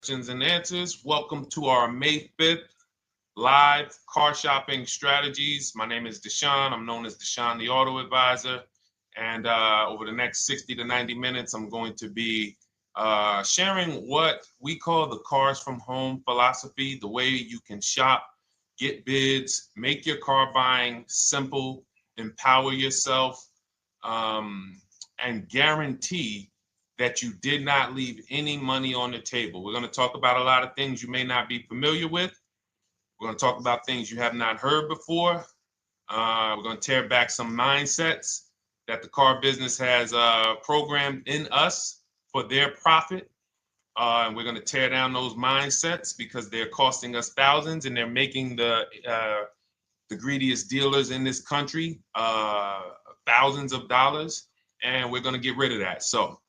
questions and answers. Welcome to our May 5th live car shopping strategies. My name is Deshone. I'm known as Deshone the Auto Advisor. And over the next 60 to 90 minutes, I'm going to be sharing what we call the cars from home philosophy, the way you can shop, get bids, make your car buying simple, empower yourself, and guarantee that you did not leave any money on the table. We're going to talk about a lot of things you may not be familiar with. We're going to talk about things you have not heard before. We're going to tear back some mindsets that the car business has programmed in us for their profit. And we're going to tear down those mindsets because they're costing us thousands and they're making the greediest dealers in this country thousands of dollars. And we're going to get rid of that. So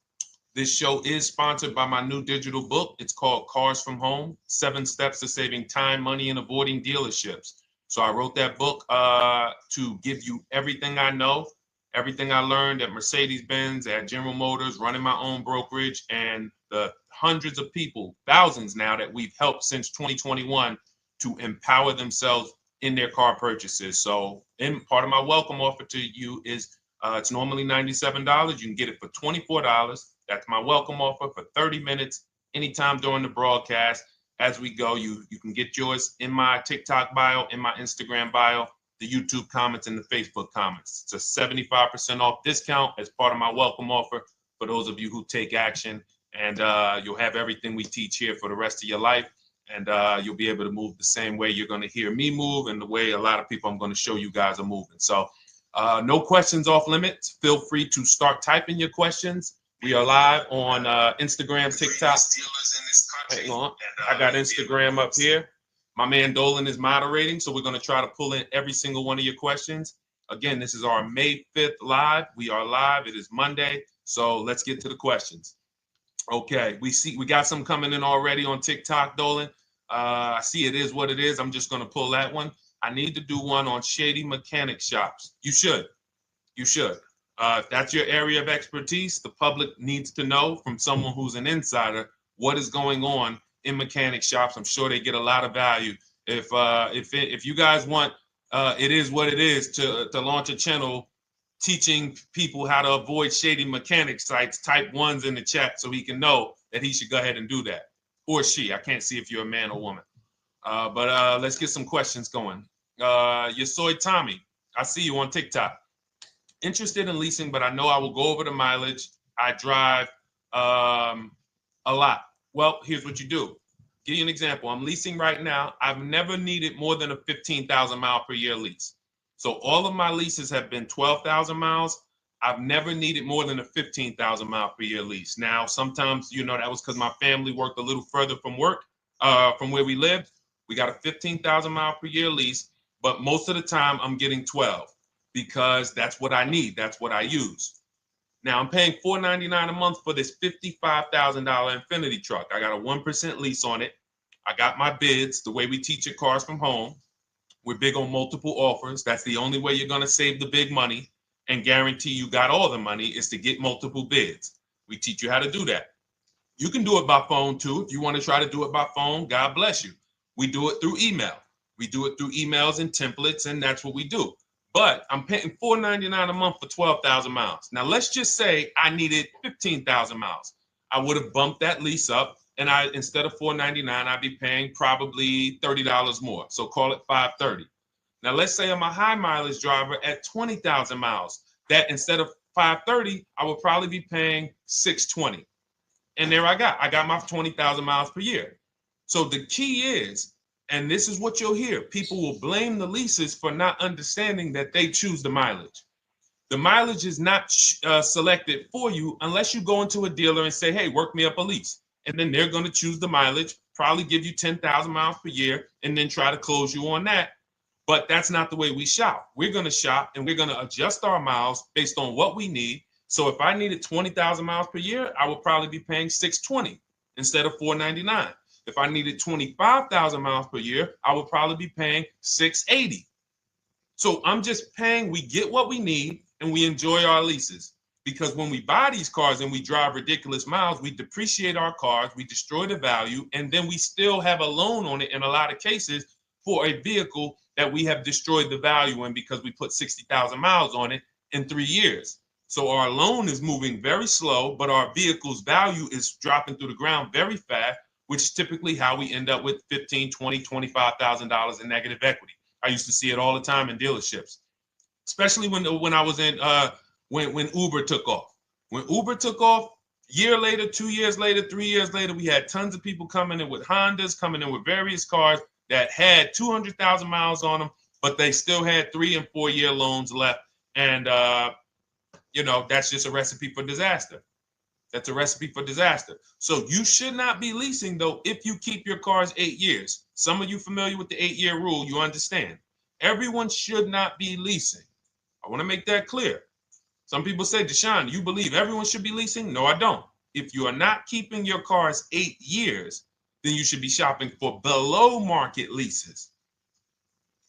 this show is sponsored by my new digital book. It's called Cars from Home, 7 Steps to Saving Time, Money, and Avoiding Dealerships. So I wrote that book to give you everything I know, everything I learned at Mercedes-Benz, at General Motors, running my own brokerage, and the hundreds of people, thousands now, that we've helped since 2021 to empower themselves in their car purchases. So part of my welcome offer to you is it's normally $97. You can get it for $24. That's my welcome offer for 30 minutes, anytime during the broadcast. As we go, you can get yours in my TikTok bio, in my Instagram bio, the YouTube comments, and the Facebook comments. It's a 75% off discount as part of my welcome offer for those of you who take action. And you'll have everything we teach here for the rest of your life. And you'll be able to move the same way you're going to hear me move and the way a lot of people I'm going to show you guys are moving. So no questions off limits. Feel free to start typing your questions. We are live on Instagram, TikTok. Hang on. I got Instagram up here. My man Dolan is moderating, so we're going to try to pull in every single one of your questions. Again, this is our May 5th live. We are live. It is Monday, so let's get to the questions. Okay, we got some coming in already on TikTok, Dolan. I see it is what it is. I'm just going to pull that one. I need to do one on shady mechanic shops. You should. If that's your area of expertise, the public needs to know from someone who's an insider what is going on in mechanic shops. I'm sure they get a lot of value. If you guys want, it is what it is to launch a channel teaching people how to avoid shady mechanic sites, type ones in the chat so he can know that he should go ahead and do that. Or she. I can't see if you're a man or woman. But let's get some questions going. Yasoy Tommy, I see you on TikTok. Interested in leasing, but I know I will go over the mileage. I drive a lot. Well, here's what you do. Give you an example. I'm leasing right now. I've never needed more than a 15,000 mile per year lease. So all of my leases have been 12,000 miles. I've never needed more than a 15,000 mile per year lease. Now, sometimes, that was because my family worked a little further from where we lived. We got a 15,000 mile per year lease, but most of the time I'm getting 12 because that's what I need. That's what I use. Now I'm paying $499 a month for this $55,000 Infinity truck. I got a 1% lease on it. I got my bids, the way we teach at Cars from Home. We're big on multiple offers. That's the only way you're going to save the big money and guarantee you got all the money is to get multiple bids. We teach you how to do that. You can do it by phone too. If you want to try to do it by phone, God bless you. We do it through email. We do it through emails and templates, and that's what we do. But I'm paying $499 a month for 12,000 miles. Now, let's just say I needed 15,000 miles. I would have bumped that lease up, and instead of $499, I'd be paying probably $30 more. So call it $530. Now, let's say I'm a high mileage driver at 20,000 miles. That instead of $530, I would probably be paying $620. And there I got my 20,000 miles per year. So the key is, and this is what you'll hear, people will blame the leases for not understanding that they choose the mileage. The mileage is not selected for you unless you go into a dealer and say, hey, work me up a lease. And then they're going to choose the mileage, probably give you 10,000 miles per year, and then try to close you on that. But that's not the way we shop. We're going to shop and we're going to adjust our miles based on what we need. So if I needed 20,000 miles per year, I would probably be paying $620 instead of $499. If I needed 25,000 miles per year, I would probably be paying $680. So I'm just paying, we get what we need and we enjoy our leases. because when we buy these cars and we drive ridiculous miles, we depreciate our cars, we destroy the value, and then we still have a loan on it in a lot of cases for a vehicle that we have destroyed the value in because we put 60,000 miles on it in 3 years. So our loan is moving very slow, but our vehicle's value is dropping through the ground very fast, which is typically how we end up with $15,000, $20,000, $25,000 in negative equity. I used to see it all the time in dealerships, especially when I was in when Uber took off. When Uber took off, year later, 2 years later, 3 years later, we had tons of people coming in with Hondas, coming in with various cars that had 200,000 miles on them, but they still had 3 and 4 year loans left. And, that's just a recipe for disaster. That's a recipe for disaster. So you should not be leasing, though, if you keep your cars 8 years. Some of you familiar with the 8-year rule, you understand. Everyone should not be leasing. I want to make that clear. Some people say, Deshone, you believe everyone should be leasing? No, I don't. If you are not keeping your cars 8 years, then you should be shopping for below market leases.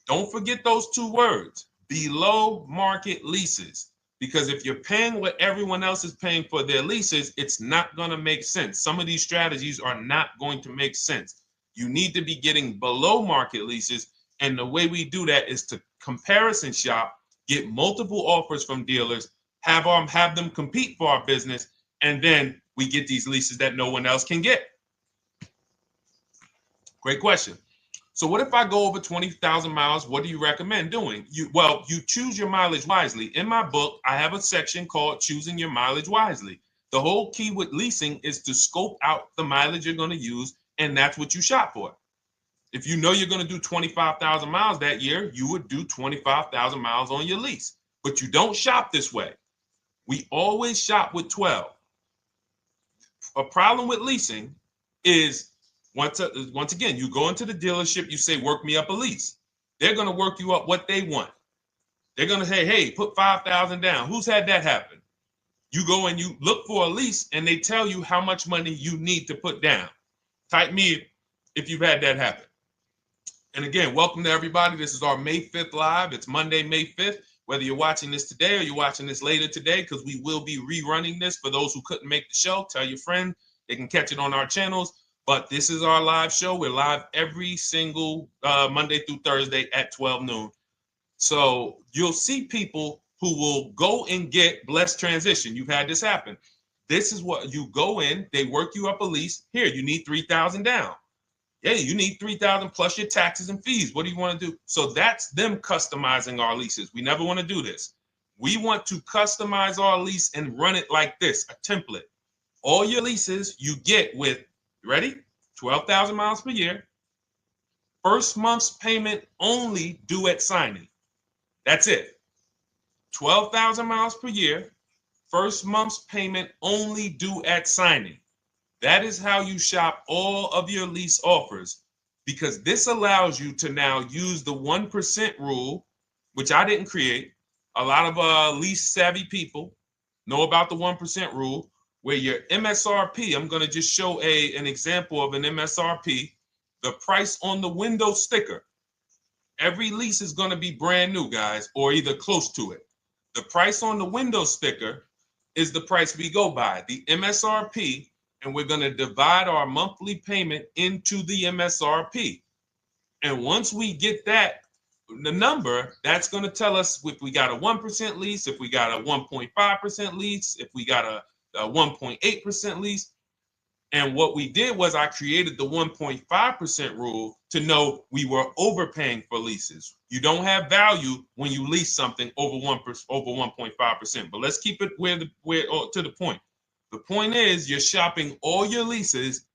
Don't forget those 2 words, below market leases. Because if you're paying what everyone else is paying for their leases, it's not going to make sense. Some of these strategies are not going to make sense. You need to be getting below market leases. And the way we do that is to comparison shop, get multiple offers from dealers, have them compete for our business, and then we get these leases that no one else can get. Great question. So what if I go over 20,000 miles? What do you recommend doing? You choose your mileage wisely. In my book, I have a section called Choosing Your Mileage Wisely. The whole key with leasing is to scope out the mileage you're going to use, and that's what you shop for. If you know you're going to do 25,000 miles that year, you would do 25,000 miles on your lease. But you don't shop this way. We always shop with 12. A problem with leasing is once again, you go into the dealership, you say, work me up a lease. They're going to work you up what they want. They're going to say, hey, put 5,000 down. Who's had that happen? You go and you look for a lease and they tell you how much money you need to put down. Type me if you've had that happen. And again, welcome to everybody. This is our May 5th live. It's Monday, May 5th. Whether you're watching this today or you're watching this later today, because we will be rerunning this for those who couldn't make the show. Tell your friend they can catch it on our channels. But this is our live show. We're live every single Monday through Thursday at 12 noon. So you'll see people who will go and get blessed transition. You've had this happen. This is what you go in. They work you up a lease. Here, you need 3,000 down. Yeah, you need 3,000 plus your taxes and fees. What do you want to do? So that's them customizing our leases. We never want to do this. We want to customize our lease and run it like this, a template. All your leases you get with, ready? 12,000 miles per year. First month's payment only due at signing. That's it. 12,000 miles per year. First month's payment only due at signing. That is how you shop all of your lease offers, because this allows you to now use the 1% rule, which I didn't create. A lot of lease savvy people know about the 1% rule, where your MSRP, I'm going to just show an example of an MSRP, the price on the window sticker. Every lease is going to be brand new, guys, or either close to it. The price on the window sticker is the price we go by, the MSRP, and we're going to divide our monthly payment into the MSRP. And once we get that, the number, that's going to tell us if we got a 1% lease, if we got a 1.5% lease, if we got a 1.8% lease. And what we did was I created the 1.5% rule to know we were overpaying for leases. You don't have value when you lease something over 1.5%. But let's keep it to the point. The point is you're shopping all your leases,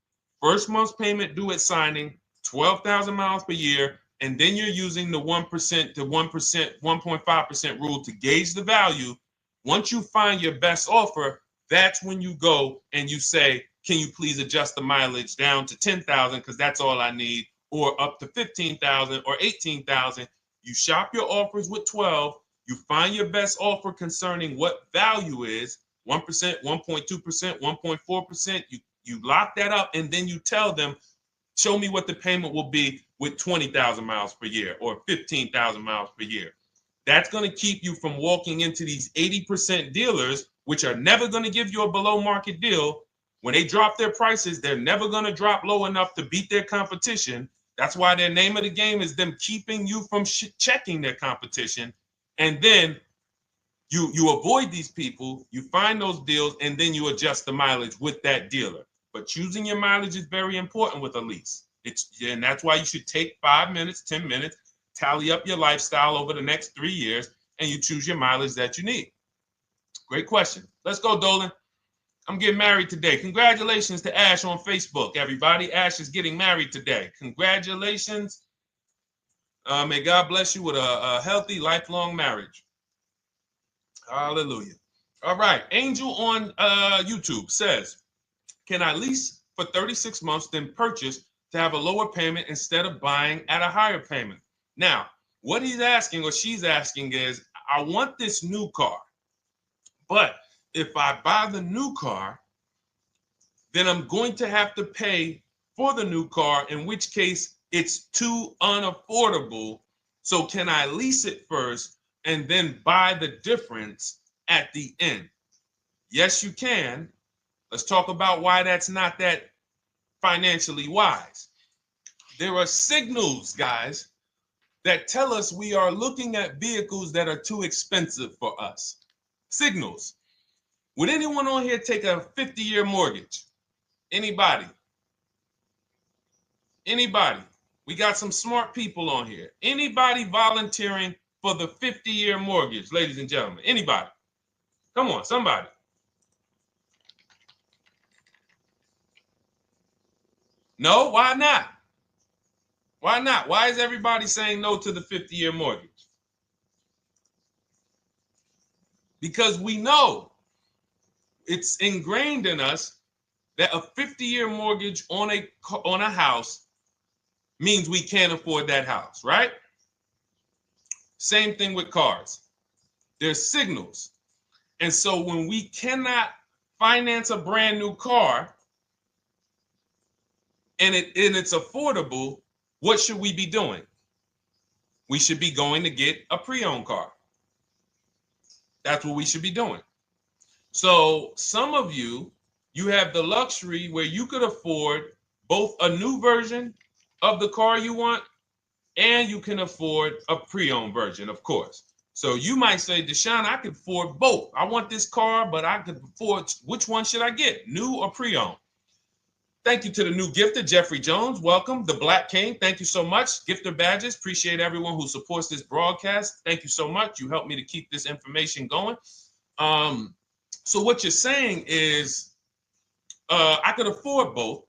first month's payment due at signing, 12,000 miles per year, and then you're using the 1% to 1.5% rule to gauge the value. Once you find your best offer, that's when you go and you say, can you please adjust the mileage down to 10,000 because that's all I need, or up to 15,000 or 18,000. You shop your offers with 12. You find your best offer concerning what value is, 1%, 1.2%, 1.4%. You lock that up, and then you tell them, show me what the payment will be with 20,000 miles per year or 15,000 miles per year. That's going to keep you from walking into these 80% dealers which are never going to give you a below market deal. When they drop their prices, they're never going to drop low enough to beat their competition. That's why their name of the game is them keeping you from checking their competition. And then you avoid these people, you find those deals, and then you adjust the mileage with that dealer. But choosing your mileage is very important with a lease. And that's why you should take 5 minutes, 10 minutes, tally up your lifestyle over the next 3 years, and you choose your mileage that you need. Great question. Let's go, Dolan. I'm getting married today. Congratulations to Ash on Facebook, everybody. Ash is getting married today. Congratulations. May God bless you with a healthy, lifelong marriage. Hallelujah. All right. Angel on YouTube says, can I lease for 36 months, then purchase to have a lower payment instead of buying at a higher payment? Now, what he's asking or she's asking is, I want this new car, but if I buy the new car, then I'm going to have to pay for the new car, in which case it's too unaffordable. So can I lease it first and then buy the difference at the end? Yes, you can. Let's talk about why that's not that financially wise. There are signals, guys, that tell us we are looking at vehicles that are too expensive for us. Signals. Would anyone on here take a 50-year mortgage? Anybody? Anybody? We got some smart people on here. Anybody volunteering for the 50-year mortgage, ladies and gentlemen? Anybody? Come on, somebody. No, why not? Why not? Why is everybody saying no to the 50-year mortgage? Because we know it's ingrained in us that a 50-year mortgage on a house means we can't afford that house, right? Same thing with cars. There's signals. And so when we cannot finance a brand new car and it's affordable, what should we be doing? We should be going to get a pre-owned car. That's what we should be doing. So some of you have the luxury where you could afford both a new version of the car you want, and you can afford a pre-owned version, of course. So you might say, Deshone, I could afford both. I want this car, but I could afford, which one should I get, new or pre-owned? Thank you to the new gifter, Jeffrey Jones. Welcome. The Black King. Thank you so much. Gifter badges. Appreciate everyone who supports this broadcast. Thank you so much. You helped me to keep this information going. So what you're saying is, I could afford both.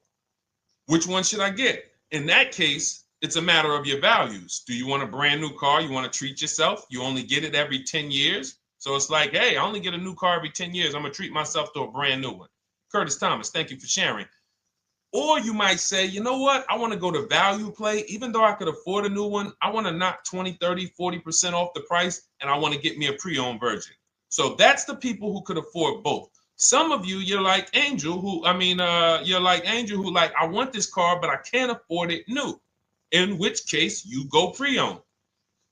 Which one should I get? In that case, it's a matter of your values. Do you want a brand new car? You want to treat yourself? You only get it every 10 years. So it's like, hey, I only get a new car every 10 years. I'm going to treat myself to a brand new one. Curtis Thomas, thank you for sharing. Or you might say, you know what? I want to go to value play. Even though I could afford a new one, I want to knock 20, 30, 40% off the price, and I want to get me a pre-owned version. So that's the people who could afford both. Some of you, you're like Angel, who like, I want this car, but I can't afford it new. In which case you go pre-owned,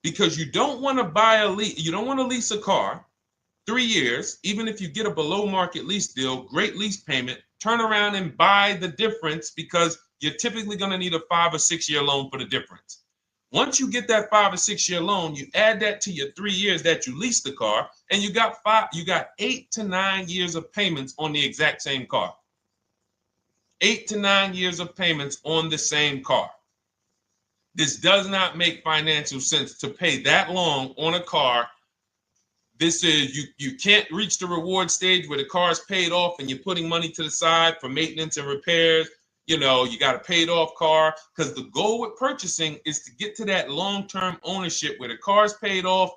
because you don't want to you don't want to lease a car 3 years, even if you get a below market lease deal, great lease payment, turn around and buy the difference, because you're typically going to need a 5 or 6 year loan for the difference. Once you get that 5 or 6 year loan, you add that to your 3 years that you leased the car, and you got 8 to 9 years of payments on the exact same car. 8 to 9 years of payments on the same car. This does not make financial sense to pay that long on a car. This is, you can't reach the reward stage where the car is paid off and you're putting money to the side for maintenance and repairs. You know, you got a paid off car, because the goal with purchasing is to get to that long-term ownership where the car is paid off.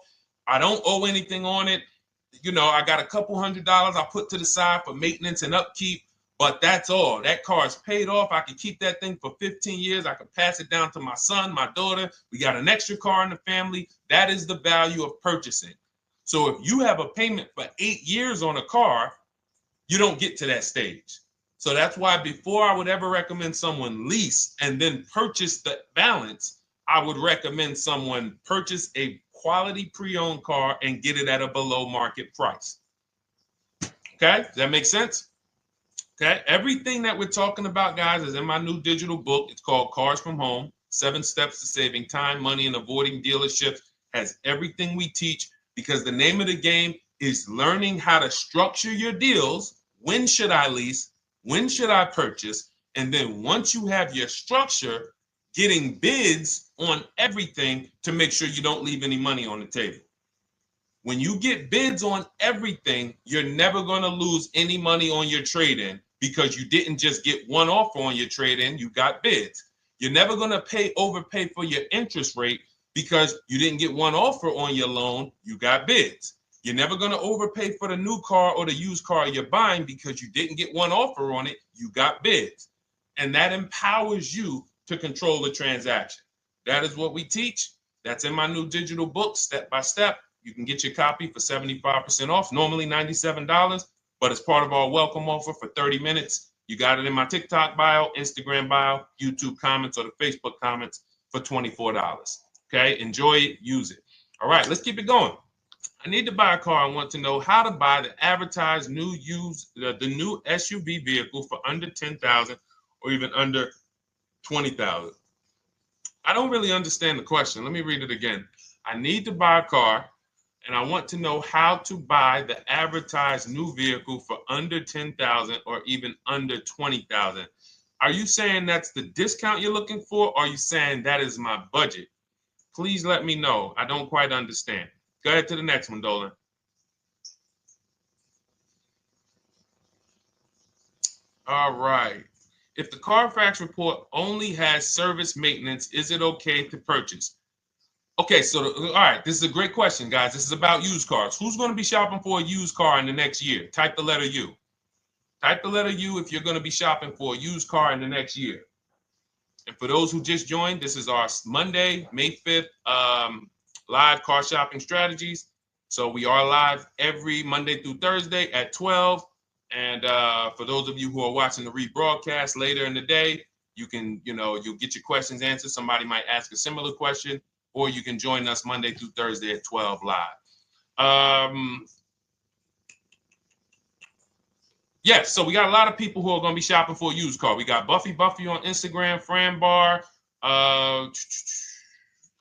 I don't owe anything on it. You know, I got a couple $100 I put to the side for maintenance and upkeep, but that's all. That car is paid off. I can keep that thing for 15 years. I can pass it down to my son, my daughter. We got an extra car in the family. That is the value of purchasing. So if you have a payment for 8 years on a car, you don't get to that stage. So that's why before I would ever recommend someone lease and then purchase the balance, I would recommend someone purchase a quality pre-owned car and get it at a below market price. Okay, does that make sense? Okay, everything that we're talking about, guys, is in my new digital book. It's called Cars from Home, 7 Steps to Saving Time, Money, and Avoiding Dealerships. Has everything we teach, because the name of the game is learning how to structure your deals. When should I lease? When should I purchase? And then once you have your structure, getting bids on everything to make sure you don't leave any money on the table. When you get bids on everything, you're never going to lose any money on your trade-in, because you didn't just get one offer on your trade-in, you got bids. You're never going to overpay for your interest rate, because you didn't get one offer on your loan, you got bids. You're never going to overpay for the new car or the used car you're buying, because you didn't get one offer on it, you got bids. And that empowers you to control the transaction. That is what we teach. That's in my new digital book, step by step. You can get your copy for 75% off, normally $97, but it's part of our welcome offer for 30 minutes. You got it in my TikTok bio, Instagram bio, YouTube comments, or the Facebook comments for $24. Okay, enjoy it, use it. All right, let's keep it going. I need to buy a car. I want to know how to buy the advertised new the new SUV vehicle for under $10,000 or even under $20,000. I don't really understand the question. Let me read it again. I need to buy a car, and I want to know how to buy the advertised new vehicle for under $10,000 or even under $20,000. Are you saying that's the discount you're looking for, or are you saying that is my budget? Please let me know. I don't quite understand. Go ahead to the next one, Dolan. All right. If the Carfax report only has service maintenance, is it okay to purchase? Okay, so all right, this is a great question, guys. This is about used cars. Who's going to be shopping for a used car in the next year? Type the letter U. Type the letter U if you're going to be shopping for a used car in the next year. And for those who just joined, this is our Monday, May 5th, live car shopping strategies. So we are live every Monday through Thursday at 12. And for those of you who are watching the rebroadcast later in the day, you can, you'll get your questions answered. Somebody might ask a similar question, or you can join us Monday through Thursday at 12 live. Yes, so we got a lot of people who are going to be shopping for a used car. We got Buffy on Instagram, Fran Bar.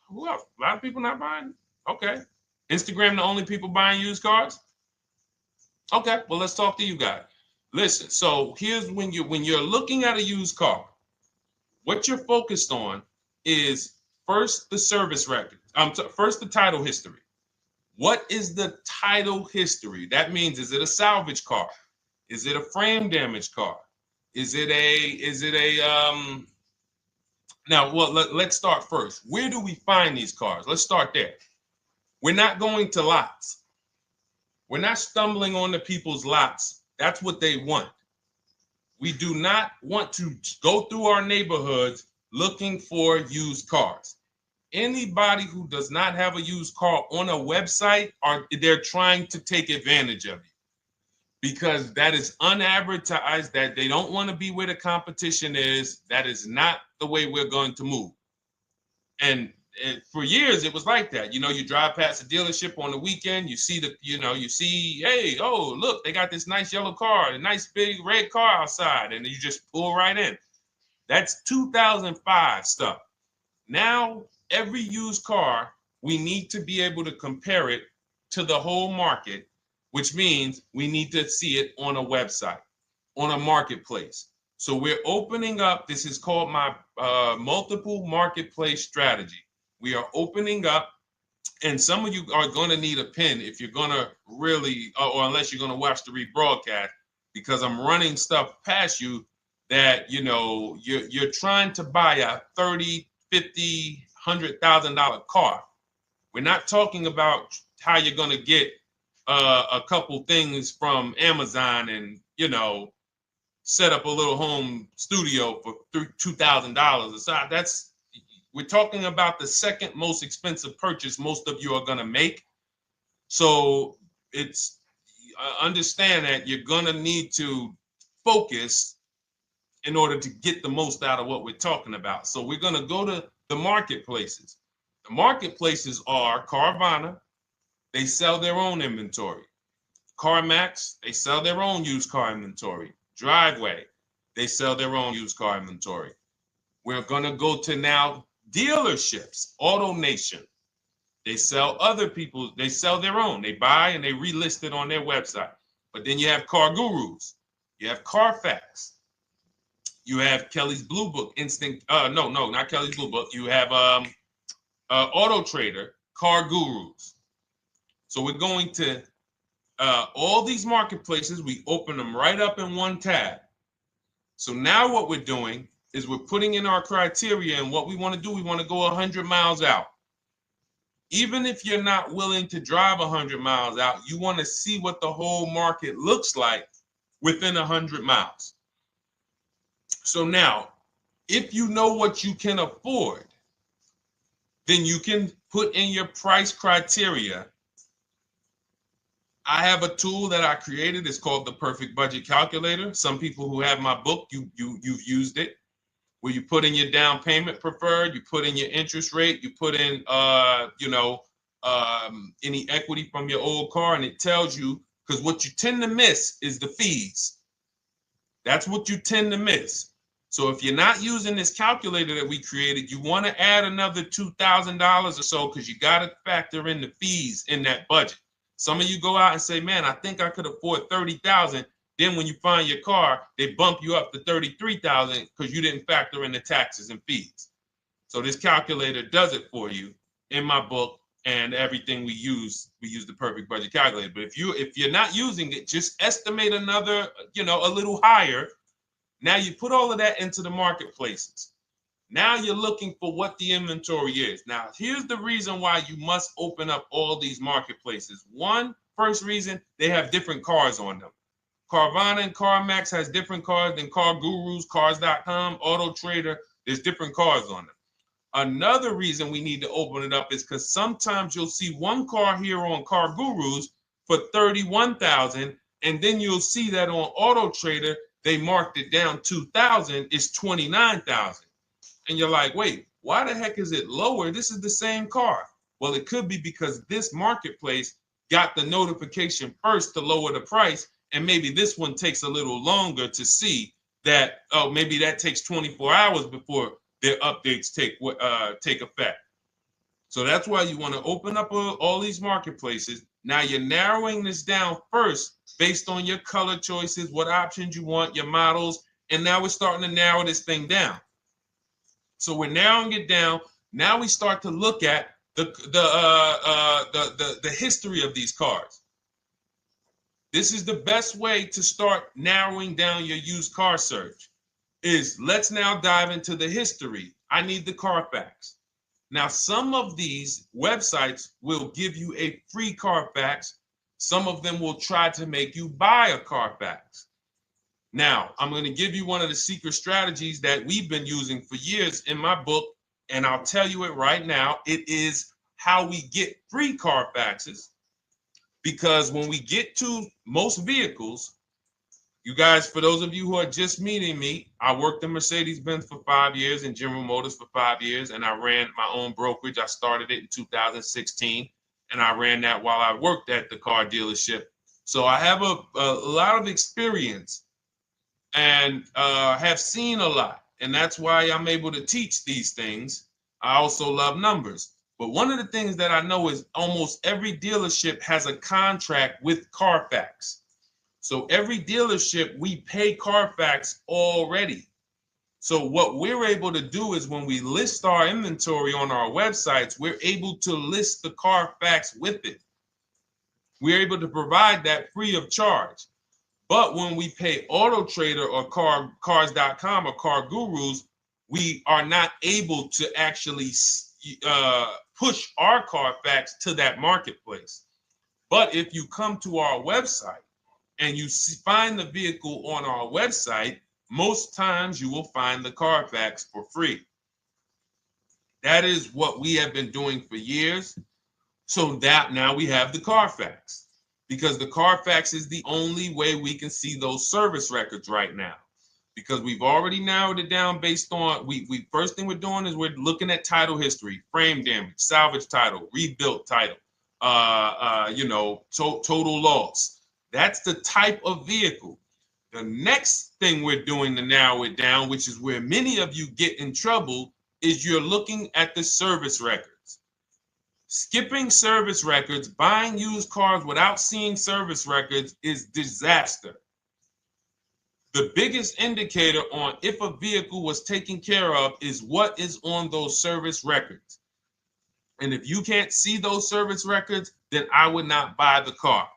Who else? A lot of people not buying? Okay. Instagram, the only people buying used cars? Okay, well, let's talk to you guys. Listen, so here's when you're looking at a used car, what you're focused on is first the service record. First the title history. What is the title history? That means, is it a salvage car? Is it a frame damage car? Is it a now, well, let's start first. Where do we find these cars? Let's start there. We're not going to lots. We're not stumbling onto people's lots. That's what they want. We do not want to go through our neighborhoods looking for used cars. Anybody who does not have a used car on a website, they're trying to take advantage of you, because that is unadvertised, that they don't want to be where the competition is. That is not the way we're going to move. And for years, it was like that. You drive past a dealership on the weekend, you see hey, oh, look, they got this nice yellow car, a nice big red car outside, and you just pull right in. That's 2005 stuff. Now, every used car, we need to be able to compare it to the whole market, which means we need to see it on a website, on a marketplace. So we're opening up, this is called my multiple marketplace strategy. We are opening up, and some of you are going to need a pen if you're going to really, or unless you're going to watch the rebroadcast, because I'm running stuff past you that, you're trying to buy a $30,000, $50,000, $100,000 car. We're not talking about how you're going to get a couple things from Amazon and, set up a little home studio for $2,000. We're talking about the second most expensive purchase most of you are going to make. So it's understand that you're going to need to focus in order to get the most out of what we're talking about. So we're going to go to the marketplaces. The marketplaces are Carvana. They sell their own inventory. CarMax, they sell their own used car inventory. Driveway, they sell their own used car inventory. We're going to go to now dealerships. AutoNation, they sell other people's, they sell their own. They buy and they relist it on their website. But then you have Car Gurus, you have Carfax, you have Kelly's Blue Book, no, not Kelly's Blue Book. You have Auto Trader, Car Gurus. So we're going to all these marketplaces, we open them right up in one tab. So now what we're doing is we're putting in our criteria, and what we want to do, we want to go 100 miles out. Even if you're not willing to drive 100 miles out, you want to see what the whole market looks like within 100 miles. So now, if you know what you can afford, then you can put in your price criteria. I have a tool that I created. It's called the Perfect Budget Calculator. Some people who have my book, you've used it, where you put in your down payment preferred, you put in your interest rate, you put in any equity from your old car, and it tells you, because what you tend to miss is the fees. That's what you tend to miss. So if you're not using this calculator that we created, you want to add another $2,000 or so, because you got to factor in the fees in that budget. Some of you go out and say, man, I think I could afford $30,000. Then when you find your car, they bump you up to $33,000 because you didn't factor in the taxes and fees. So this calculator does it for you in my book, and everything we use the Perfect Budget Calculator. But if you're not using it, just estimate another, a little higher. Now you put all of that into the marketplaces. Now you're looking for what the inventory is. Now, here's the reason why you must open up all these marketplaces. First reason, they have different cars on them. Carvana and CarMax has different cars than Car Gurus, Cars.com, Auto Trader. There's different cars on them. Another reason we need to open it up is because sometimes you'll see one car here on Car Gurus for $31,000, and then you'll see that on Auto Trader they marked it down $2,000. It's $29,000. And you're like, wait, why the heck is it lower? This is the same car. Well, it could be because this marketplace got the notification first to lower the price, and maybe this one takes a little longer to see that, oh, maybe that takes 24 hours before their updates take effect. So that's why you want to open up all these marketplaces. Now you're narrowing this down first based on your color choices, what options you want, your models, and now we're starting to narrow this thing down. So we're narrowing it down. Now we start to look at the history of these cars. This is the best way to start narrowing down your used car search. Let's now dive into the history. I need the Carfax. Now, some of these websites will give you a free Carfax. Some of them will try to make you buy a Carfax. Now, I'm going to give you one of the secret strategies that we've been using for years in my book, and I'll tell you it right now. It is how we get free Carfaxes, because when we get to most vehicles, you guys, for those of you who are just meeting me, I worked in Mercedes-Benz for 5 years and General Motors for 5 years, and I ran my own brokerage. I started it in 2016, and I ran that while I worked at the car dealership. So I have a lot of experience and have seen a lot, and that's why I'm able to teach these things. I also love numbers. But one of the things that I know is almost every dealership has a contract with Carfax. So every dealership, we pay Carfax already. So what we're able to do is when we list our inventory on our websites, we're able to list the Carfax with it. We're able to provide that free of charge. But when we pay Auto Trader or Cars.com or Car Gurus, we are not able to actually push our Carfax to that marketplace. But if you come to our website and you find the vehicle on our website, most times you will find the Carfax for free. That is what we have been doing for years. So that now we have the Carfax, because the Carfax is the only way we can see those service records right now, because we've already narrowed it down based on, first thing we're doing is we're looking at title history, frame damage, salvage title, rebuilt title, total loss. That's the type of vehicle. The next thing we're doing to narrow it down, which is where many of you get in trouble, is you're looking at the service records. Skipping service records, buying used cars without seeing service records is disaster. The biggest indicator on if a vehicle was taken care of is what is on those service records. And if you can't see those service records, then I would not buy the car.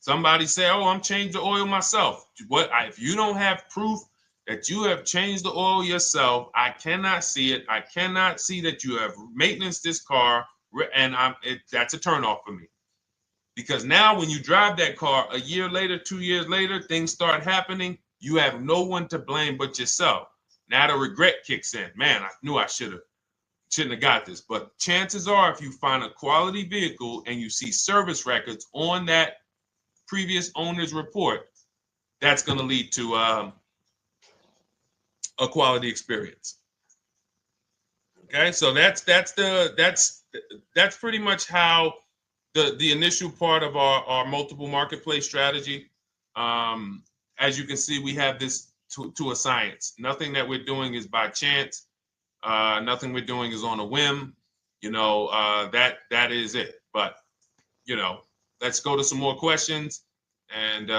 Somebody say, oh, I'm changing the oil myself. If you don't have proof that you have changed the oil yourself, I cannot see it. I cannot see that you have maintenance this car, and that's a turnoff for me. Because now when you drive that car a year later, 2 years later, things start happening. You have no one to blame but yourself. Now the regret kicks in. Man, I knew I shouldn't have got this. But chances are, if you find a quality vehicle and you see service records on that previous owner's report, that's going to lead to a quality experience. Okay, so that's pretty much how the initial part of our multiple marketplace strategy. As you can see, we have this to a science. Nothing that we're doing is by chance. Nothing we're doing is on a whim. That is it. But let's go to some more questions. And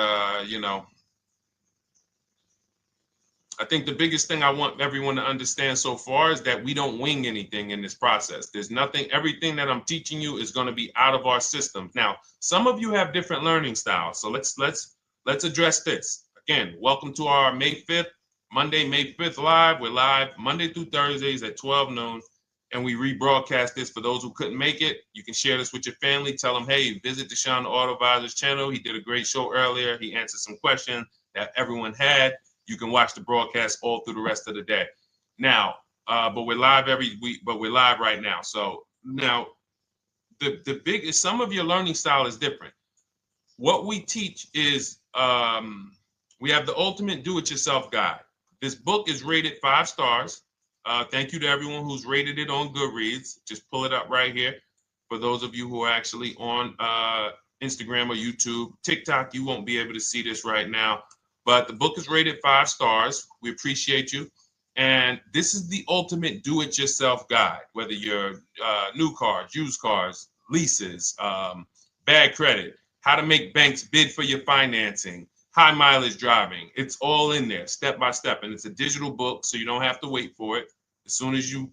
I think the biggest thing I want everyone to understand so far is that we don't wing anything in this process. There's nothing, everything that I'm teaching you is going to be out of our systems. Now, some of you have different learning styles. So let's address this. Again, welcome to our May 5th, Monday, May 5th live. We're live Monday through Thursdays at 12 noon. And we rebroadcast this for those who couldn't make it. You can share this with your family. Tell them, hey, visit Deshone the Auto Advisor's channel. He did a great show earlier. He answered some questions that everyone had. You can watch the broadcast all through the rest of the day. Now, but we're live every week, but we're live right now. So now the biggest, some of your learning style is different. What we teach is we have the ultimate do-it-yourself guide. This book is rated 5 stars. Thank you to everyone who's rated it on Goodreads. Just pull it up right here. For those of you who are actually on Instagram or YouTube, TikTok, you won't be able to see this right now. But the book is rated 5 stars. We appreciate you. And this is the ultimate do-it-yourself guide, whether you're new cars, used cars, leases, bad credit, how to make banks bid for your financing, high mileage driving. It's all in there, step by step. And it's a digital book, so you don't have to wait for it. As soon as you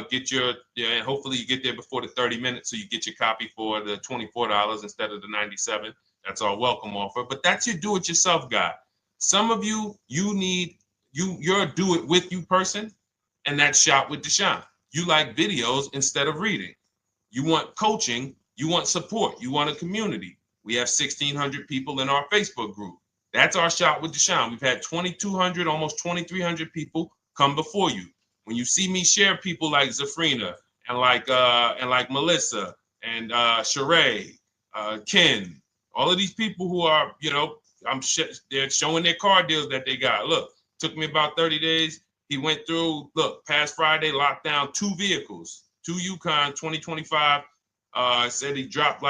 get and hopefully you get there before the 30 minutes, so you get your copy for the $24 instead of the $97. That's our welcome offer. But that's your do-it-yourself guide. Some of you, you're a do-it-with-you person, and that's Shop with Deshone. You like videos instead of reading. You want coaching. You want support. You want a community. We have 1,600 people in our Facebook group. That's our Shop with Deshone. We've had 2,200, almost 2,300 people come before you. When you see me share people like Zafrina and like Melissa and Sheree, Ken, all of these people who are, they're showing their car deals that they got. Look, took me about 30 days. He went through, past Friday, locked down 2 vehicles, 2 Yukon 2025. Said he dropped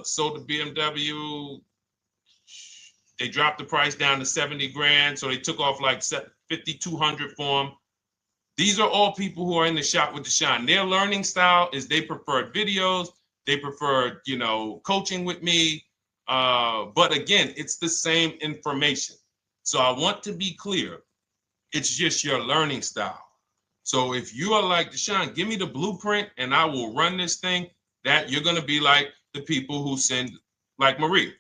sold the BMW. They dropped the price down to 70 grand. So they took off like 5,200 for him. These are all people who are in the Shop with Deshone. Their learning style is they prefer videos. They prefer, coaching with me. But again, it's the same information. So I want to be clear. It's just your learning style. So if you are like Deshone, give me the blueprint and I will run this thing. That you're going to be like the people who send, like Marie.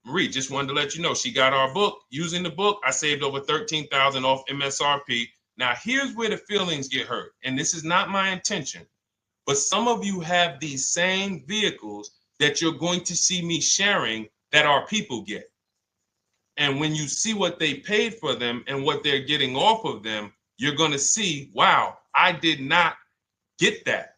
Marie just wanted to let you know she got our book. Using the book, I saved over $13,000 off MSRP. Now, here's where the feelings get hurt. And this is not my intention. But some of you have these same vehicles that you're going to see me sharing that our people get. And when you see what they paid for them and what they're getting off of them, you're going to see, wow, I did not get that.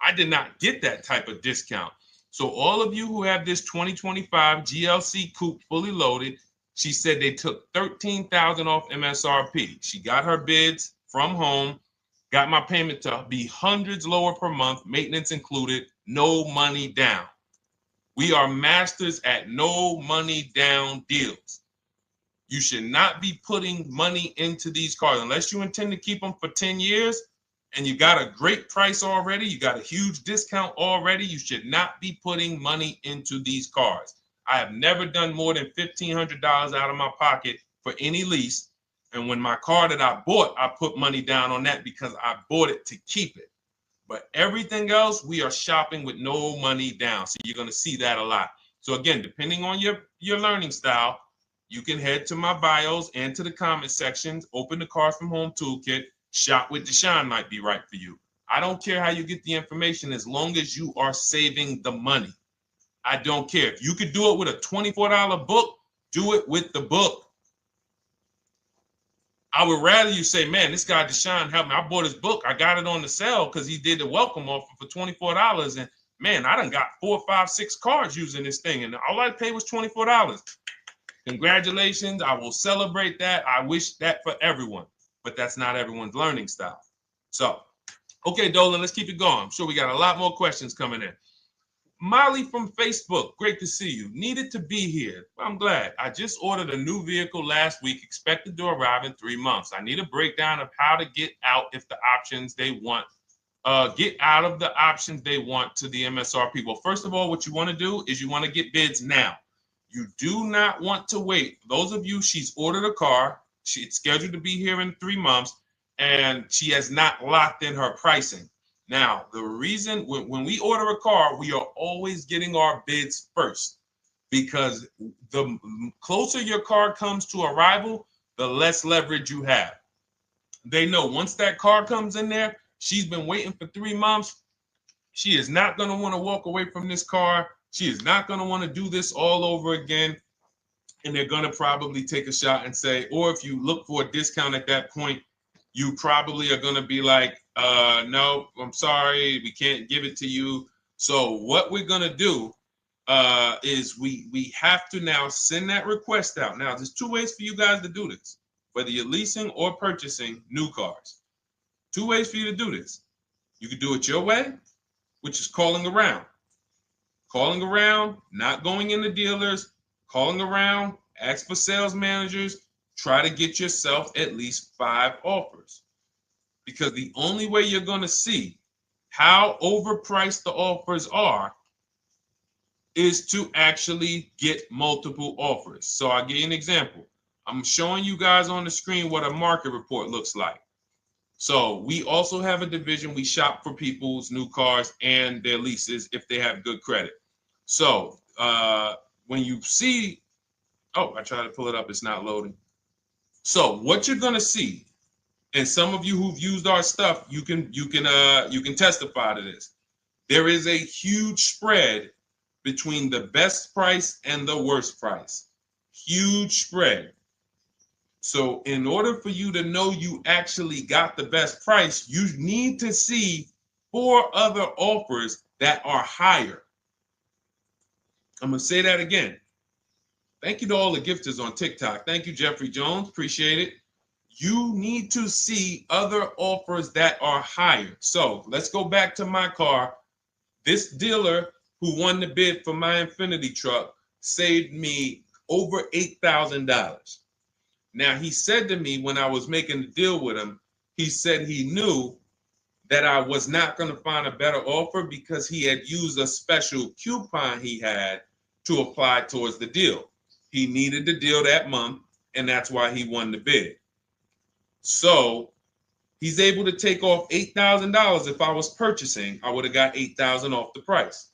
I did not get that type of discount. So all of you who have this 2025 GLC coupe fully loaded, she said they took $13,000 off MSRP. She got her bids from home, got my payment to be hundreds lower per month, maintenance included, no money down. We are masters at no money down deals. You should not be putting money into these cars unless you intend to keep them for 10 years and you got a great price already. You got a huge discount already. You should not be putting money into these cars. I have never done more than $1,500 out of my pocket for any lease. And when my car that I bought, I put money down on that because I bought it to keep it. But everything else, we are shopping with no money down. So you're going to see that a lot. So again, depending on your learning style, you can head to my bios and to the comment sections, open the Cars from Home Toolkit, Shop with Deshone might be right for you. I don't care how you get the information as long as you are saving the money. I don't care. If you could do it with a $24 book, do it with the book. I would rather you say, man, this guy Deshone helped me. I bought his book. I got it on the sale because he did the welcome offer for $24. And man, I done got 4, 5, 6 cars using this thing. And all I paid was $24. Congratulations. I will celebrate that. I wish that for everyone, but that's not everyone's learning style. So, okay, Dolan, let's keep it going. I'm sure we got a lot more questions coming in. Molly from Facebook, great to see you. Needed to be here. Well, I'm glad. I just ordered a new vehicle last week, expected to arrive in 3 months. I need a breakdown of how to get out if the options they want, get out of the options they want to the MSRP. Well, first of all, what you want to do is you want to get bids now. You do not want to wait. Those of you, she's ordered a car. She's scheduled to be here in 3 months, and she has not locked in her pricing. Now, the reason when we order a car, we are always getting our bids first because the closer your car comes to arrival, the less leverage you have. They know once that car comes in there, she's been waiting for 3 months. She is not going to want to walk away from this car. She is not going to want to do this all over again. And they're going to probably take a shot and say, or if you look for a discount at that point, you probably are going to be like, no, I'm sorry, we can't give it to you. So what we're going to do is we have to now send that request out. Now, there's 2 ways for you guys to do this, whether you're leasing or purchasing new cars. 2 ways for you to do this. You can do it your way, which is calling around. Calling around, not going into dealers, calling around, ask for sales managers, try to get yourself at least 5 offers. Because the only way you're going to see how overpriced the offers are is to actually get multiple offers. So I'll give you an example. I'm showing you guys on the screen what a market report looks like. So we also have a division. We shop for people's new cars and their leases if they have good credit. So when you see, oh, I tried to pull it up. It's not loading. So what you're going to see, and some of you who've used our stuff, you can testify to this. There is a huge spread between the best price and the worst price. Huge spread. So in order for you to know you actually got the best price, you need to see 4 other offers that are higher. I'm going to say that again. Thank you to all the gifters on TikTok. Thank you, Jeffrey Jones. Appreciate it. You need to see other offers that are higher. So let's go back to my car. This dealer who won the bid for my Infinity truck saved me over $8,000. Now, he said to me when I was making the deal with him, he said he knew that I was not going to find a better offer because he had used a special coupon he had to apply towards the deal. He needed the deal that month, and that's why he won the bid. So he's able to take off $8,000. If I was purchasing, I would have got $8,000 off the price.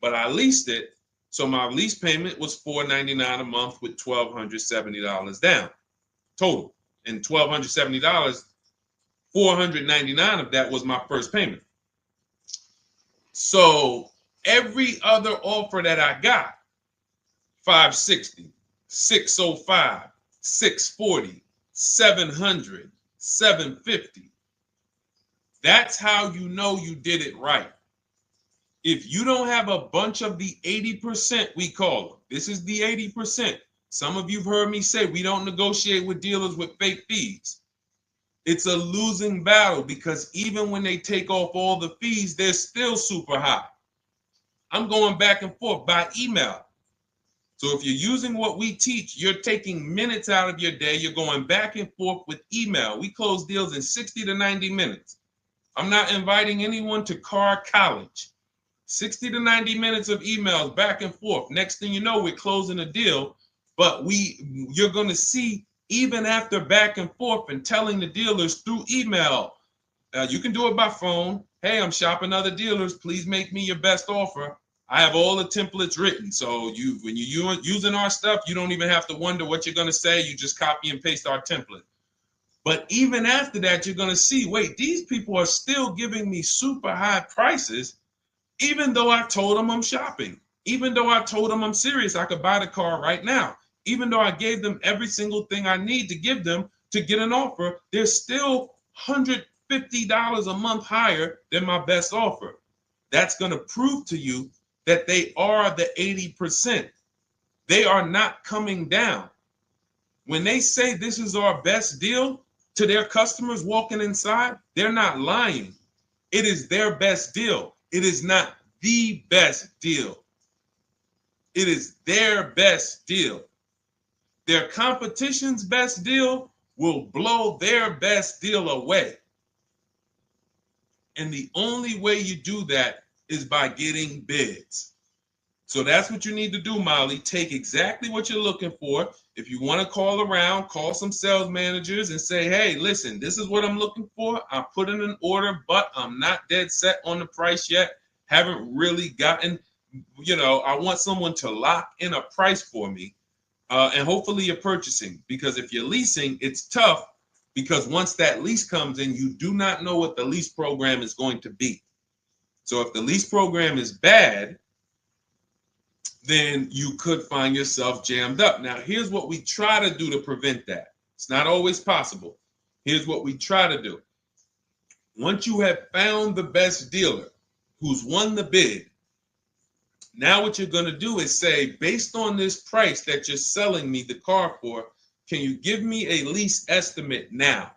But I leased it, so my lease payment was $499 a month with $1,270 down total. And $1,270, $499 of that was my first payment. So every other offer that I got, $560, $605, $640, $700, $750. That's how you know you did it right. If you don't have a bunch of the 80%, we call them. This is the 80%. Some of you have heard me say we don't negotiate with dealers with fake fees. It's a losing battle because even when they take off all the fees, they're still super high. I'm going back and forth by email. So if you're using what we teach, you're taking minutes out of your day. You're going back and forth with email. We close deals in 60 to 90 minutes. I'm not inviting anyone to car college. 60 to 90 minutes of emails back and forth. Next thing you know, we're closing a deal. But you're going to see, even after back and forth and telling the dealers through email, you can do it by phone. Hey, I'm shopping other dealers. Please make me your best offer. I have all the templates written. So when you're using our stuff, you don't even have to wonder what you're going to say. You just copy and paste our template. But even after that, you're going to see, wait, these people are still giving me super high prices, even though I told them I'm shopping, even though I told them I'm serious, I could buy the car right now, even though I gave them every single thing I need to give them to get an offer, they're still $150 a month higher than my best offer. That's going to prove to you that they are the 80%. They are not coming down. When they say this is our best deal to their customers walking inside, they're not lying. It is their best deal. It is not the best deal. It is their best deal. Their competition's best deal will blow their best deal away. And the only way you do that is by getting bids. So that's what you need to do, Molly. Take exactly what you're looking for. If you want to call around, call some sales managers and say, hey, listen, this is what I'm looking for. I put in an order, but I'm not dead set on the price yet. Haven't really gotten, I want someone to lock in a price for me. And hopefully you're purchasing, because if you're leasing, it's tough, because once that lease comes in, you do not know what the lease program is going to be. So if the lease program is bad, then you could find yourself jammed up. Now, here's what we try to do to prevent that. It's not always possible. Here's what we try to do. Once you have found the best dealer who's won the bid, now what you're going to do is say, based on this price that you're selling me the car for, can you give me a lease estimate now?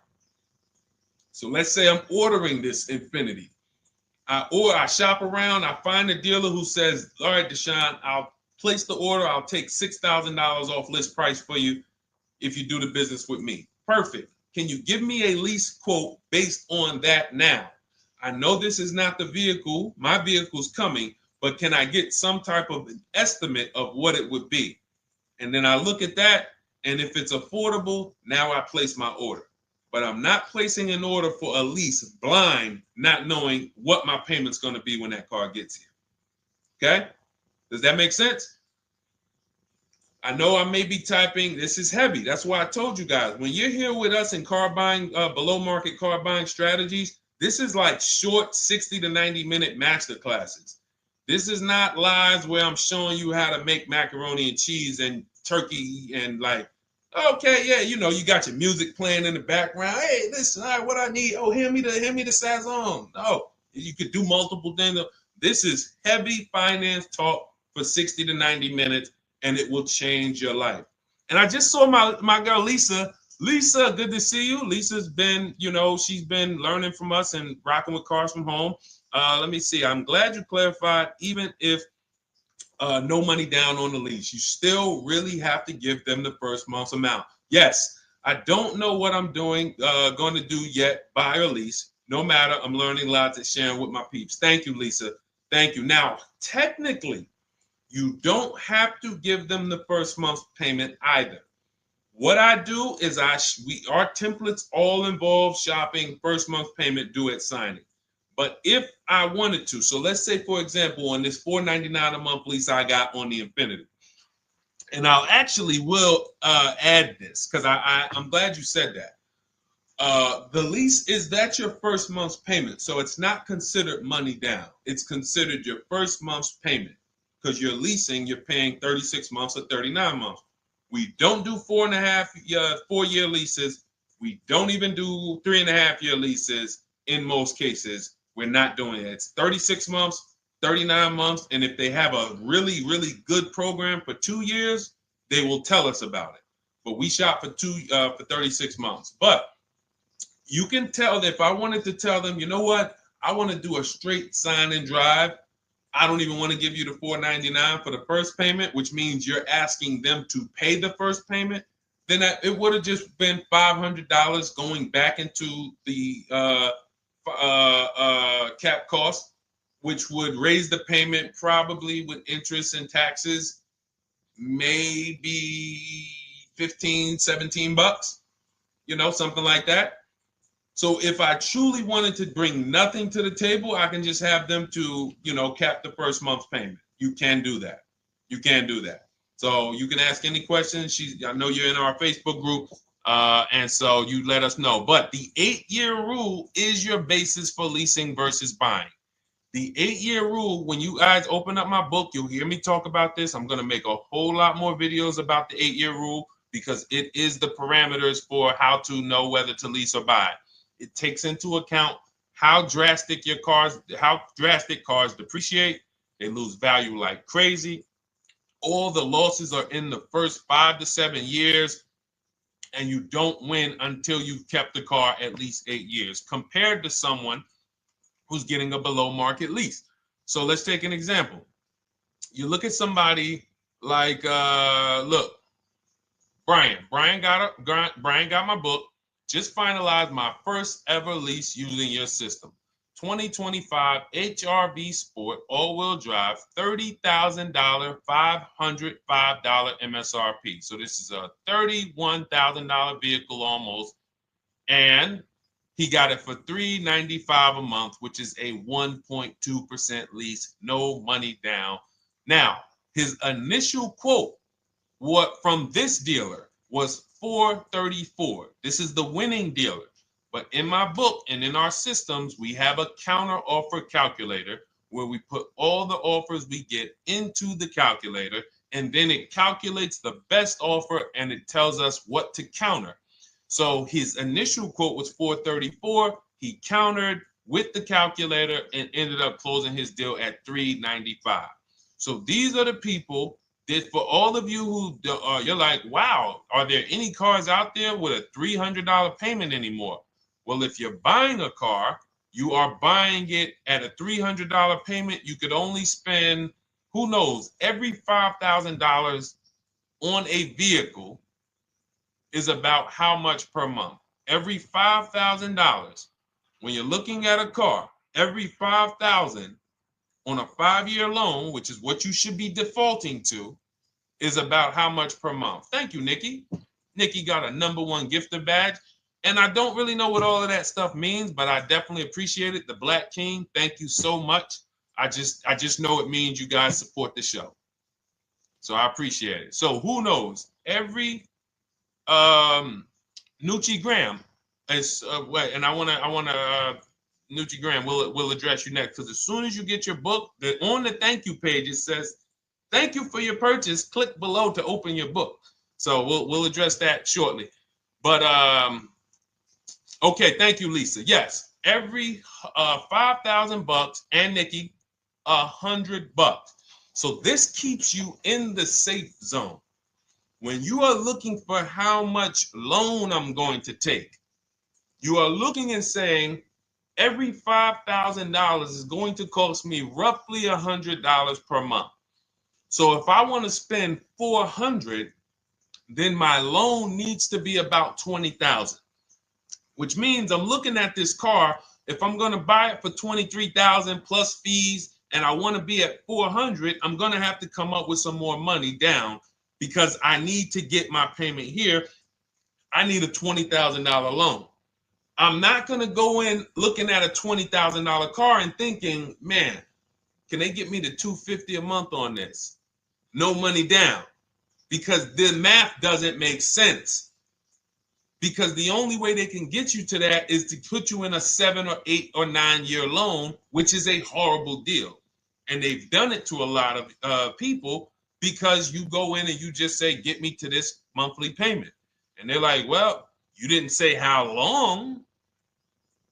So let's say I'm ordering this Infiniti. I shop around, I find a dealer who says, all right, Deshone, I'll place the order. I'll take $6,000 off list price for you if you do the business with me. Perfect. Can you give me a lease quote based on that now? I know this is not the vehicle. My vehicle's coming, but can I get some type of an estimate of what it would be? And then I look at that, and if it's affordable, now I place my order. But I'm not placing an order for a lease blind, not knowing what my payment's going to be when that car gets here. Okay? Does that make sense? I know I may be typing, this is heavy. That's why I told you guys, when you're here with us in car buying, below market car buying strategies, this is like short 60 to 90 minute master classes. This is not lives where I'm showing you how to make macaroni and cheese and turkey and like, okay, yeah, you got your music playing in the background. Hey, listen, all right, what I need? Oh, hand me the Sazon. No, you could do multiple things. This is heavy finance talk for 60 to 90 minutes, and it will change your life. And I just saw my girl, Lisa. Lisa, good to see you. Lisa's been, she's been learning from us and rocking with Cars from Home. Let me see. I'm glad you clarified, even if no money down on the lease, you still really have to give them the first month's amount. Yes, I don't know what I'm going to do yet, buy or lease. No matter, I'm learning lots and sharing with my peeps. Thank you, Lisa. Thank you. Now, technically, you don't have to give them the first month's payment either. What I do is our templates all involve shopping, first month payment due at signing. But if I wanted to, so let's say, for example, on this $499 a month lease I got on the Infiniti, and I'll actually will add this because I'm glad you said that. The lease that's your first month's payment, so it's not considered money down. It's considered your first month's payment because you're leasing, you're paying 36 months or 39 months. We don't do 4-year leases. We don't even do 3.5-year leases in most cases. We're not doing it. It's 36 months, 39 months. And if they have a really, really good program for 2 years, they will tell us about it. But we shop for 36 months. But you can tell that if I wanted to tell them, you know what, I want to do a straight sign and drive. I don't even want to give you the $499 for the first payment, which means you're asking them to pay the first payment, then it would have just been $500 going back into the cap cost, which would raise the payment probably with interest and taxes, maybe 15, 17 bucks, something like that. So if I truly wanted to bring nothing to the table, I can just have them to, cap the first month's payment. You can do that. You can do that. So you can ask any questions. I know you're in our Facebook group, and so you let us know. But the 8-year rule is your basis for leasing versus buying. The 8-year rule, when you guys open up my book, you'll hear me talk about this. I'm going to make a whole lot more videos about the 8-year rule because it is the parameters for how to know whether to lease or buy. It takes into account how drastic cars depreciate. They lose value like crazy. All the losses are in the first 5 to 7 years, and you don't win until you've kept the car at least 8 years, compared to someone who's getting a below market lease. So let's take an example. You look at somebody like, Brian. Brian got my book. Just finalized my first ever lease using your system. 2025 HRV Sport all-wheel drive, $30,000, $505 MSRP. So this is a $31,000 vehicle almost, and he got it for $395 a month, which is a 1.2% lease, no money down. Now, his initial quote from this dealer was $434. This is the winning dealer. But in my book and in our systems, we have a counter offer calculator where we put all the offers we get into the calculator, and then it calculates the best offer and it tells us what to counter. So his initial quote was $434. He countered with the calculator and ended up closing his deal at $395. So these are the people that, for all of you who you're like, wow, are there any cars out there with a $300 payment anymore? Well, if you're buying a car, you are buying it at a $300 payment. You could only spend, who knows, every $5,000 on a vehicle is about how much per month. Every $5,000, when you're looking at a car, every $5,000 on a 5-year loan, which is what you should be defaulting to, is about how much per month. Thank you, Nikki. Nikki got a #1 gifter badge. And I don't really know what all of that stuff means, but I definitely appreciate it. The Black King, thank you so much. I just know it means you guys support the show. So I appreciate it. So who knows? Every Nucci Graham is and I wanna Nucci Graham will address you next, because as soon as you get your book, on the thank you page it says, "Thank you for your purchase. Click below to open your book." So we'll address that shortly. But okay, thank you, Lisa. Yes, every $5,000, and Nikki, $100. So this keeps you in the safe zone. When you are looking for how much loan I'm going to take, you are looking and saying, every $5,000 is going to cost me roughly $100 per month. So if I want to spend $400, then my loan needs to be about $20,000, which means I'm looking at this car. If I'm going to buy it for $23,000 plus fees, and I want to be at $400, I'm going to have to come up with some more money down, because I need to get my payment here. I need a $20,000 loan. I'm not going to go in looking at a $20,000 car and thinking, man, can they get me to $250 a month on this? No money down, because the math doesn't make sense. Because the only way they can get you to that is to put you in a 7 or 8 or 9 year loan, which is a horrible deal. And they've done it to a lot of people, because you go in and you just say, get me to this monthly payment. And they're like, well, you didn't say how long.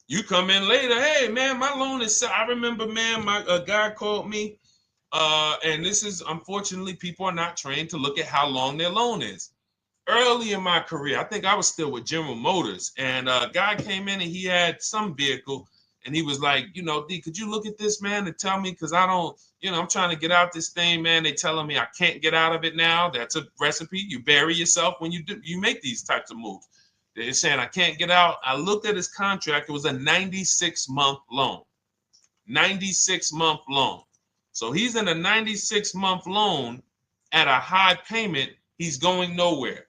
You come in later, hey, man, my loan is, I remember, man, a guy called me, and this is, unfortunately, people are not trained to look at how long their loan is. Early in my career, I think I was still with General Motors, and a guy came in and he had some vehicle, And he was like, you know, D, could you look at this, man, and tell me, because I don't, you know, I'm trying to get out this thing, man. They telling me I can't get out of it now. That's a recipe. You bury yourself when you make these types of moves. They're saying I can't get out. I looked at his contract. It was a 96-month loan. 96-month loan. So he's in a 96-month loan at a high payment. He's going nowhere.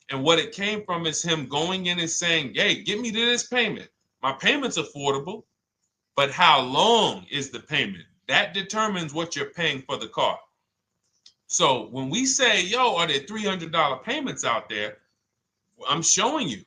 And what it came from is him going in and saying, hey, get me to this payment. My payment's affordable, but how long is the payment? That determines what you're paying for the car. So when we say, yo, are there $300 payments out there? I'm showing you.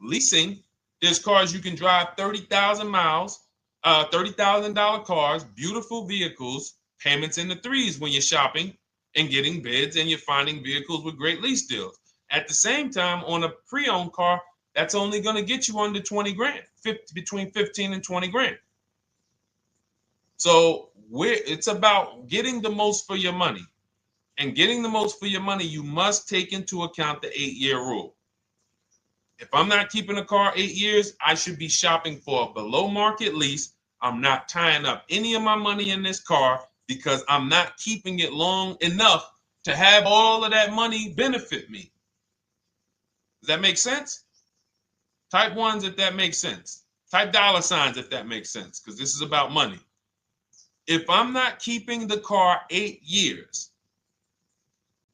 Leasing, there's cars you can drive 30,000 miles, $30,000 cars, beautiful vehicles, payments in the threes when you're shopping and getting bids, and you're finding vehicles with great lease deals. At the same time, on a pre-owned car, that's only going to get you under 20 grand, between 15 and 20 grand. So it's about getting the most for your money. And getting the most for your money, you must take into account the 8-year rule. If I'm not keeping a car 8 years, I should be shopping for a below market lease. I'm not tying up any of my money in this car because I'm not keeping it long enough to have all of that money benefit me. Does that make sense? Type ones if that makes sense. Type dollar signs if that makes sense, because this is about money. If I'm not keeping the car 8 years,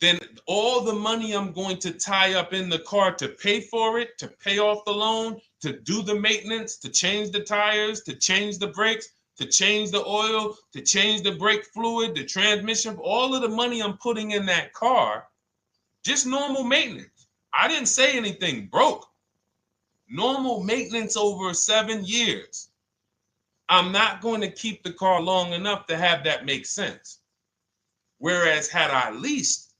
then all the money I'm going to tie up in the car to pay for it, to pay off the loan, to do the maintenance, to change the tires, to change the brakes, to change the oil, to change the brake fluid, the transmission, all of the money I'm putting in that car, just normal maintenance. I didn't say anything broke. Normal maintenance over 7 years. I'm not going to keep the car long enough to have that make sense. Whereas had I leased,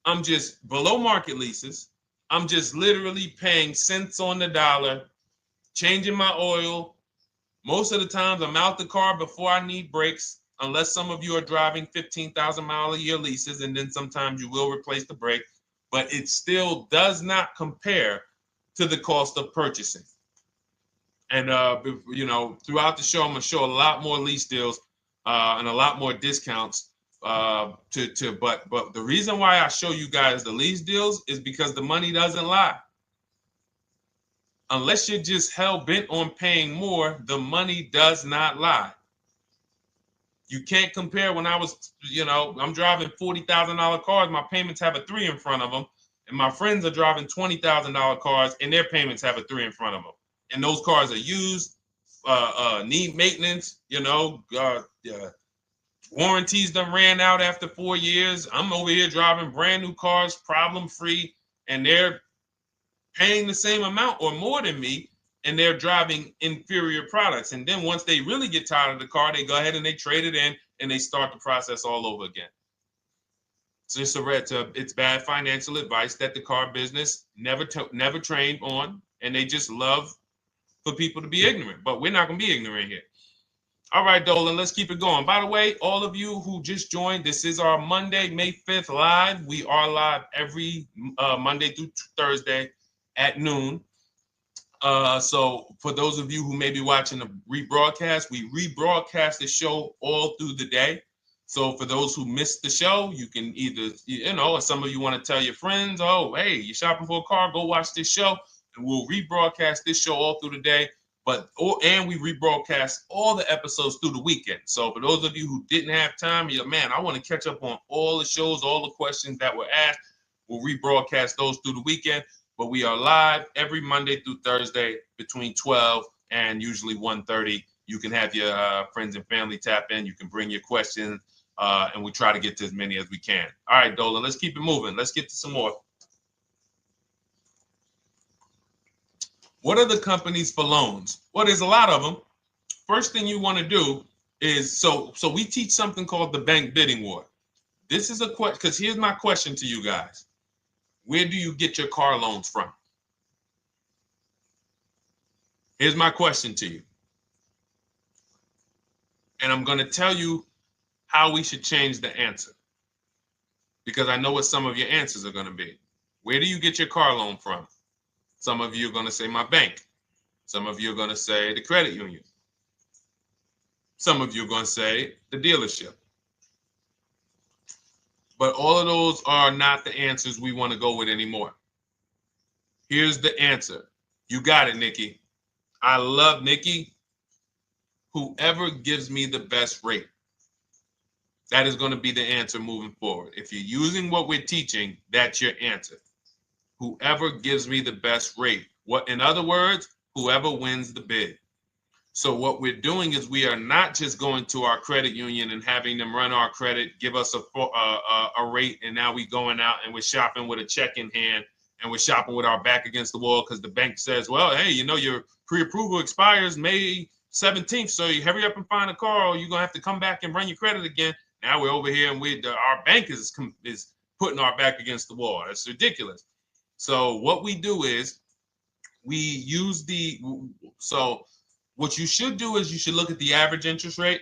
I'm just below market leases. I'm just literally paying cents on the dollar, changing my oil. Most of the times I'm out the car before I need brakes, unless some of you are driving 15,000 mile a year leases, and then sometimes you will replace the brake, but it still does not compare to the cost of purchasing. And you know, throughout the show, I'm gonna show a lot more lease deals and a lot more discounts. But the reason why I show you guys the lease deals is because the money doesn't lie. Unless you're just hell bent on paying more, the money does not lie. You can't compare when I was, you know, I'm driving $40,000 cars, my payments have a 3 in front of them, and my friends are driving $20,000 cars and their payments have a 3 in front of them. And those cars are used, need maintenance, you know, warranties done ran out after 4 years. I'm over here driving brand new cars, problem free, and they're paying the same amount or more than me, and they're driving inferior products. And then once they really get tired of the car, they go ahead and they trade it in and they start the process all over again. So it's bad financial advice that the car business never trained on, and they just love for people to be ignorant. But we're not going to be ignorant here. All right, Dolan, let's keep it going. By the way, all of you who just joined, this is our Monday, May 5th live. We are live every Monday through Thursday at noon. So for those of you who may be watching the rebroadcast, we rebroadcast the show all through the day. So for those who missed the show, you can either, you know, or some of you want to tell your friends, oh, hey, you're shopping for a car, go watch this show. And we'll rebroadcast this show all through the day. And we rebroadcast all the episodes through the weekend. So for those of you who didn't have time, you're like, man, I want to catch up on all the shows, all the questions that were asked. We'll rebroadcast those through the weekend. But we are live every Monday through Thursday between 12 and usually 1:30. You can have your friends and family tap in. You can bring your questions, and we try to get to as many as we can. All right, Dolan, let's keep it moving. Let's get to some more. What are the companies for loans? Well, there's a lot of them. First thing you want to do is, so we teach something called the bank bidding war. This is a question, because here's my question to you guys. Where do you get your car loans from? Here's my question to you. And I'm going to tell you how we should change the answer, because I know what some of your answers are going to be. Where do you get your car loan from? Some of you are going to say my bank. Some of you are going to say the credit union. Some of you are going to say the dealership. But all of those are not the answers we want to go with anymore. Here's the answer. You got it, Nikki. I love Nikki. Whoever gives me the best rate. That is going to be the answer moving forward. If you're using what we're teaching, that's your answer. Whoever gives me the best rate. What, in other words, whoever wins the bid. So what we're doing is we are not just going to our credit union and having them run our credit, give us a rate, and now we going out and we're shopping with a check in hand and we're shopping with our back against the wall because the bank says, well, hey, you know, your pre-approval expires May 17th, so you hurry up and find a car or you're going to have to come back and run your credit again. Now we're over here and our bank is putting our back against the wall. That's ridiculous. So what we do is we use what you should do is you should look at the average interest rate.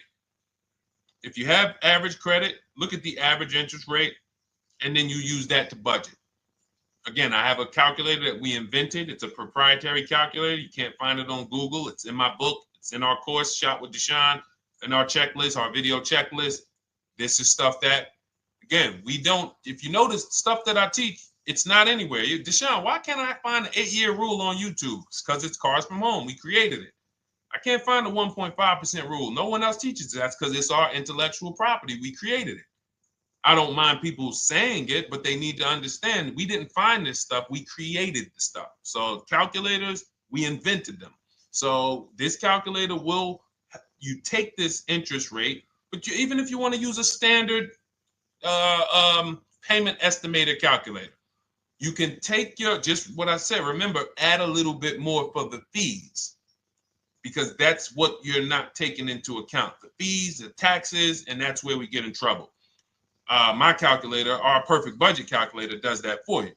If you have average credit, look at the average interest rate, and then you use that to budget. Again, I have a calculator that we invented. It's a proprietary calculator. You can't find it on Google. It's in my book. It's in our course, Shop with Deshone, in our checklist, our video checklist. This is stuff that, again, we don't, if you notice stuff that I teach, it's not anywhere. Deshone, why can't I find an 8-year rule on YouTube? It's because it's Cars from Home. We created it. I can't find the 1.5% rule. No one else teaches that because it's our intellectual property. We created it. I don't mind people saying it, but they need to understand we didn't find this stuff. We created the stuff. So calculators, we invented them. So this calculator you take this interest rate, but even if you want to use a standard payment estimator calculator, you can take just what I said. Remember, add a little bit more for the fees, because that's what you're not taking into account. The fees, the taxes, and that's where we get in trouble. My calculator, our perfect budget calculator, does that for you.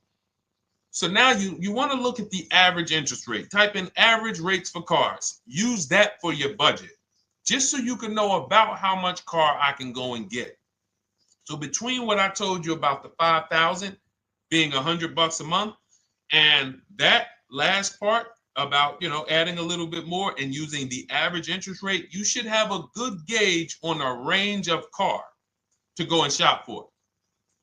So now you want to look at the average interest rate. Type in average rates for cars. Use that for your budget, just so you can know about how much car I can go and get. So between what I told you about the 5,000 being $100 a month, and that last part about, adding a little bit more and using the average interest rate, you should have a good gauge on a range of car to go and shop for.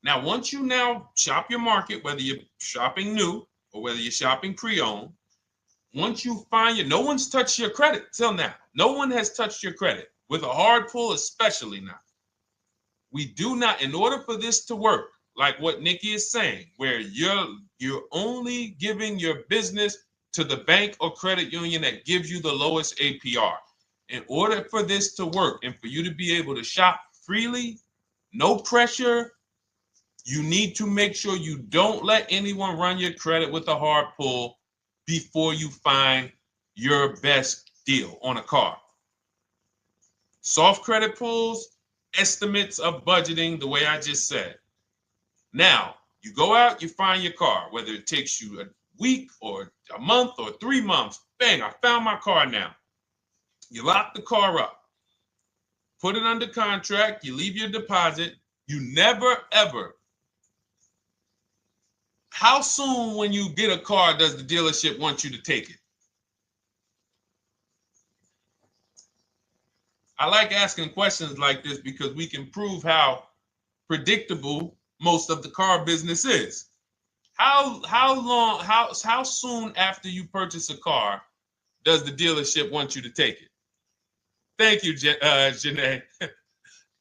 Now, once you now shop your market, whether you're shopping new or whether you're shopping pre-owned, once you find no one's touched your credit till now. No one has touched your credit with a hard pull, especially not. We do not, in order for this to work, like what Nikki is saying, where you're only giving your business to the bank or credit union that gives you the lowest APR. In order for this to work and for you to be able to shop freely, no pressure, you need to make sure you don't let anyone run your credit with a hard pull before you find your best deal on a car. Soft credit pulls, estimates of budgeting, the way I just said. Now, you go out, you find your car, whether it takes you a week or a month or 3 months. Bang, I found my car now. You lock the car up, put it under contract, you leave your deposit. You never, ever. How soon when you get a car does the dealership want you to take it? I like asking questions like this because we can prove how predictable most of the car business is. How soon after you purchase a car does the dealership want you to take it? Thank you, Janae.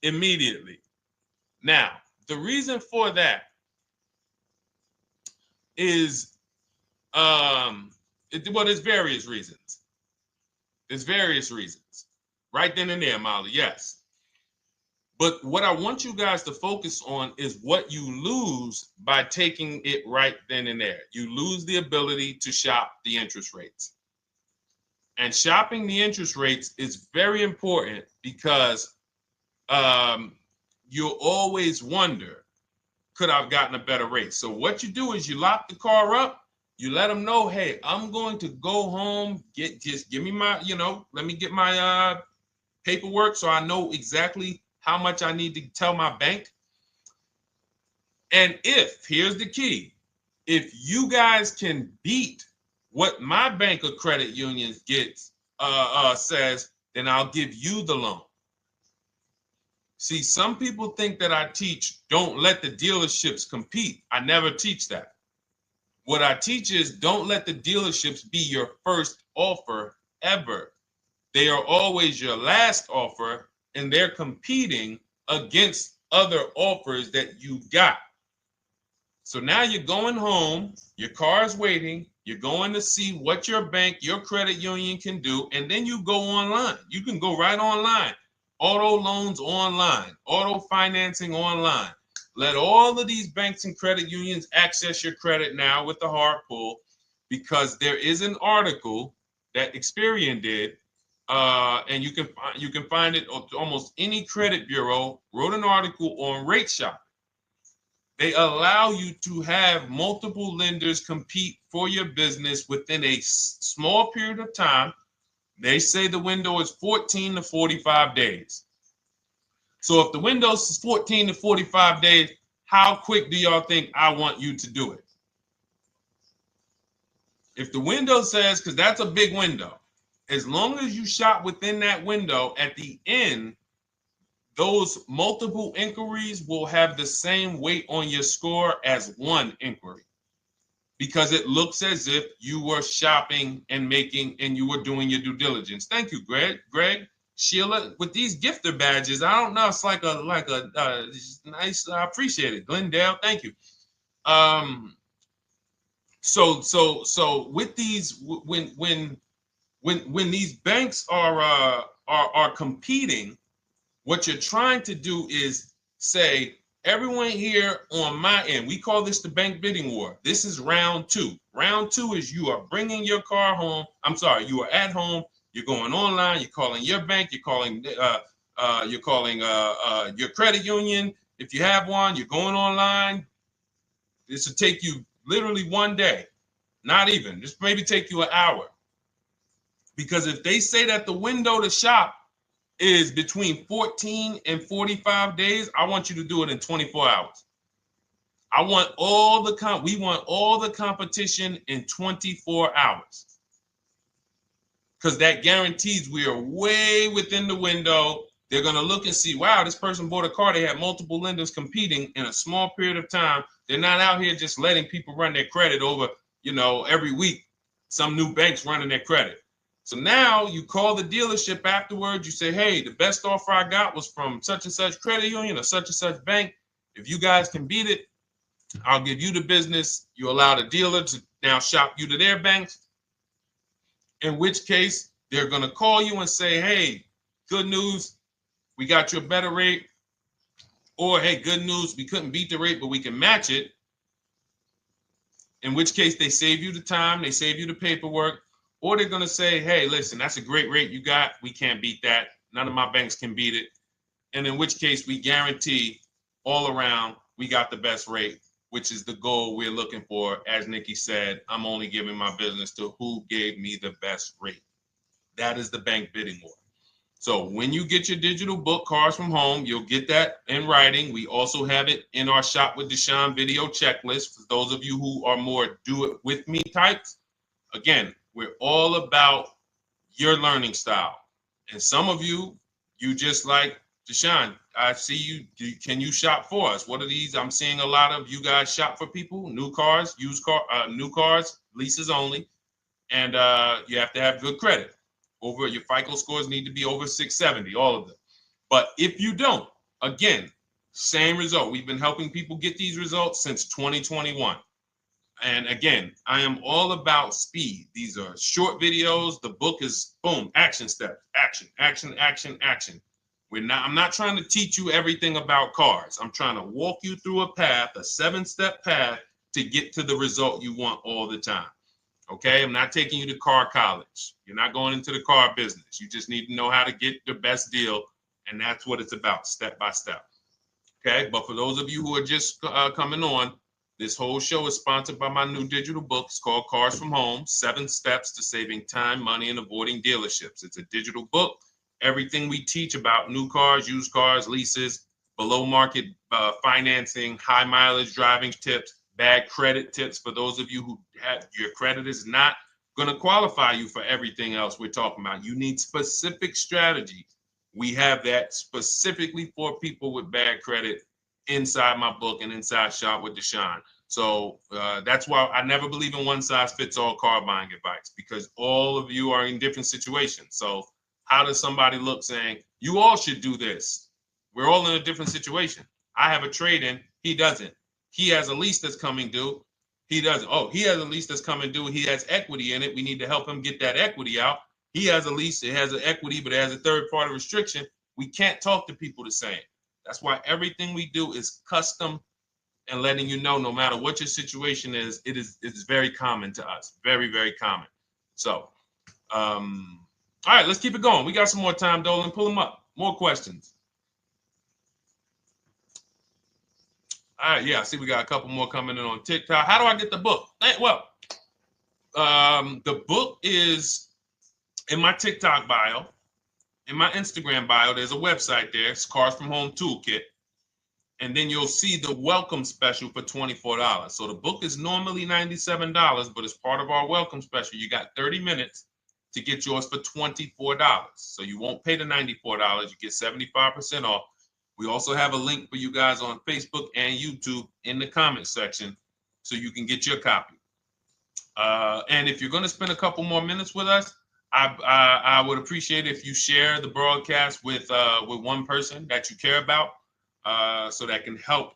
Immediately. Now, the reason for that is, there's various reasons. There's various reasons. Right then and there, Molly, yes. But what I want you guys to focus on is what you lose by taking it right then and there. You lose the ability to shop the interest rates. And shopping the interest rates is very important because you'll always wonder, could I have gotten a better rate? So what you do is you lock the car up, you let them know, hey, I'm going to go home, just give me my, let me get my paperwork so I know exactly how much I need to tell my bank. And here's the key, if you guys can beat what my bank or credit union gets says, then I'll give you the loan. See, some people think that I teach don't let the dealerships compete. I never teach that. What I teach is don't let the dealerships be your first offer ever. They are always your last offer, and they're competing against other offers that you got. So now you're going home, your car's waiting, you're going to see what your bank, your credit union can do, and then you go online. You can go right online. Auto loans online, auto financing online. Let all of these banks and credit unions access your credit now with the hard pull, because there is an article that Experian did, and you can find it on almost any credit bureau, wrote an article on rate shopping. They allow you to have multiple lenders compete for your business within a small period of time. They say the window is 14 to 45 days. So if the window is 14 to 45 days, how quick do y'all think I want you to do it? If the window says, because that's a big window, as long as you shop within that window, at the end, those multiple inquiries will have the same weight on your score as one inquiry, because it looks as if you were shopping and you were doing your due diligence. Thank you, Greg, Sheila, with these gifter badges. I don't know. It's like a nice. I appreciate it, Glendale. Thank you. So with these, when these banks are competing, what you're trying to do is say, everyone here on my end, we call this the bank bidding war. This is round two. Round two is you are bringing your car home. I'm sorry, you are at home. You're going online. You're calling your bank. You're calling your credit union. If you have one, you're going online. This will take you literally one day, not even. This maybe take you an hour. Because if they say that the window to shop is between 14 and 45 days, I want you to do it in 24 hours. We want all the competition in 24 hours. Because that guarantees we are way within the window. They're going to look and see, wow, this person bought a car. They had multiple lenders competing in a small period of time. They're not out here just letting people run their credit over, every week. Some new banks running their credit. So now you call the dealership afterwards. You say, hey, the best offer I got was from such and such credit union or such and such bank. If you guys can beat it, I'll give you the business. You allow the dealer to now shop you to their banks. In which case, they're going to call you and say, hey, good news, we got you a better rate. Or, hey, good news, we couldn't beat the rate, but we can match it. In which case, they save you the time, they save you the paperwork. Or they're going to say, hey, listen, that's a great rate you got. We can't beat that. None of my banks can beat it. And in which case, we guarantee all around we got the best rate, which is the goal we're looking for. As Nikki said, I'm only giving my business to who gave me the best rate. That is the bank bidding war. So when you get your digital book, Cars from Home, you'll get that in writing. We also have it in our Shop with Deshone video checklist for those of you who are more do-it-with-me types. Again, we're all about your learning style. And some of you just like, Deshone, I see you. Can you shop for us? What are these? I'm seeing a lot of you guys shop for people, new cars, new cars, leases only. And you have to have good credit. Your FICO scores need to be over 670, all of them. But if you don't, again, same result. We've been helping people get these results since 2021. And again, I am all about speed. These are short videos. The book is boom, action steps, action, action, action, action. I'm not trying to teach you everything about cars. I'm trying to walk you through a path, a 7-step path to get to the result you want all the time. Okay, I'm not taking you to car college. You're not going into the car business. You just need to know how to get the best deal. And that's what it's about, step by step. Okay, but for those of you who are just coming on, this whole show is sponsored by my new digital book. It's called Cars from Home, 7 Steps to Saving Time, Money, and Avoiding Dealerships. It's a digital book. Everything we teach about new cars, used cars, leases, below market financing, high mileage driving tips, bad credit tips for those of you who have your credit is not going to qualify you for everything else we're talking about. You need specific strategy. We have that specifically for people with bad credit inside my book and inside Shop with Deshone. So that's why I never believe in one size fits all car buying advice, because all of you are in different situations. So how does somebody look saying, you all should do this? We're all in a different situation. I have a trade-in, he doesn't. He has a lease that's coming due, he doesn't. Oh, he has a lease that's coming due, he has equity in it, we need to help him get that equity out. He has a lease, it has an equity, but it has a third-party restriction. We can't talk to people the same. That's why everything we do is custom and letting you know, no matter what your situation is, it's very common to us. Very, very common. So, all right, let's keep it going. We got some more time, Dolan. Pull them up. More questions. All right, yeah, I see we got a couple more coming in on TikTok. How do I get the book? Well, the book is in my TikTok bio. In my Instagram bio, there's a website there. It's Cars from Home Toolkit. And then you'll see the welcome special for $24. So the book is normally $97, but as part of our welcome special, you got 30 minutes to get yours for $24. So you won't pay the $94. You get 75% off. We also have a link for you guys on Facebook and YouTube in the comment section so you can get your copy. And if you're going to spend a couple more minutes with us, I would appreciate if you share the broadcast with one person that you care about. So that can help,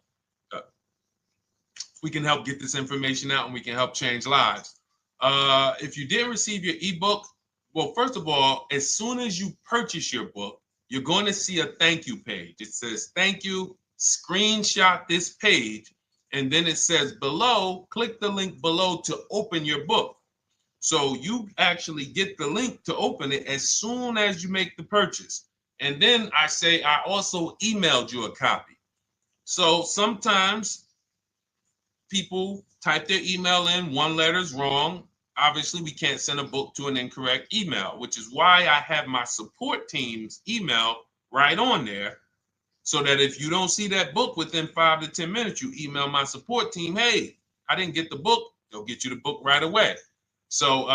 we can help get this information out and we can help change lives. If you didn't receive your ebook, well, first of all, as soon as you purchase your book, you're going to see a thank you page. It says, thank you, screenshot this page. And then it says below, click the link below to open your book. So you actually get the link to open it as soon as you make the purchase. And then I say, I also emailed you a copy. So sometimes people type their email in, one letter's wrong. Obviously, we can't send a book to an incorrect email, which is why I have my support team's email right on there. So that if you don't see that book within 5 to 10 minutes, you email my support team, hey, I didn't get the book. They'll get you the book right away. So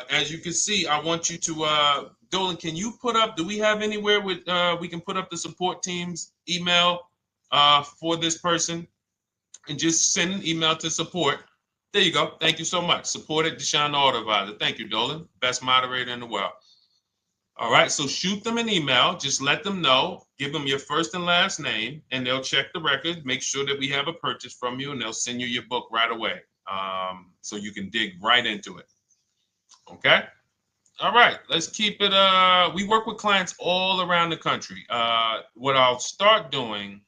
as you can see, I want you to, Dolan, can you put up, do we have anywhere with, we can put up the support team's email for this person? And just send an email to support. There you go. Thank you so much. Support at Deshone the Auto Advisor. Thank you, Dolan. Best moderator in the world. All right, so shoot them an email. Just let them know. Give them your first and last name, and they'll check the record, make sure that we have a purchase from you, and they'll send you your book right away so you can dig right into it. Okay? All right, let's keep it. We work with clients all around the country. What I'll start doing,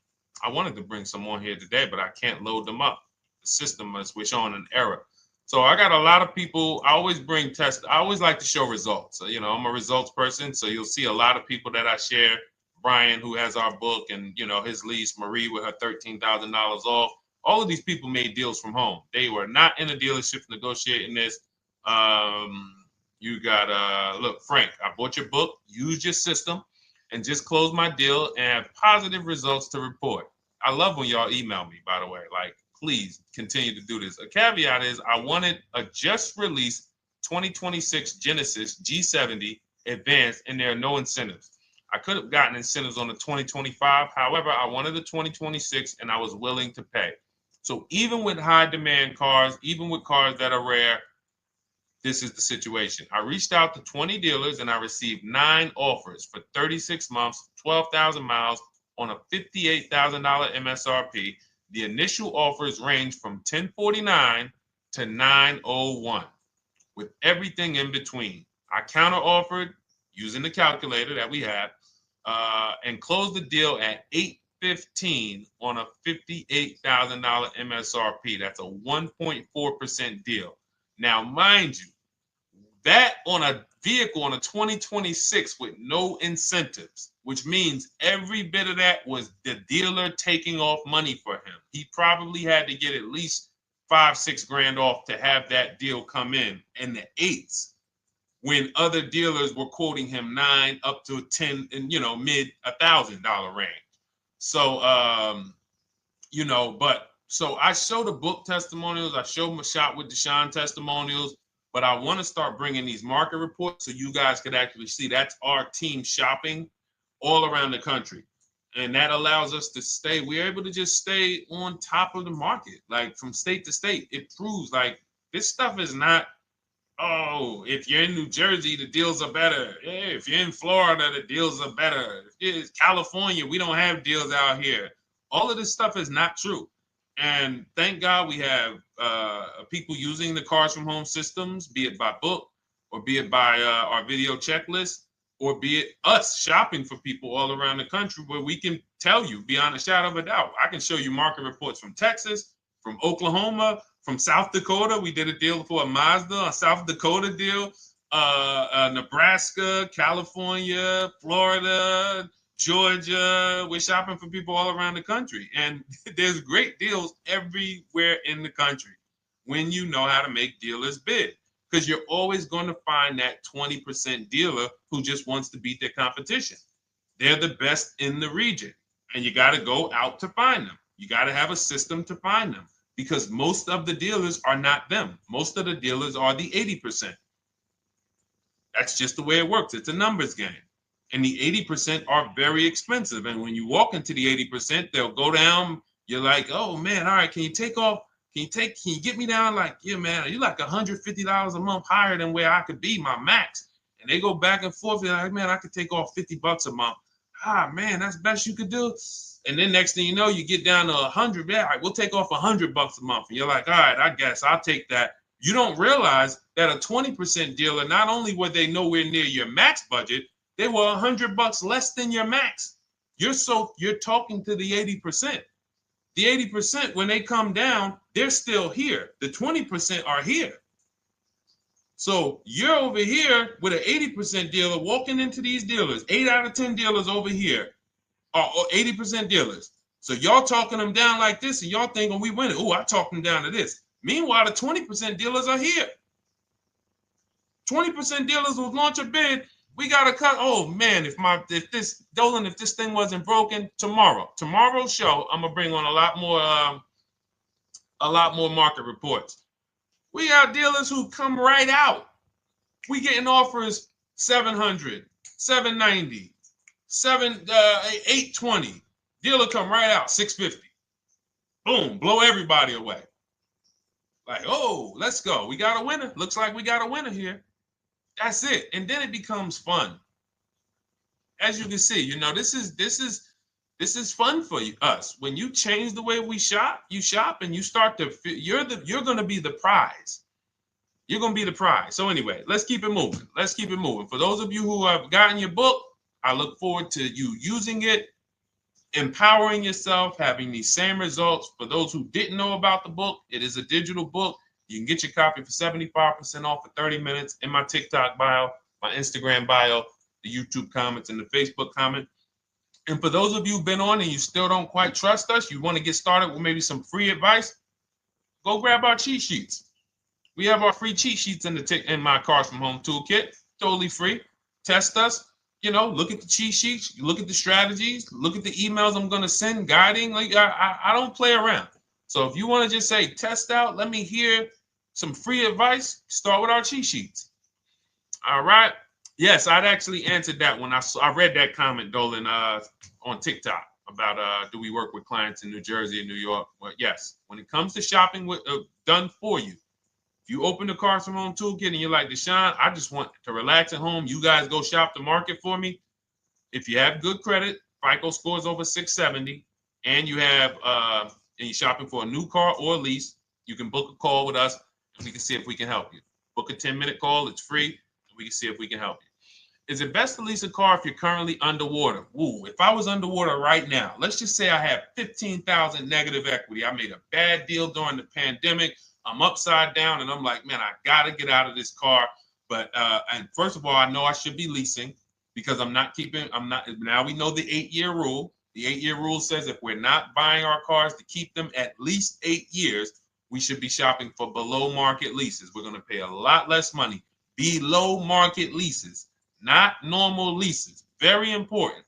I wanted to bring some on here today, but I can't load them up. The system is showing an error. So I got a lot of people. I always bring tests. I always like to show results. So, you know, I'm a results person. So you'll see a lot of people that I share. Brian, who has our book, and, you know, his lease, Marie with her $13,000 off. All of these people made deals from home. They were not in a dealership negotiating this. You got, look, Frank, I bought your book, used your system, and just closed my deal and have positive results to report. I love when y'all email me, by the way. Like, please continue to do this. A caveat is I wanted a just released 2026 Genesis G70 Advanced, and there are no incentives. I could have gotten incentives on the 2025. However, I wanted the 2026, and I was willing to pay. So even with high demand cars, even with cars that are rare, this is the situation. I reached out to 20 dealers and I received 9 offers for 36 months, 12,000 miles on a $58,000 MSRP. The initial offers range from $1049 to $901 with everything in between. I counter offered using the calculator that we have and closed the deal at $815 on a $58,000 MSRP. That's a 1.4% deal. Now, mind you, that on a vehicle on a 2026 with no incentives, which means every bit of that was the dealer taking off money for him. He probably had to get at least $5-6 grand off to have that deal come in the 8s, when other dealers were quoting him 9 up to 10 and, you know, mid $1,000 range. So, you know, but so I show the book testimonials. I show my Shop with Deshone testimonials. But I want to start bringing these market reports so you guys could actually see that's our team shopping all around the country. And that allows us to stay, we're able to just stay on top of the market, like from state to state. It proves like this stuff is not, oh, if you're in New Jersey, the deals are better. Hey, if you're in Florida, the deals are better. If it's California, we don't have deals out here. All of this stuff is not true. And thank God we have people using the Cars from Home systems, be it by book or be it by our video checklist, or be it us shopping for people all around the country where we can tell you beyond a shadow of a doubt. I can show you market reports from Texas, from Oklahoma, from South Dakota. We did a deal for a Mazda, a South Dakota deal, Nebraska, California, Florida, Georgia. We're shopping for people all around the country. And there's great deals everywhere in the country when you know how to make dealers bid. Because you're always going to find that 20% dealer who just wants to beat their competition. They're the best in the region. And you got to go out to find them. You got to have a system to find them. Because most of the dealers are not them. Most of the dealers are the 80%. That's just the way it works. It's a numbers game. And the 80% are very expensive. And when you walk into the 80%, they'll go down. You're like, oh man, all right, can you take off? Can you get me down? Like, yeah, man, you're like $150 a month higher than where I could be, my max. And they go back and forth. They're like, man, I could take off $50 a month. Ah, man, that's the best you could do. And then next thing you know, you get down to 100. Yeah, all right, we'll take off $100 a month. And you're like, all right, I guess I'll take that. You don't realize that a 20% dealer, not only were they nowhere near your max budget, they were $100 less than your max. You're talking to the 80%. The 80%, when they come down, they're still here. The 20% are here. So you're over here with an 80% dealer walking into these dealers. 8 out of 10 dealers over here are 80% dealers. So y'all talking them down like this, and y'all thinking we winning. Oh, I talked them down to this. Meanwhile, the 20% dealers are here. 20% dealers will launch a bid. We gotta cut. Oh man, if this thing wasn't broken, tomorrow's show, I'm gonna bring on a lot more market reports. We got dealers who come right out. We getting offers 700, 790, 820. Dealer come right out 650. Boom, blow everybody away. Like, oh, let's go. We got a winner. Looks like we got a winner here. That's it. And then it becomes fun. As you can see, this is fun for us. When you change the way we shop, you shop and you start to you're going to be the prize. You're going to be the prize. So anyway, let's keep it moving. For those of you who have gotten your book, I look forward to you using it, empowering yourself, having these same results. For those who didn't know about the book, it is a digital book. You can get your copy for 75% off for 30 minutes in my TikTok bio, my Instagram bio, the YouTube comments, and the Facebook comment. And for those of you who've been on and you still don't quite trust us, you want to get started with maybe some free advice, go grab our cheat sheets. We have our free cheat sheets in my Cars from Home toolkit, totally free. Test us. Look at the cheat sheets, look at the strategies, look at the emails I'm going to send, guiding. Like I don't play around. So if you want to just say, test out, let me hear some free advice, start with our cheat sheets. All right. Yes, I'd actually answered that when I read that comment, Dolan, on TikTok about do we work with clients in New Jersey and New York? Well, yes. When it comes to shopping done for you, if you open the Cars from Home toolkit and you're like, Deshone, I just want to relax at home. You guys go shop the market for me. If you have good credit, FICO scores over 670, and you have and you're shopping for a new car or a lease, you can book a call with us and we can see if we can help you. Book a 10-minute call. It's free. And we can see if we can help you. Is it best to lease a car if you're currently underwater? Ooh, if I was underwater right now, let's just say I have 15,000 negative equity. I made a bad deal during the pandemic. I'm upside down and I'm like, man, I got to get out of this car. But and first of all, I know I should be leasing because now we know the 8-year rule. The 8-year rule says if we're not buying our cars to keep them at least 8 years, we should be shopping for below market leases. We're going to pay a lot less money. Below market leases, not normal leases. Very important.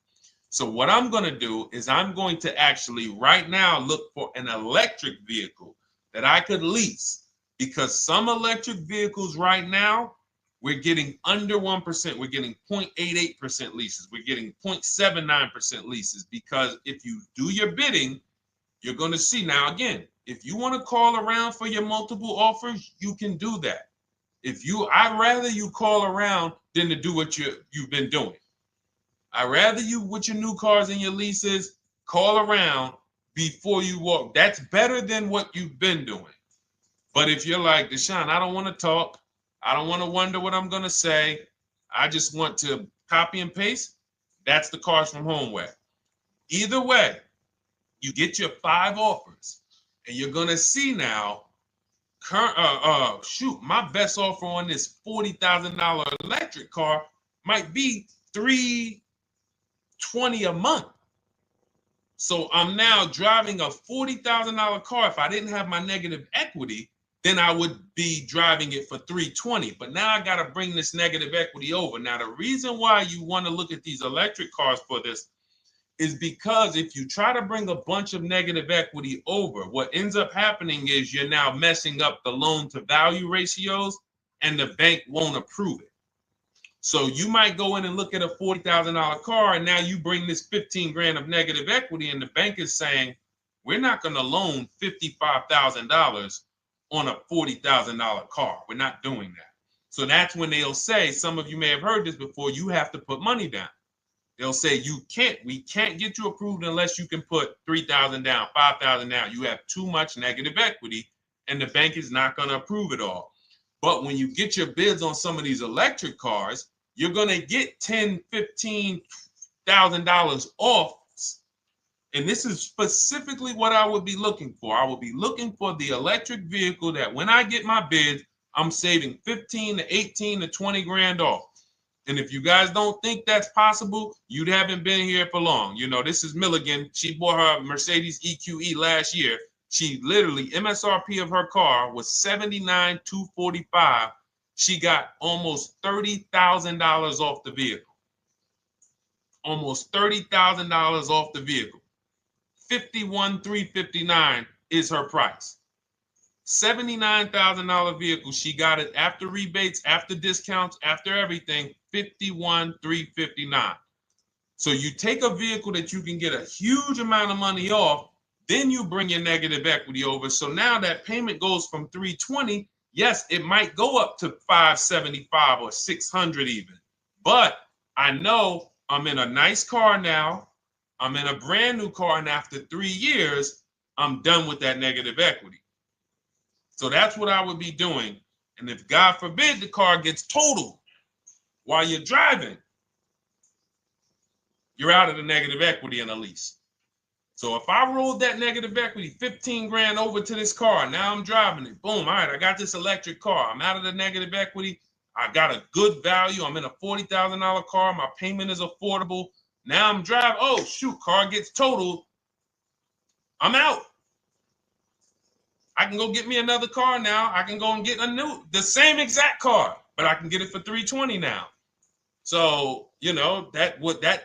So what I'm going to do is I'm going to actually right now look for an electric vehicle that I could lease because some electric vehicles right now, we're getting under 1%. We're getting 0.88% leases. We're getting 0.79% leases, because if you do your bidding, you're going to see. Now, again, if you want to call around for your multiple offers, you can do that. I'd rather you call around than to do what you've been doing. I'd rather you, with your new cars and your leases, call around before you walk. That's better than what you've been doing. But if you're like, Deshone, I don't want to talk. I don't want to wonder what I'm going to say. I just want to copy and paste. That's the Cars from Home way. Either way, you get your 5 offers, and you're going to see now, my best offer on this $40,000 electric car might be $320 a month. So I'm now driving a $40,000 car. If I didn't have my negative equity, then I would be driving it for $320. But now I got to bring this negative equity over. Now, the reason why you want to look at these electric cars for this is because if you try to bring a bunch of negative equity over, what ends up happening is you're now messing up the loan to value ratios, and the bank won't approve it. So you might go in and look at a $40,000 car, and now you bring this 15 grand of negative equity, and the bank is saying, we're not going to loan $55,000 on a $40,000 car. We're not doing that. So that's when they'll say, some of you may have heard this before, you have to put money down. They'll say, we can't get you approved unless you can put $3,000 down, $5,000 down. You have too much negative equity, and the bank is not going to approve it all. But when you get your bids on some of these electric cars, you're going to get $10,000, $15,000 off. And this is specifically what I would be looking for. I would be looking for the electric vehicle that when I get my bids, I'm saving 15 to 18 to 20 grand off. And if you guys don't think that's possible, you haven't been here for long. You know, this is Milligan. She bought her Mercedes EQE last year. She literally, MSRP of her car was $79,245. She got almost $30,000 off the vehicle. Almost $30,000 off the vehicle. $51,359 is her price. $79,000 vehicle. She got it after rebates, after discounts, after everything. $51,359. So you take a vehicle that you can get a huge amount of money off, then you bring your negative equity over. So now that payment goes from $320. Yes, it might go up to $575 or $600 even. But I know I'm in a nice car now. I'm in a brand new car, and after 3 years, I'm done with that negative equity. So that's what I would be doing. And if God forbid the car gets totaled while you're driving, you're out of the negative equity in a lease. So if I rolled that negative equity, 15 grand over to this car, now I'm driving it. Boom. All right, I got this electric car. I'm out of the negative equity. I got a good value. I'm in a $40,000 car. My payment is affordable. Now I'm driving. Oh, shoot, car gets totaled. I'm out. I can go get me another car now. I can go and get the same exact car, but I can get it for $320 now. So, you know, that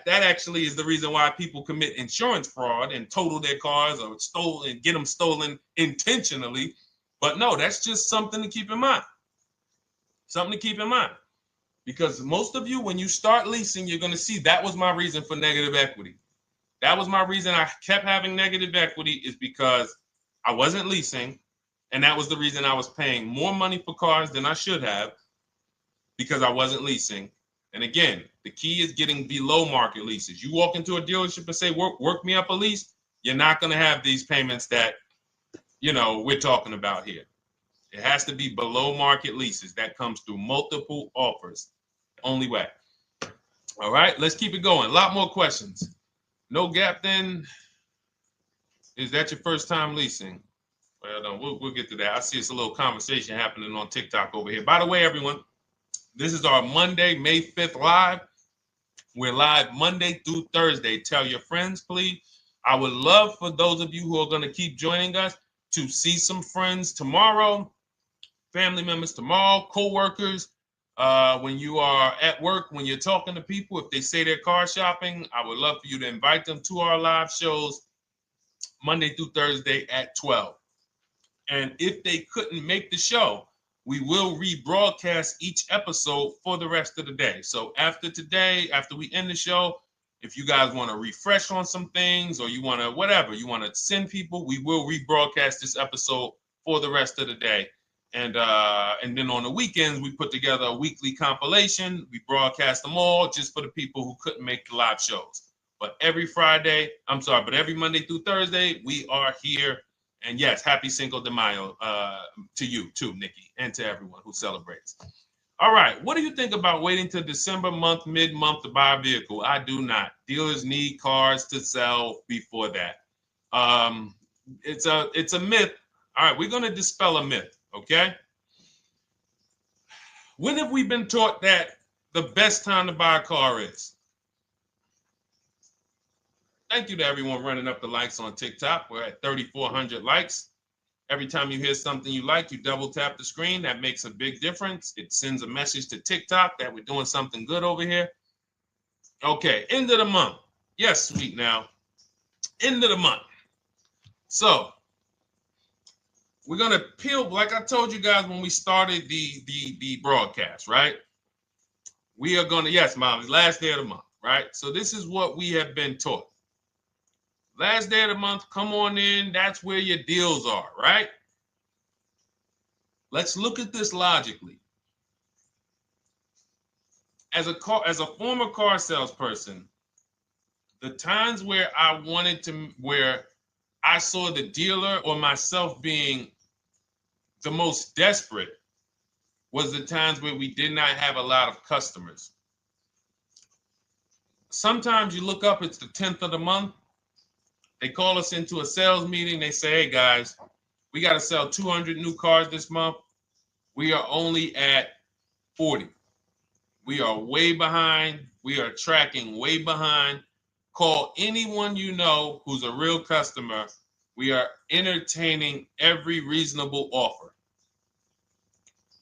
actually is the reason why people commit insurance fraud and total their cars or get them stolen intentionally. But no, that's just something to keep in mind. Something to keep in mind. Because most of you, when you start leasing, you're going to see that was my reason for negative equity. That was my reason I kept having negative equity, is because I wasn't leasing. And that was the reason I was paying more money for cars than I should have, because I wasn't leasing. And again, the key is getting below market leases. You walk into a dealership and say, work me up a lease, you're not going to have these payments that, you know, we're talking about here. It has to be below market leases. That comes through multiple offers. Only way. All right, let's keep it going. A lot more questions. No gap then. Is that your first time leasing? Well, no, we'll get to that. I see it's a little conversation happening on TikTok over here. By the way, everyone, this is our Monday, May 5th live. We're live Monday through Thursday. Tell your friends, please. I would love for those of you who are going to keep joining us to see some friends tomorrow, family members tomorrow, co-workers. When you are at work, when you're talking to people, if they say they're car shopping, I would love for you to invite them to our live shows Monday through Thursday at 12. And if they couldn't make the show, we will rebroadcast each episode for the rest of the day. So after today, after we end the show, if you guys want to refresh on some things or you want to whatever, you want to send people, we will rebroadcast this episode for the rest of the day. And then on the weekends, we put together a weekly compilation. We broadcast them all just for the people who couldn't make the live shows. But every Monday through Thursday, we are here. And yes, happy Cinco de Mayo to you too, Nikki, and to everyone who celebrates. All right, what do you think about waiting till December month, mid-month to buy a vehicle? I do not. Dealers need cars to sell before that. It's a myth. All right, we're going to dispel a myth, okay? When have we been taught that the best time to buy a car is? Thank you to everyone running up the likes on TikTok. We're at 3,400 likes. Every time you hear something you like, you double tap the screen. That makes a big difference. It sends a message to TikTok that we're doing something good over here. Okay, end of the month. Yes, sweet now. End of the month. So we're gonna peel, like I told you guys when we started the broadcast, right? We are gonna, yes, Molly, last day of the month, right? So this is what we have been taught. Last day of the month, come on in. That's where your deals are, right? Let's look at this logically. As a former car salesperson, the times where where I saw the dealer or myself being the most desperate was the times where we did not have a lot of customers. Sometimes you look up, it's the 10th of the month. They call us into a sales meeting. They say, hey, guys, we got to sell 200 new cars this month. We are only at 40. We are way behind. We are tracking way behind. Call anyone you know who's a real customer. We are entertaining every reasonable offer.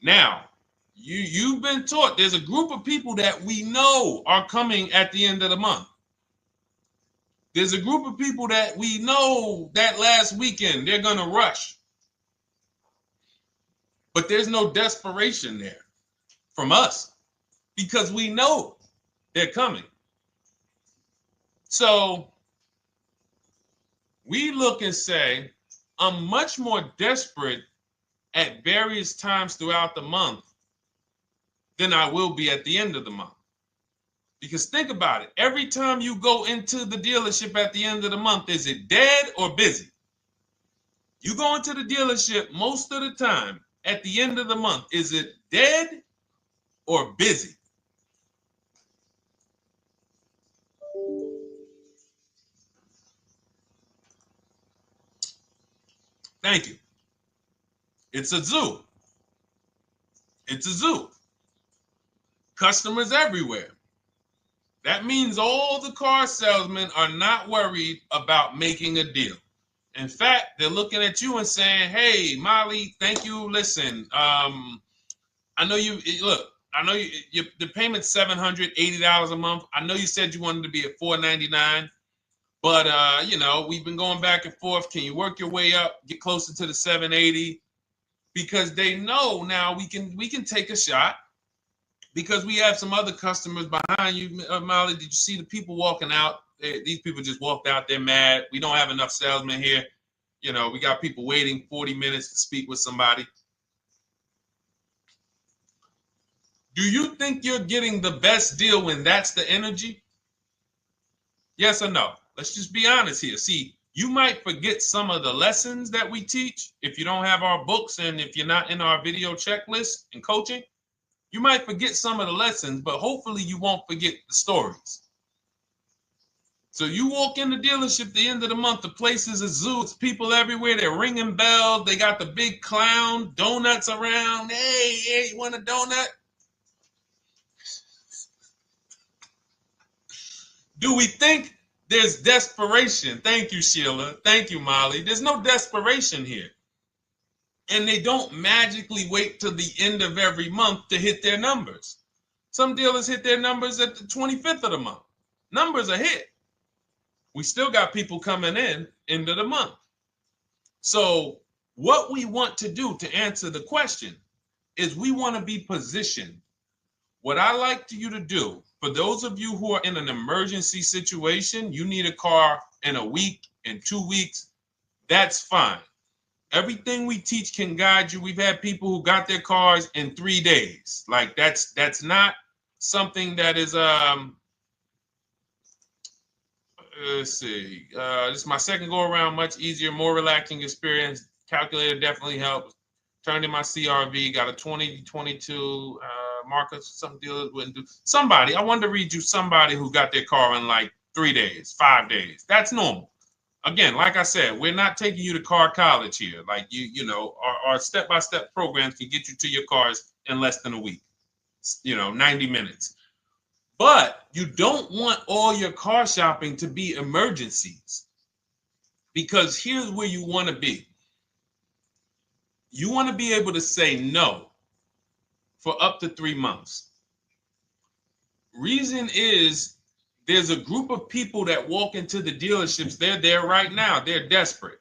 Now, you've been taught there's a group of people that we know are coming at the end of the month. There's a group of people that we know that last weekend they're going to rush. But there's no desperation there from us because we know they're coming. So we look and say, I'm much more desperate at various times throughout the month than I will be at the end of the month. Because think about it. Every time you go into the dealership at the end of the month, is it dead or busy? You go into the dealership most of the time at the end of the month, is it dead or busy? Thank you. It's a zoo. It's a zoo. Customers everywhere. That means all the car salesmen are not worried about making a deal. In fact, they're looking at you and saying, hey, Molly, thank you. Listen, I know you, look, I know the payment's $780 a month. I know you said you wanted to be at $499, but, we've been going back and forth. Can you work your way up, get closer to the $780? Because they know now we can take a shot. Because we have some other customers behind you, Molly. Did you see the people walking out? These people just walked out. They're mad. We don't have enough salesmen here. We got people waiting 40 minutes to speak with somebody. Do you think you're getting the best deal when that's the energy? Yes or no? Let's just be honest here. See, you might forget some of the lessons that we teach if you don't have our books and if you're not in our video checklist and coaching. You might forget some of the lessons, but hopefully you won't forget the stories. So you walk in the dealership at the end of the month, the place is a zoo. It's people everywhere. They're ringing bells. They got the big clown, donuts around. Hey, you want a donut? Do we think there's desperation? Thank you, Sheila. Thank you, Molly. There's no desperation here. And they don't magically wait till the end of every month to hit their numbers. Some dealers hit their numbers at the 25th of the month. Numbers are hit. We still got people coming in end of the month. So What we want to do to answer the question is we want to be positioned. What I like you to do, for those of you who are in an emergency situation, you need a car in a week, in 2 weeks, that's fine. Everything we teach can guide you. We've had people who got their cars in 3 days. Like that's not something that is let's see. This is my second go around, much easier, more relaxing experience. Calculator definitely helps. Turned in my CRV, got a 2022 Marcus, some dealers wouldn't do. Somebody, I wanted to read you somebody who got their car in like 3 days, 5 days. That's normal. Again, like I said, we're not taking you to car college here. Like you know, our step-by-step programs can get you to your cars in less than a week, 90 minutes. But you don't want all your car shopping to be emergencies, because here's where you want to be. You want to be able to say no for up to 3 months. Reason is, there's a group of people that walk into the dealerships. They're there right now. They're desperate.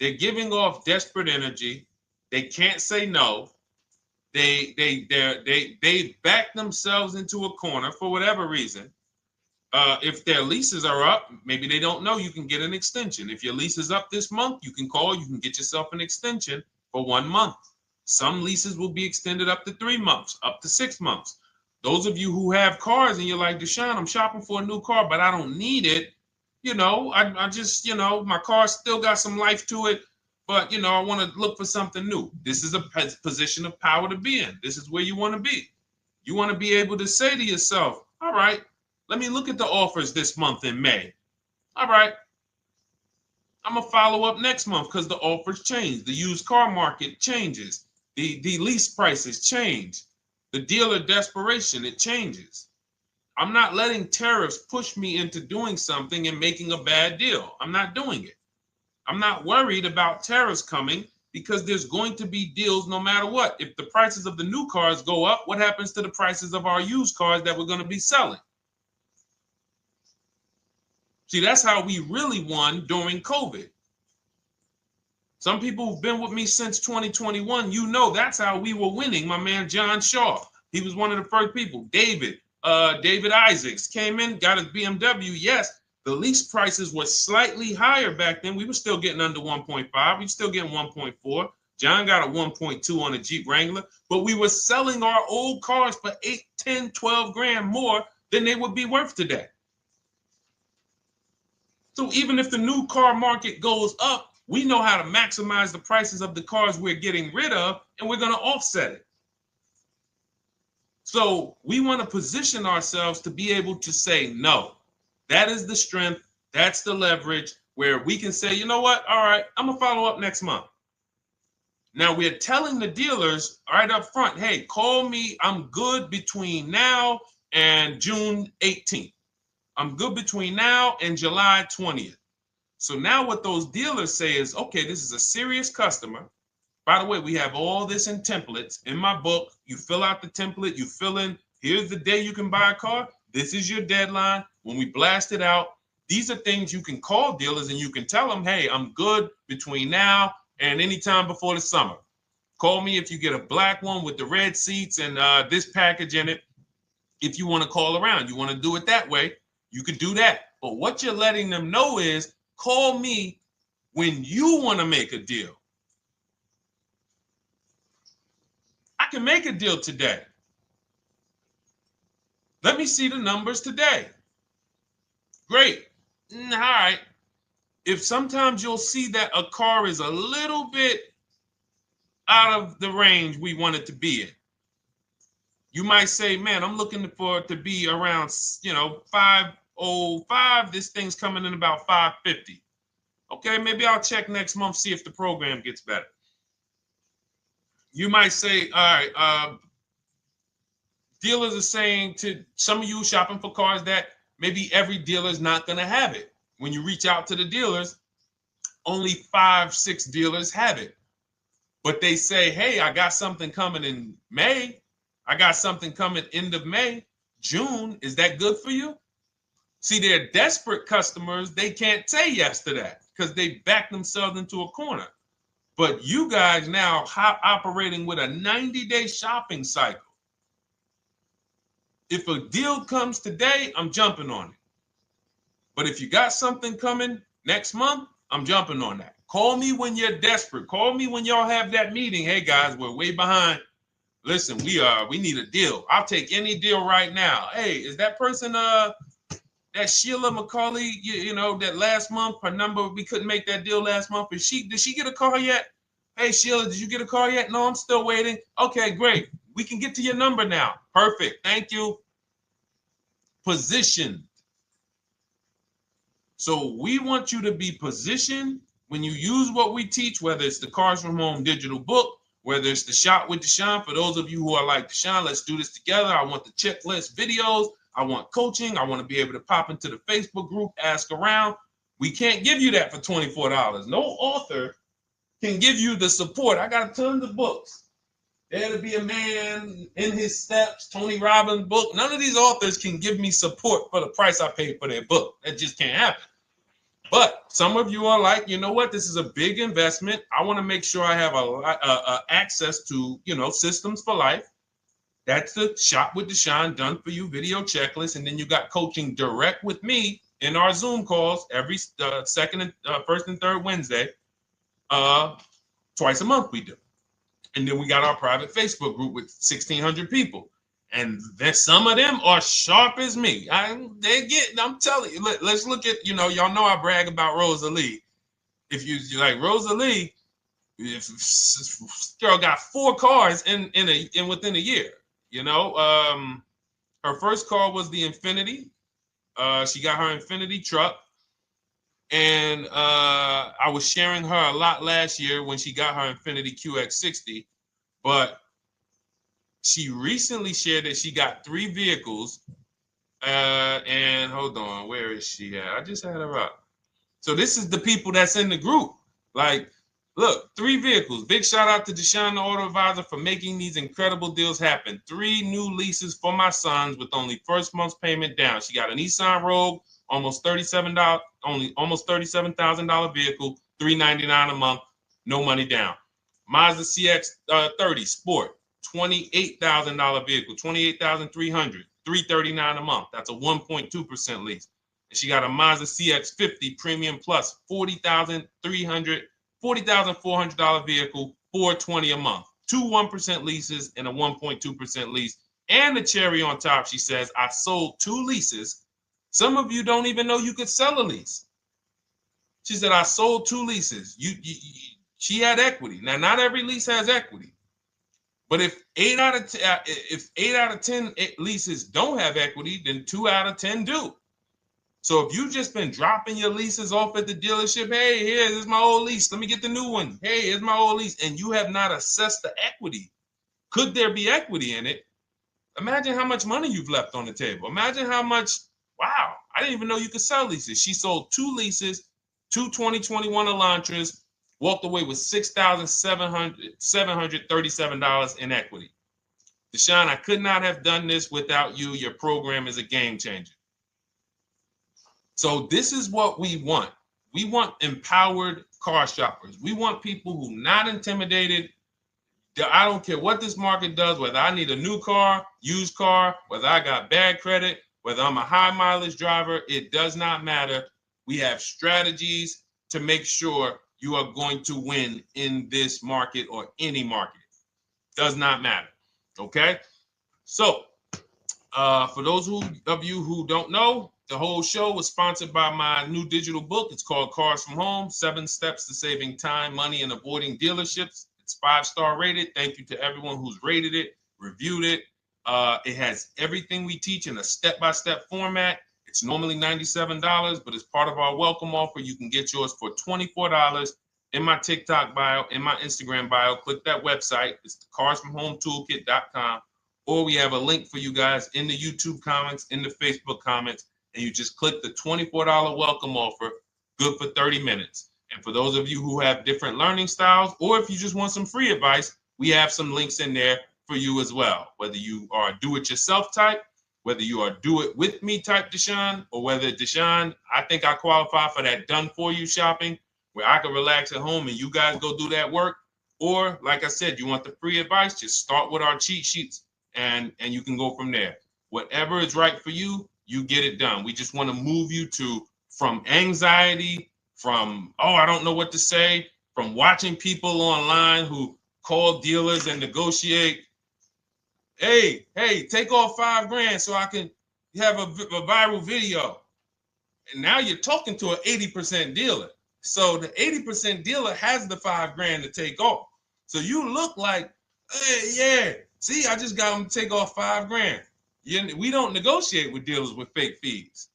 They're giving off desperate energy. They can't say no. They back themselves into a corner for whatever reason. If their leases are up, maybe they don't know you can get an extension. If your lease is up this month, you can call. You can get yourself an extension for 1 month. Some leases will be extended up to 3 months, up to 6 months. Those of you who have cars and you're like, Deshone, I'm shopping for a new car, but I don't need it. I just, my car still got some life to it, but, I want to look for something new. This is a position of power to be in. This is where you want to be. You want to be able to say to yourself, all right, let me look at the offers this month in May. All right, I'm going to follow up next month because the offers change. The used car market changes. The lease prices change. The dealer desperation, it changes. I'm not letting tariffs push me into doing something and making a bad deal. I'm not doing it. I'm not worried about tariffs coming, because there's going to be deals no matter what. If the prices of the new cars go up, what happens to the prices of our used cars that we're going to be selling? See, that's how we really won during COVID. Some people who've been with me since 2021, that's how we were winning. My man John Shaw, he was one of the first people. David Isaacs came in, got his BMW. Yes, the lease prices were slightly higher back then. We were still getting under 1.5. We were still getting 1.4. John got a 1.2 on a Jeep Wrangler, but we were selling our old cars for 8, 10, 12 grand more than they would be worth today. So even if the new car market goes up, we know how to maximize the prices of the cars we're getting rid of, and we're going to offset it. So we want to position ourselves to be able to say no. That is the strength. That's the leverage where we can say, you know what? All right, I'm going to follow up next month. Now we're telling the dealers right up front, hey, call me. I'm good between now and June 18th. I'm good between now and July 20th. So now what those dealers say is, okay, this is a serious customer. By the way, we have all this in templates in my book. You fill out the template, you fill in, here's the day you can buy a car. This is your deadline. When we blast it out, these are things you can call dealers and you can tell them, hey, I'm good between now and anytime before the summer. Call me if you get a black one with the red seats and this package in it. If you want to call around, you want to do it that way, you could do that. But what you're letting them know is, call me when you want to make a deal. I can make a deal today. Let me see the numbers today. Great. All right. If sometimes you'll see that a car is a little bit out of the range we want it to be in, you might say, man, I'm looking for it to be around, 505. This thing's coming in about 550. Okay, maybe I'll check next month, see if the program gets better. You might say, all right, dealers are saying to some of you shopping for cars that maybe every dealer is not going to have it. When you reach out to the dealers, only 5, 6 dealers have it. But they say, hey, I got something coming in May. I got something coming end of May, June. Is that good for you? See, they're desperate customers. They can't say yes to that because they back themselves into a corner. But you guys now operating with a 90-day shopping cycle. If a deal comes today, I'm jumping on it. But if you got something coming next month, I'm jumping on that. Call me when you're desperate. Call me when y'all have that meeting. Hey guys, we're way behind. Listen, we need a deal. I'll take any deal right now. Hey, is that person that Sheila McCauley, you know, that last month, her number, we couldn't make that deal last month. Did she get a call yet? Hey Sheila, did you get a call yet? No, I'm still waiting. Okay, great. We can get to your number now. Perfect. Thank you. Positioned. So we want you to be positioned when you use what we teach, whether it's the Cars from Home digital book, whether it's the Shop with Deshone. For those of you who are like, Deshone, let's do this together. I want the checklist videos. I want coaching. I want to be able to pop into the Facebook group, ask around. We can't give you that for $24. No author can give you the support. I got tons of books. There to Be a Man, In His Steps, Tony Robbins' book. None of these authors can give me support for the price I paid for their book. That just can't happen. But some of you are like, you know what? This is a big investment. I want to make sure I have access to, you know, systems for life. That's the Shop with Deshone done for you video checklist. And then you got coaching direct with me in our Zoom calls every first and third Wednesday. Twice a month we do. And then we got our private Facebook group with 1,600 people. And then some of them are sharp as me. I'm telling you, let's look at, you know, y'all know I brag about Rosalie. If you like Rosalie, if girl got 4 cars in within a year, you know. Her first car was the Infinity. She got her Infinity truck. And I was sharing her a lot last year when she got her Infinity QX60, but she recently shared that she got 3 vehicles. And hold on, where is she at? I just had her up. So this is the people that's in the group. Like, look, 3 vehicles. Big shout out to Deshone the Auto Advisor for making these incredible deals happen. 3 new leases for my sons with only first month's payment down. She got a Nissan Rogue, almost $37,000 vehicle, $399 a month, no money down. Mazda CX-30 Sport, $28,000 vehicle, $28,300, $339 a month. That's a 1.2% lease. And she got a Mazda CX-50 Premium Plus, $40,400 vehicle, $420 a month. 2 1% leases and a 1.2% lease. And the cherry on top, she says, I sold 2 leases. Some of you don't even know you could sell a lease. She said, I sold 2 leases. She had equity. Now, not every lease has equity. But if 8 out of 10 leases don't have equity, then 2 out of 10 do. So if you've just been dropping your leases off at the dealership, hey, here's my old lease. Let me get the new one. Hey, here's my old lease. And you have not assessed the equity. Could there be equity in it? Imagine how much money you've left on the table. Imagine how much, wow, I didn't even know you could sell leases. She sold 2 leases, 2 2021 Elantras, walked away with $6,737 in equity. Deshone, I could not have done this without you. Your program is a game changer. So this is what we want. We want empowered car shoppers. We want people who are not intimidated. I don't care what this market does, whether I need a new car, used car, whether I got bad credit, whether I'm a high mileage driver, it does not matter. We have strategies to make sure you are going to win in this market or any market. Does not matter. Okay? So, for those of you who don't know, the whole show was sponsored by my new digital book. It's called Cars from Home, 7 Steps to Saving Time, Money, and Avoiding Dealerships. It's 5-star rated. Thank you to everyone who's rated it, reviewed it. It has everything we teach in a step-by-step format. It's normally $97, but as part of our welcome offer, you can get yours for $24 in my TikTok bio, in my Instagram bio. Click that website. It's the carsfromhometoolkit.com. Or we have a link for you guys in the YouTube comments, in the Facebook comments, and you just click the $24 welcome offer, good for 30 minutes. And for those of you who have different learning styles, or if you just want some free advice, we have some links in there for you as well. Whether you are a do-it-yourself type, whether you are do-it-with-me type Deshone, or whether Deshone, I think I qualify for that done-for-you shopping, where I can relax at home and you guys go do that work. Or like I said, you want the free advice, just start with our cheat sheets and you can go from there. Whatever is right for you, you get it done. We just want to move you from anxiety, from, oh, I don't know what to say, from watching people online who call dealers and negotiate. Hey, take off $5,000 so I can have a viral video. And now you're talking to an 80% dealer. So the 80% dealer has the $5,000 to take off. So you look like, hey, yeah, see, I just got them to take off $5,000. We don't negotiate with dealers with fake fees.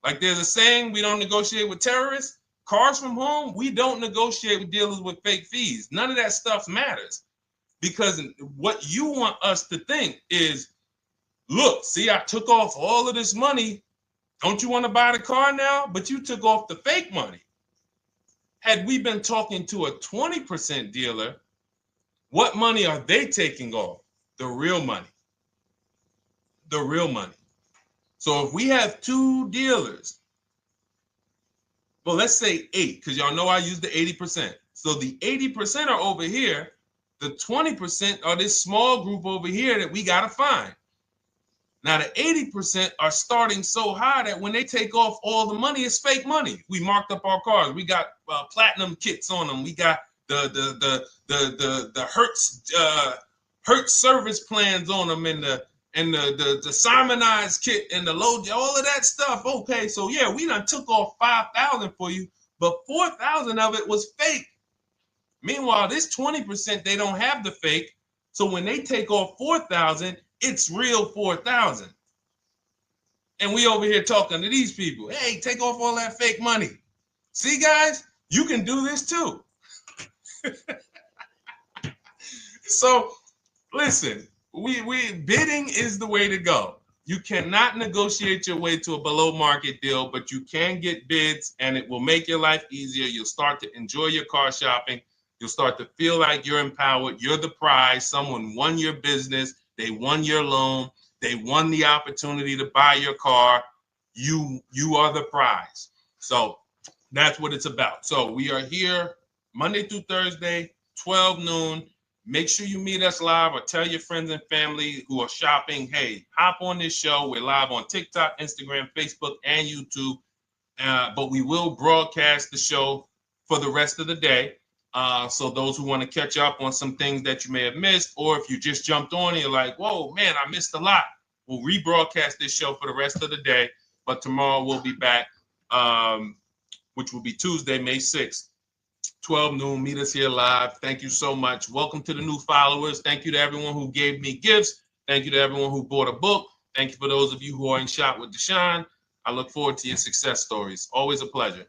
Like there's a saying, we don't negotiate with terrorists. Cars from home, we don't negotiate with dealers with fake fees. None of that stuff matters. Because what you want us to think is, look, see, I took off all of this money. Don't you want to buy the car now? But you took off the fake money. Had we been talking to a 20% dealer, what money are they taking off? The real money. The real money. So if we have two dealers, well, let's say 8, because y'all know I use the 80%. So the 80% are over here. The 20% are this small group over here that we got to find. Now, the 80% are starting so high that when they take off all the money, it's fake money. We marked up our cars. We got platinum kits on them. We got the Hertz service plans on them, and the Simonized kit and the low, all of that stuff. Okay, so yeah, we done took off 5,000 for you, but 4,000 of it was fake. Meanwhile, this 20%, they don't have the fake. So when they take off 4,000, it's real 4,000. And we over here talking to these people. Hey, take off all that fake money. See, guys, you can do this too. So listen, we bidding is the way to go. You cannot negotiate your way to a below market deal, but you can get bids and it will make your life easier. You'll start to enjoy your car shopping. You'll start to feel like you're empowered. You're the prize. Someone won your business. They won your loan. They won the opportunity to buy your car. You are the prize. So that's what it's about. So we are here Monday through Thursday, 12 noon. Make sure you meet us live or tell your friends and family who are shopping, hey, hop on this show. We're live on TikTok, Instagram, Facebook, and YouTube. But we will broadcast the show for the rest of the day. So those who want to catch up on some things that you may have missed, or if you just jumped on and you're like, whoa, man, I missed a lot. We'll rebroadcast this show for the rest of the day. But tomorrow we'll be back, which will be Tuesday, May 6th, 12 noon. Meet us here live. Thank you so much. Welcome to the new followers. Thank you to everyone who gave me gifts. Thank you to everyone who bought a book. Thank you for those of you who are in Shop with Deshone. I look forward to your success stories. Always a pleasure.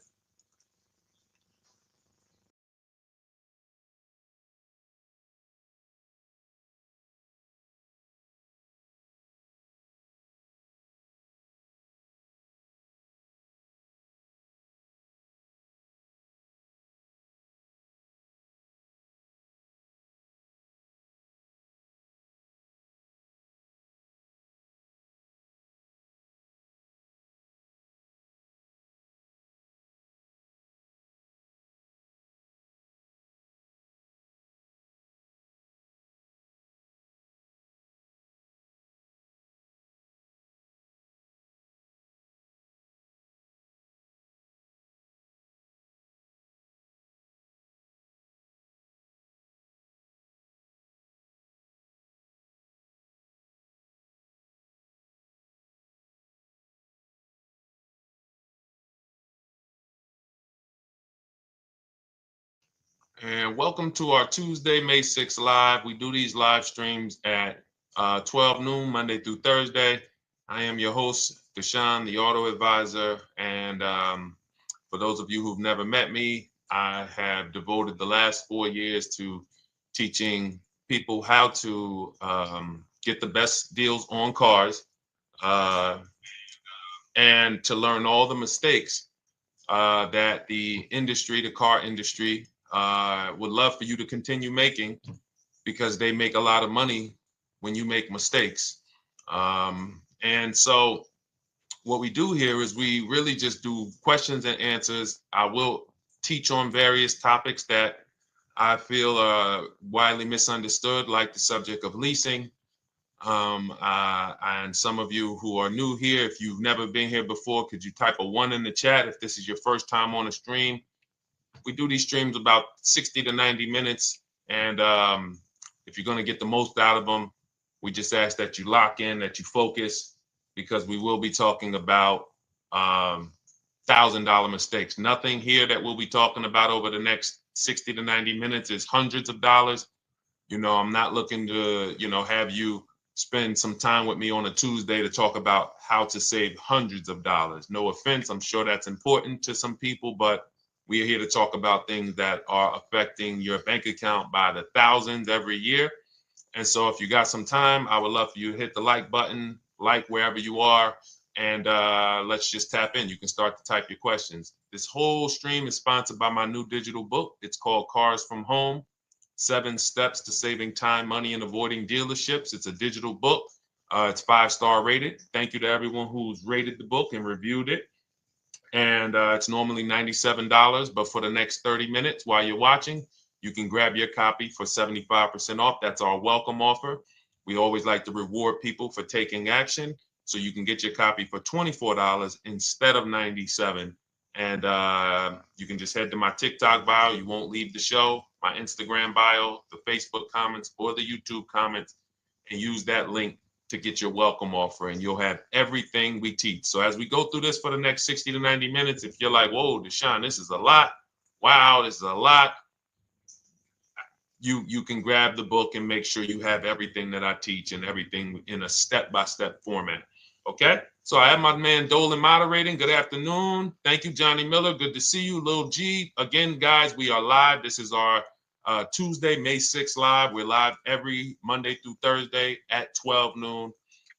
And welcome to our Tuesday, May 6th live. We do these live streams at 12 noon, Monday through Thursday. I am your host, Deshone the Auto Advisor. And for those of you who've never met me, I have devoted the last 4 years to teaching people how to get the best deals on cars and to learn all the mistakes that the industry, the car industry, would love for you to continue making, because they make a lot of money when you make mistakes. And so what we do here is we really just do questions and answers. I will teach on various topics that I feel are widely misunderstood, like the subject of leasing. And some of you who are new here, if you've never been here before, could you type a 1 in the chat if this is your first time on a stream? We do these streams about 60 to 90 minutes. And if you're going to get the most out of them, we just ask that you lock in, that you focus, because we will be talking about $1,000 mistakes. Nothing here that we'll be talking about over the next 60 to 90 minutes is hundreds of dollars. You know, I'm not looking to, have you spend some time with me on a Tuesday to talk about how to save hundreds of dollars. No offense, I'm sure that's important to some people, but we are here to talk about things that are affecting your bank account by the thousands every year. And so if you got some time, I would love for you to hit the like button, like wherever you are, and let's just tap in. You can start to type your questions. This whole stream is sponsored by my new digital book. It's called Cars from Home, 7 Steps to Saving Time, Money, and Avoiding Dealerships. It's a digital book. It's 5-star rated. Thank you to everyone who's rated the book and reviewed it. And it's normally $97, but for the next 30 minutes while you're watching, you can grab your copy for 75% off. That's our welcome offer. We always like to reward people for taking action. So you can get your copy for $24 instead of $97. And you can just head to my TikTok bio. You won't leave the show, my Instagram bio, the Facebook comments, or the YouTube comments, and use that link to get your welcome offer, and you'll have everything we teach. So as we go through this for the next 60 to 90 minutes, if you're like, whoa, Deshone, this is a lot. Wow, this is a lot. You can grab the book and make sure you have everything that I teach and everything in a step-by-step format. Okay? So I have my man Dolan moderating. Good afternoon. Thank you, Johnny Miller. Good to see you, Lil G. Again, guys, we are live. This is our Tuesday, May 6th live. We're live every Monday through Thursday at 12 noon.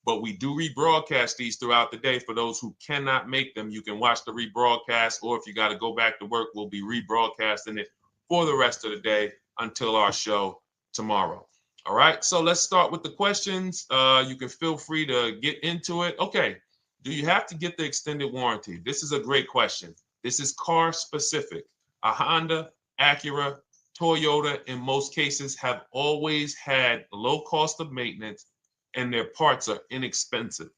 But we do rebroadcast these throughout the day. For those who cannot make them, you can watch the rebroadcast, or if you got to go back to work, we'll be rebroadcasting it for the rest of the day until our show tomorrow. All right, so let's start with the questions. You can feel free to get into it. Okay, do you have to get the extended warranty? This is a great question. This is car specific. A Honda, Acura, Toyota, in most cases, have always had low cost of maintenance and their parts are inexpensive.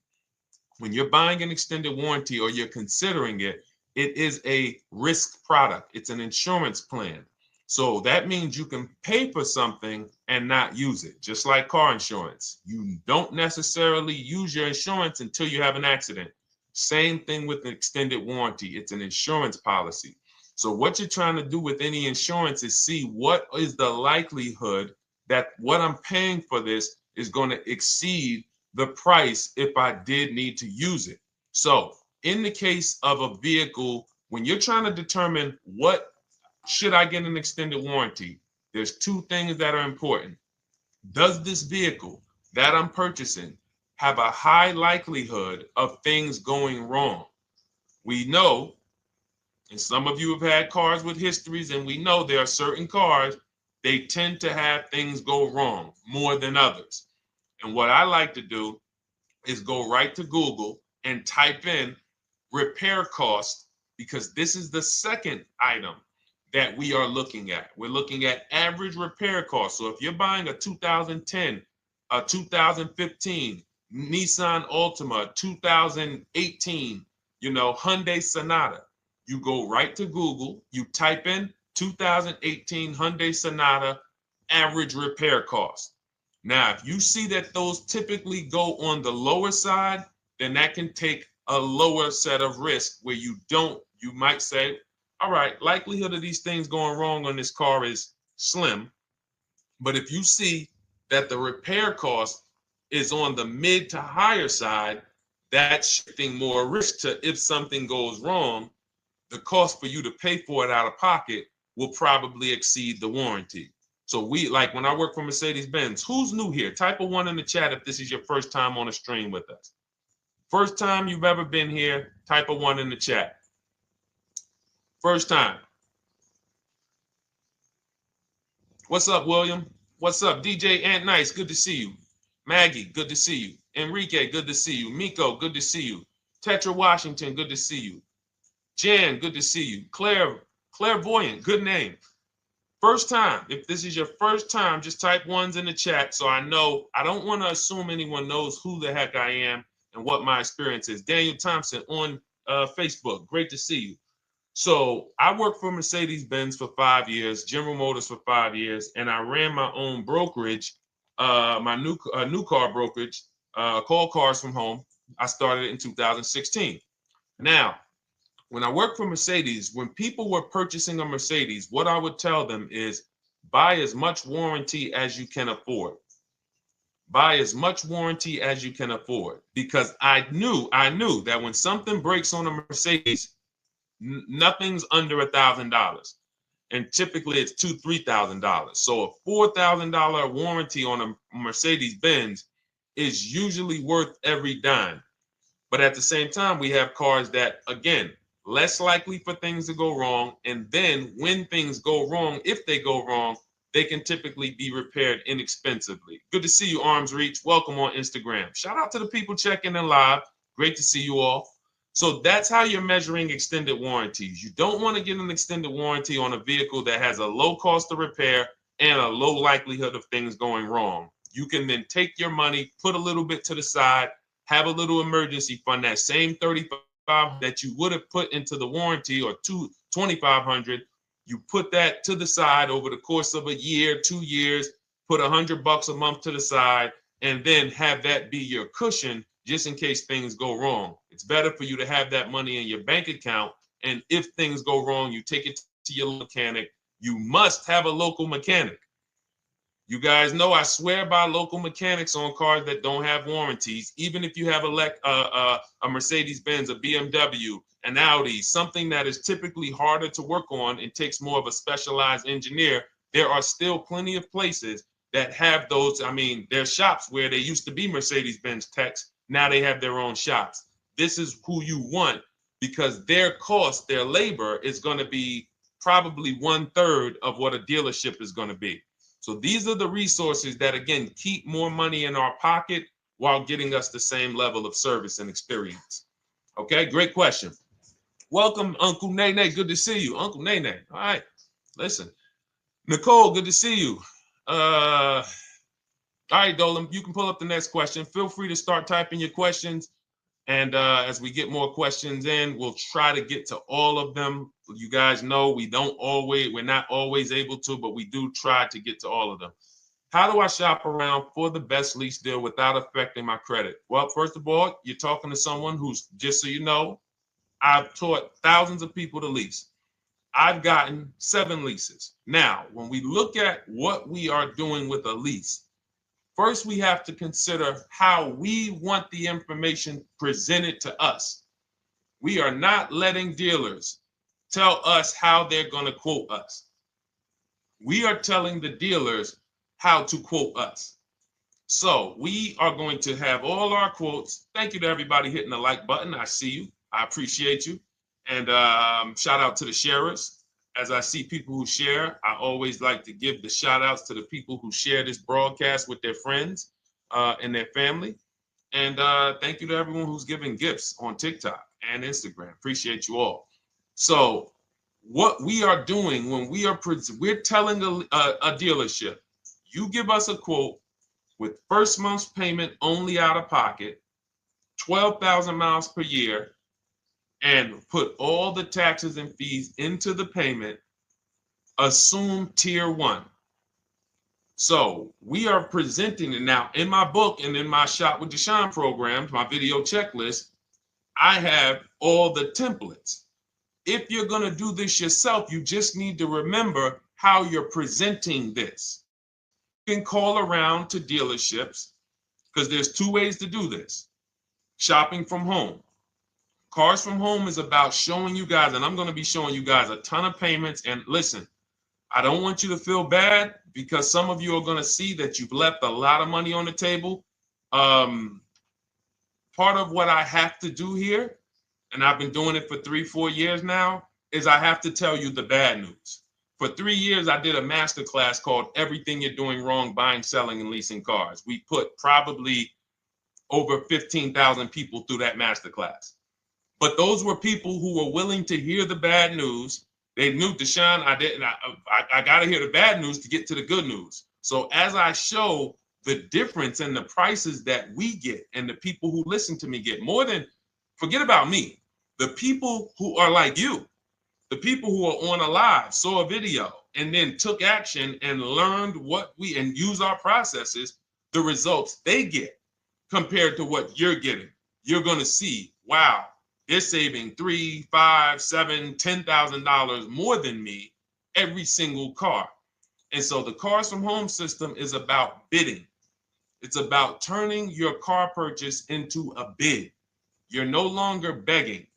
When you're buying an extended warranty or you're considering it, it is a risk product. It's an insurance plan. So that means you can pay for something and not use it, just like car insurance. You don't necessarily use your insurance until you have an accident. Same thing with an extended warranty. It's an insurance policy. So what you're trying to do with any insurance is see what is the likelihood that what I'm paying for this is going to exceed the price if I did need to use it. So in the case of a vehicle, when you're trying to determine what should I get an extended warranty, there's 2 things that are important. Does this vehicle that I'm purchasing have a high likelihood of things going wrong? We know, and some of you have had cars with histories, and we know there are certain cars, they tend to have things go wrong more than others. And what I like to do is go right to Google and type in repair cost, because this is the second item that we are looking at. We're looking at average repair cost. So if you're buying a 2010, a 2015 Nissan Altima, 2018, Hyundai Sonata, you go right to Google, you type in 2018 Hyundai Sonata average repair cost. Now, if you see that those typically go on the lower side, then that can take a lower set of risk where you might say, all right, likelihood of these things going wrong on this car is slim. But if you see that the repair cost is on the mid to higher side, that's shifting more risk to if something goes wrong, the cost for you to pay for it out of pocket will probably exceed the warranty. So when I work for Mercedes-Benz, who's new here? Type a 1 in the chat if this is your first time on a stream with us. First time you've ever been here, type a 1 in the chat. First time. What's up, William? What's up, DJ Ant Nice? Good to see you. Maggie, good to see you. Enrique, good to see you. Miko, good to see you. Tetra Washington, good to see you. Jan, good to see you. Claire Clairvoyant, good name. First time, if this is your first time, just type ones in the chat so I know. I don't want to assume anyone knows who the heck I am and what my experience is. Daniel Thompson on Facebook, great to see you. So I worked for Mercedes-Benz for 5 years, General Motors for 5 years, and I ran my own brokerage, my new car brokerage, called Cars from Home. I started it in 2016. Now, when I worked for Mercedes, when people were purchasing a Mercedes, what I would tell them is buy as much warranty as you can afford. Buy as much warranty as you can afford, because I knew that when something breaks on a Mercedes, nothing's under $1,000, and typically it's $2,000-$3,000. So a $4,000 warranty on a Mercedes Benz is usually worth every dime. But at the same time, we have cars that, again, less likely for things to go wrong. And then when things go wrong, if they go wrong, they can typically be repaired inexpensively. Good to see you, Arms Reach. Welcome on Instagram. Shout out to the people checking in live. Great to see you all. So that's how you're measuring extended warranties. You don't want to get an extended warranty on a vehicle that has a low cost of repair and a low likelihood of things going wrong. You can then take your money, put a little bit to the side, have a little emergency fund, that same $3,500 that you would have put into the warranty, or $2,500, you put that to the side over the course of a year, 2 years, put $100 a month to the side, and then have that be your cushion just in case things go wrong. It's better for you to have that money in your bank account, and if things go wrong, you take it to your mechanic. You must have a local mechanic. You guys know I swear by local mechanics on cars that don't have warranties. Even if you have a Mercedes-Benz, a BMW, an Audi, something that is typically harder to work on and takes more of a specialized engineer, there are still plenty of places that have those. I mean, there's shops where they used to be Mercedes-Benz techs. Now they have their own shops. This is who you want, because their cost, their labor is going to be probably 1/3 of what a dealership is going to be. So these are the resources that, again, keep more money in our pocket while getting us the same level of service and experience. Okay, great question. Welcome, Uncle Nene. Good to see you. Uncle Nene. All right, listen. Nicole, good to see you. All right, Dolan, you can pull up the next question. Feel free to start typing your questions. And as we get more questions in, we'll try to get to all of them. You guys know we're not always able to, but we do try to get to all of them. How do I shop around for the best lease deal without affecting my credit? Well, first of all, you're talking to someone who's, just so you know, I've taught thousands of people to lease. I've gotten 7 leases. Now, when we look at what we are doing with a lease, first, we have to consider how we want the information presented to us. We are not letting dealers tell us how they're going to quote us. We are telling the dealers how to quote us. So we are going to have all our quotes. Thank you to everybody hitting the like button. I see you. I appreciate you. And shout out to the sharers. As I see people who share, I always like to give the shout outs to the people who share this broadcast with their friends and their family. And thank you to everyone who's giving gifts on TikTok and Instagram. Appreciate you all. So what we are doing when we're telling a dealership, you give us a quote with first month's payment only out of pocket, 12,000 miles per year, and put all the taxes and fees into the payment, assume tier 1. So we are presenting it now in my book and in my Shop with Deshone programs, my video checklist. I have all the templates. If you're going to do this yourself, you just need to remember how you're presenting this. You can call around to dealerships, because there's 2 ways to do this. Shopping from home. Cars from Home is about showing you guys, and I'm going to be showing you guys a ton of payments. And listen, I don't want you to feel bad, because some of you are going to see that you've left a lot of money on the table. Part of what I have to do here, and I've been doing it for 3-4 years now, is I have to tell you the bad news. For 3 years, I did a masterclass called Everything You're Doing Wrong Buying, Selling, and Leasing Cars. We put probably over 15,000 people through that masterclass. But those were people who were willing to hear the bad news They knew, Deshone, I got to hear the bad news to get to the good news. So as I show the difference in the prices that we get and the people who listen to me get, more than, forget about me, the people who are like you, the people who are on a live, saw a video, and then took action and learned and use our processes, the results they get compared to what you're getting. You're going to see, wow, they're saving $3, $5, $7, $10,000 more than me every single car. And so the Cars from Home system is about bidding. It's about turning your car purchase into a bid. You're no longer begging.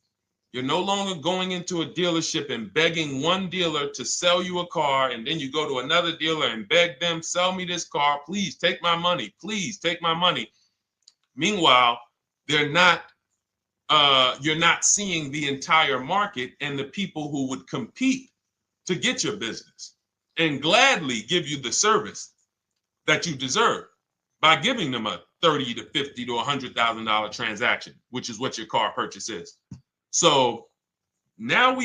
You're no longer going into a dealership and begging one dealer to sell you a car, and then you go to another dealer and beg them, sell me this car, please take my money, please take my money. Meanwhile, you're not seeing the entire market and the people who would compete to get your business and gladly give you the service that you deserve by giving them a $30 to $50 to $100,000 transaction, which is what your car purchase is. So now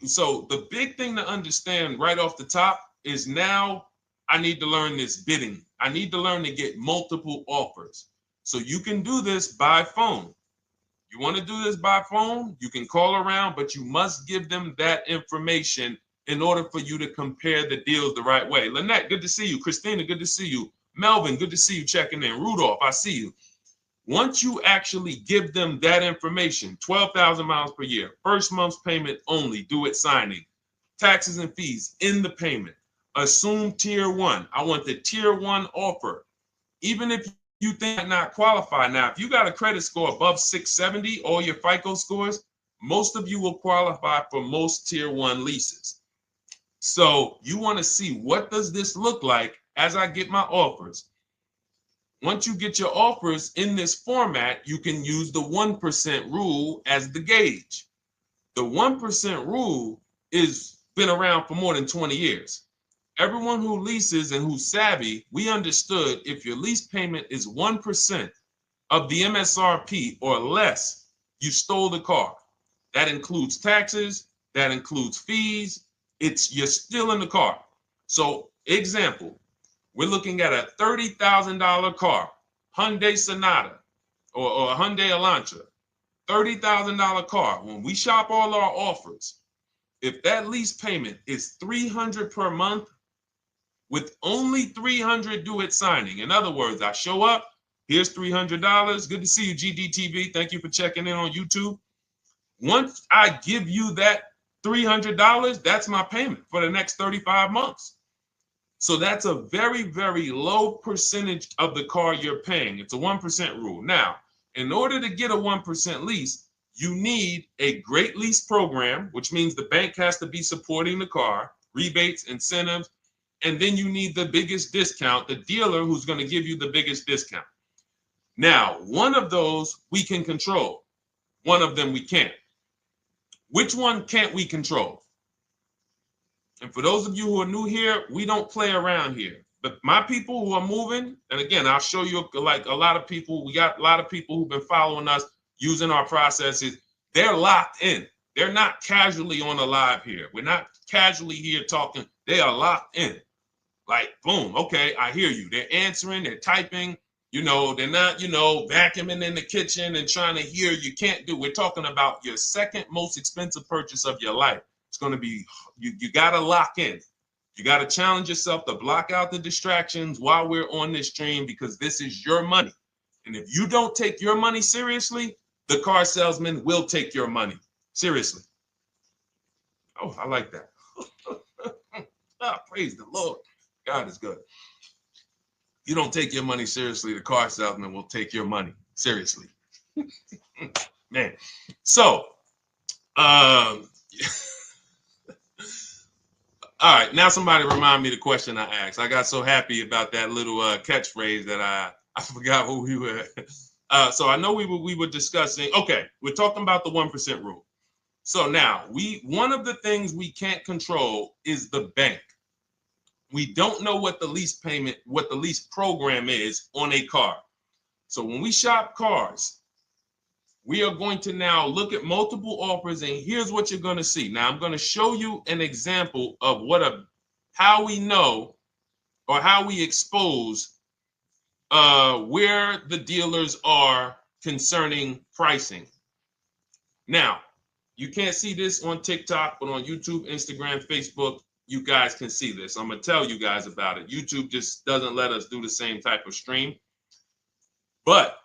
so the big thing to understand right off the top is, now I need to learn this bidding. I need to learn to get multiple offers. So you can do this by phone. You want to do this by phone, you can call around, but you must give them that information in order for you to compare the deals the right way. Lynette, good to see you. Christina, good to see you. Melvin, good to see you checking in. Rudolph, I see you. Once you actually give them that information, 12,000 miles per year, first month's payment only, due at signing, taxes and fees in the payment, assume tier one. I want the tier one offer. Even if you think I not qualify. Now, if you got a credit score above 670, all your FICO scores, most of you will qualify for most tier one leases. So you want to see, what does this look like as I get my offers? Once you get your offers in this format, you can use the 1% rule as the gauge. The 1% rule is been around for more than 20 years. Everyone who leases and who's savvy, we understood if your lease payment is 1% of the MSRP or less, you stole the car. That includes taxes, that includes fees. You're still in the car. So example, we're looking at a $30,000 car, Hyundai Sonata or a Hyundai Elantra, $30,000 car. When we shop all our offers, if that lease payment is $300 per month, with only $300 due at signing. In other words, I show up, here's $300. Good to see you, GDTV. Thank you for checking in on YouTube. Once I give you that $300, that's my payment for the next 35 months. So that's a very, very low percentage of the car you're paying. It's a 1% rule. Now, in order to get a 1% lease, you need a great lease program, which means the bank has to be supporting the car, rebates, incentives, and then you need the biggest discount, the dealer who's going to give you the biggest discount. Now, one of those we can control. One of them we can't. Which one can't we control? And for those of you who are new here, we don't play around here. But my people who are moving, and again, I'll show you, like a lot of people, we got a lot of people who've been following us, using our processes. They're locked in. They're not casually on a live here. We're not casually here talking. They are locked in. Like, boom, okay, I hear you. They're answering, they're typing, they're not, vacuuming in the kitchen and trying to hear. You can't do. We're talking about your second most expensive purchase of your life. It's going to be, you got to lock in. You got to challenge yourself to block out the distractions while we're on this stream, because this is your money. And if you don't take your money seriously, the car salesman will take your money seriously. Oh, I like that. Praise the Lord. God is good. You don't take your money seriously, the car salesman will take your money seriously. Man. So, all right, now somebody remind me the question I asked. I got so happy about that little catchphrase that I forgot who we were. So I know we were discussing, okay, we're talking about the 1% rule. So now, one of the things we can't control is the bank. We don't know what the lease payment, what the lease program is on a car. So when we shop cars, we are going to now look at multiple offers, and here's what you're going to see. Now, I'm going to show you an example of how we know or how we expose where the dealers are concerning pricing. Now, you can't see this on TikTok, but on YouTube, Instagram, Facebook, you guys can see this. I'm going to tell you guys about it. YouTube just doesn't let us do the same type of stream. But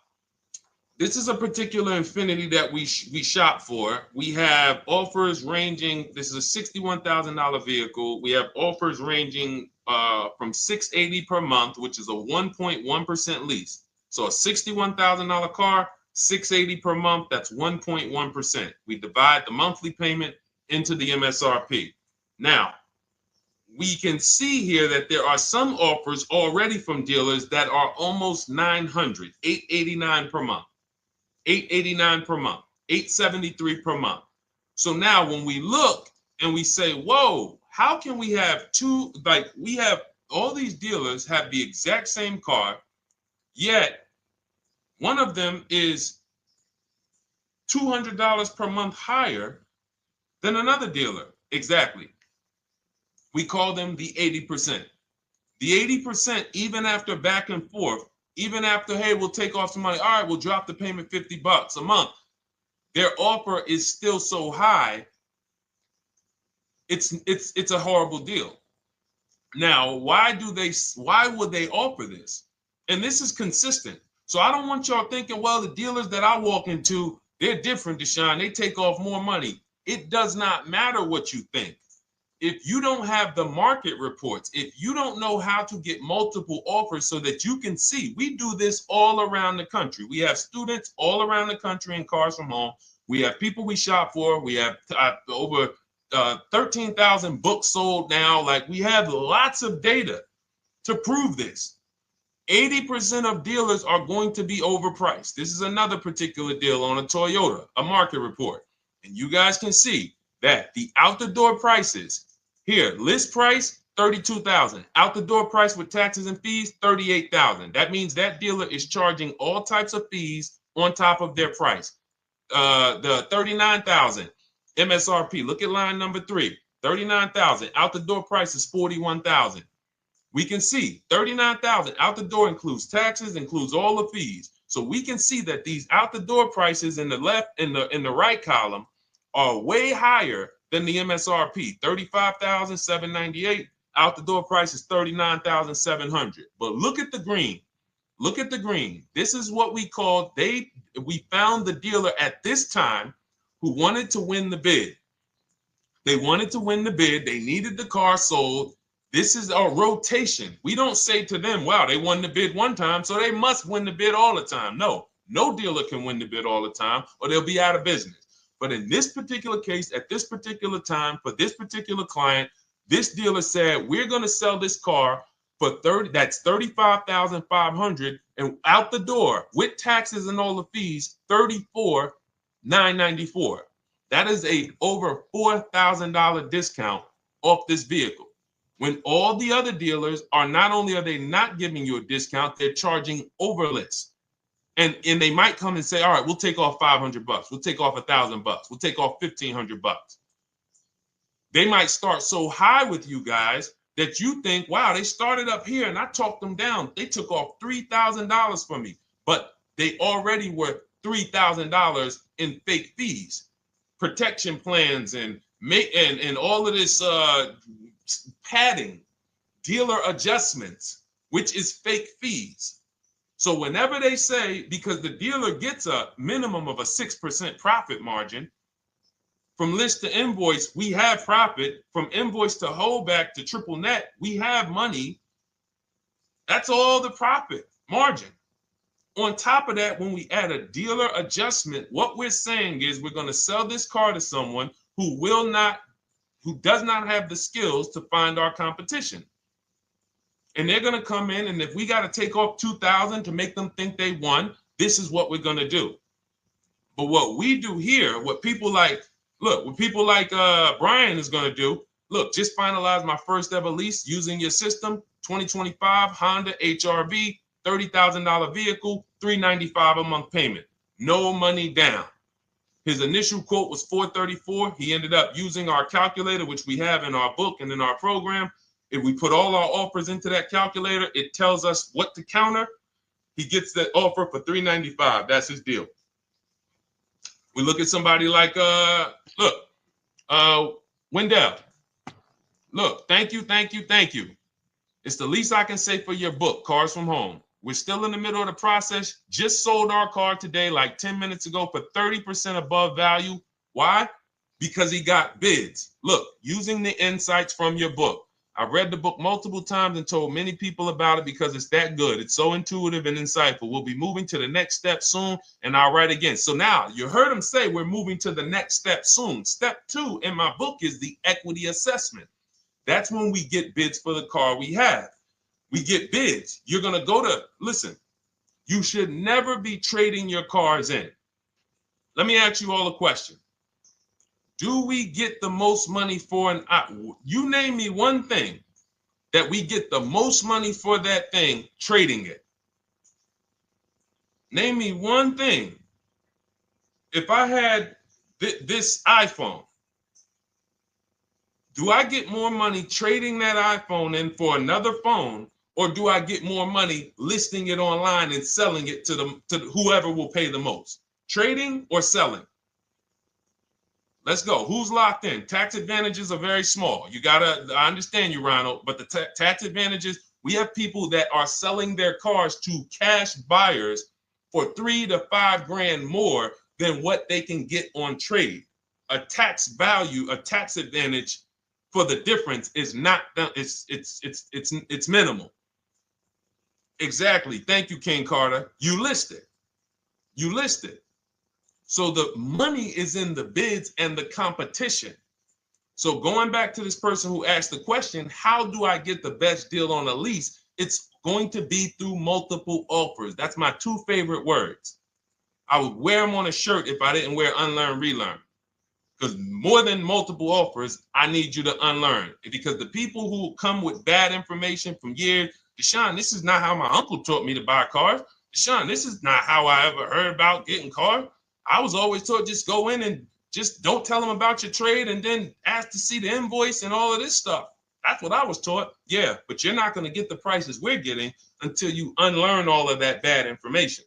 this is a particular Infiniti that we shop for. We have offers ranging, this is a $61,000 vehicle. We have offers ranging from $680 per month, which is a 1.1% lease. So a $61,000 car, $680 per month, that's 1.1%. We divide the monthly payment into the MSRP. Now, we can see here that there are some offers already from dealers that are almost $900, $889 per month. $889 per month, $873 per month. So now when we look and we say, whoa, how can we have two, like we have all these dealers have the exact same car, yet one of them is $200 per month higher than another dealer. Exactly. We call them the 80%. The 80%, even after back and forth, even after, hey, we'll take off some money. All right, we'll drop the payment $50 a month. Their offer is still so high. It's a horrible deal. Now, why would they offer this? And this is consistent. So I don't want y'all thinking, well, the dealers that I walk into, they're different, Deshone. They take off more money. It does not matter what you think. If you don't have the market reports, if you don't know how to get multiple offers so that you can see, we do this all around the country. We have students all around the country in Cars from Home. We have people we shop for. We have over 13,000 books sold now. Like, we have lots of data to prove this. 80% of dealers are going to be overpriced. This is another particular deal on a Toyota, a market report. And you guys can see that the out-the-door prices here, list price, $32,000. Out the door price with taxes and fees, $38,000. That means that dealer is charging all types of fees on top of their price. The $39,000 MSRP. Look at line number 3. $39,000. Out the door price is $41,000. We can see $39,000 out the door includes taxes, includes all the fees. So we can see that these out the door prices in the left, in the right column, are way higher than the MSRP, $35,798. Out the door price is $39,700. But look at the green. Look at the green. This is what we call, we found the dealer at this time who wanted to win the bid. They wanted to win the bid. They needed the car sold. This is a rotation. We don't say to them, wow, they won the bid one time, so they must win the bid all the time. No dealer can win the bid all the time, or they'll be out of business. But in this particular case, at this particular time, for this particular client, this dealer said, we're going to sell this car for that's $35,500, and out the door with taxes and all the fees, $34,994. That is a over $4,000 discount off this vehicle. When all the other dealers are, not only are they not giving you a discount, they're charging over list. And they might come and say, all right, we'll take off $500. We'll take off $1,000. We'll take off $1,500. They might start so high with you guys that you think, wow, they started up here and I talked them down. They took off $3,000 from me, but they already were $3,000 in fake fees, protection plans, and all of this padding, dealer adjustments, which is fake fees. So whenever they say, because the dealer gets a minimum of a 6% profit margin, from list to invoice, we have profit. From invoice to holdback to triple net, we have money. That's all the profit margin. On top of that, when we add a dealer adjustment, what we're saying is we're going to sell this car to someone who does not have the skills to find our competition. And they're going to come in, and if we got to take off $2,000 to make them think they won, this is what we're going to do. But what we do here, what people like Brian is going to do, look, just finalize my first ever lease using your system, 2025 Honda HRV, $30,000 vehicle, $395 a month payment. no money down. His initial quote was $434. He ended up using our calculator, which we have in our book and in our program. If we put all our offers into that calculator, it tells us what to counter. He gets that offer for $395. That's his deal. We look at somebody like Wendell. Look, thank you. It's the least I can say for your book, Cars from Home. We're still in the middle of the process. Just sold our car today, like 10 minutes ago, for 30% above value. Why? Because he got bids. Look, using the insights from your book. I've read the book multiple times and told many people about it because it's that good. It's so intuitive and insightful. We'll be moving to the next step soon, and I'll write again. So now you heard him say we're moving to the next step soon. Step 2 in my book is the equity assessment. That's when we get bids for the car we have. We get bids. You're going to go to, listen, you should never be trading your cars in. Let me ask you all a question. Do we get the most money for you name me one thing that we get the most money for that thing trading it. Name me one thing. If I had this iPhone, do I get more money trading that iPhone in for another phone, or do I get more money listing it online and selling it to whoever will pay the most? Trading or selling? Let's go. Who's locked in? Tax advantages are very small. I understand you, Ronald, but the tax advantages, we have people that are selling their cars to cash buyers for $3 to $5 grand more than what they can get on trade. A tax value, a tax advantage for the difference is not, it's minimal. Exactly. Thank you, King Carter. You listed. So the money is in the bids and the competition. So going back to this person who asked the question, how do I get the best deal on a lease? It's going to be through multiple offers. That's my 2 favorite words. I would wear them on a shirt if I didn't wear unlearn, relearn. Because more than multiple offers, I need you to unlearn. Because the people who come with bad information from years, Deshone, this is not how my uncle taught me to buy cars. Deshone, this is not how I ever heard about getting cars. I was always taught just go in and just don't tell them about your trade and then ask to see the invoice and all of this stuff. That's what I was taught. Yeah, but you're not going to get the prices we're getting until you unlearn all of that bad information.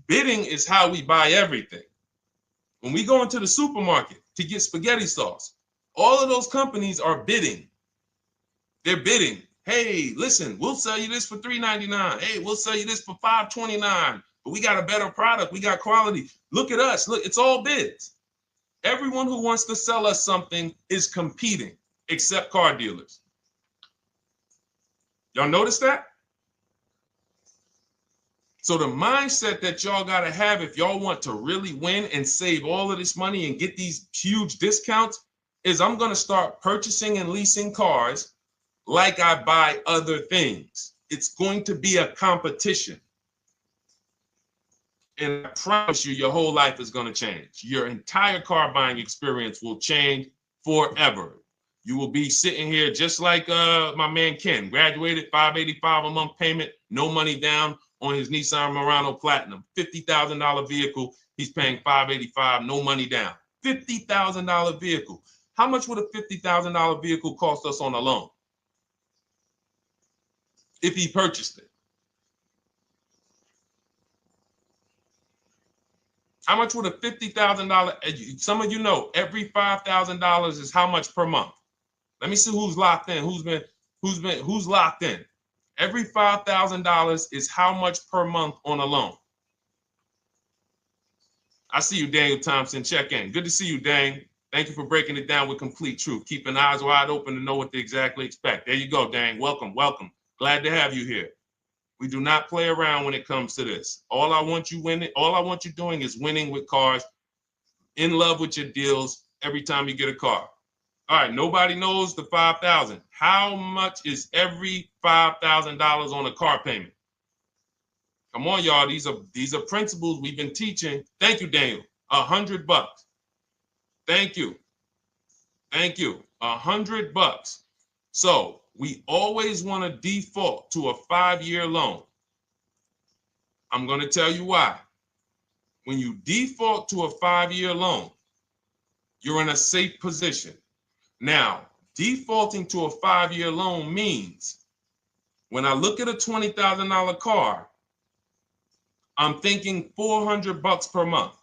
Bidding is how we buy everything. When we go into the supermarket to get spaghetti sauce, all of those companies are bidding. They're bidding. Hey, listen, we'll sell you this for $3.99. Hey, we'll sell you this for $5.29. But we got a better product. We got quality. Look at us. Look, it's all bids. Everyone who wants to sell us something is competing, except car dealers. Y'all notice that? So the mindset that y'all got to have if y'all want to really win and save all of this money and get these huge discounts is I'm going to start purchasing and leasing cars like I buy other things. It's going to be a competition. And I promise you, your whole life is going to change. Your entire car buying experience will change forever. You will be sitting here just like my man Ken, graduated, $585 a month payment, no money down on his Nissan Murano Platinum, $50,000 vehicle. He's paying $585, no money down. $50,000 vehicle. How much would a $50,000 vehicle cost us on a loan if he purchased it? How much would a $50,000? Some of you know every $5,000 is how much per month. Let me see who's locked in. Who's locked in? Every $5,000 is how much per month on a loan. I see you, Daniel Thompson. Check in. Good to see you, Dane. Thank you for breaking it down with complete truth. Keeping eyes wide open to know what to exactly expect. There you go, Dane. Welcome. Glad to have you here. We do not play around when it comes to this. All I want you doing is winning with cars, in love with your deals every time you get a car. All right, nobody knows the 5,000. How much is every $5,000 on a car payment? Come on, y'all. These are principles we've been teaching. Thank you, Daniel. $100. Thank you. $100. So we always want to default to a 5-year loan. I'm going to tell you why. when you default to a 5-year loan, you're in a safe position. Now, defaulting to a 5-year loan means when I look at a $20,000 car, I'm thinking $400 per month.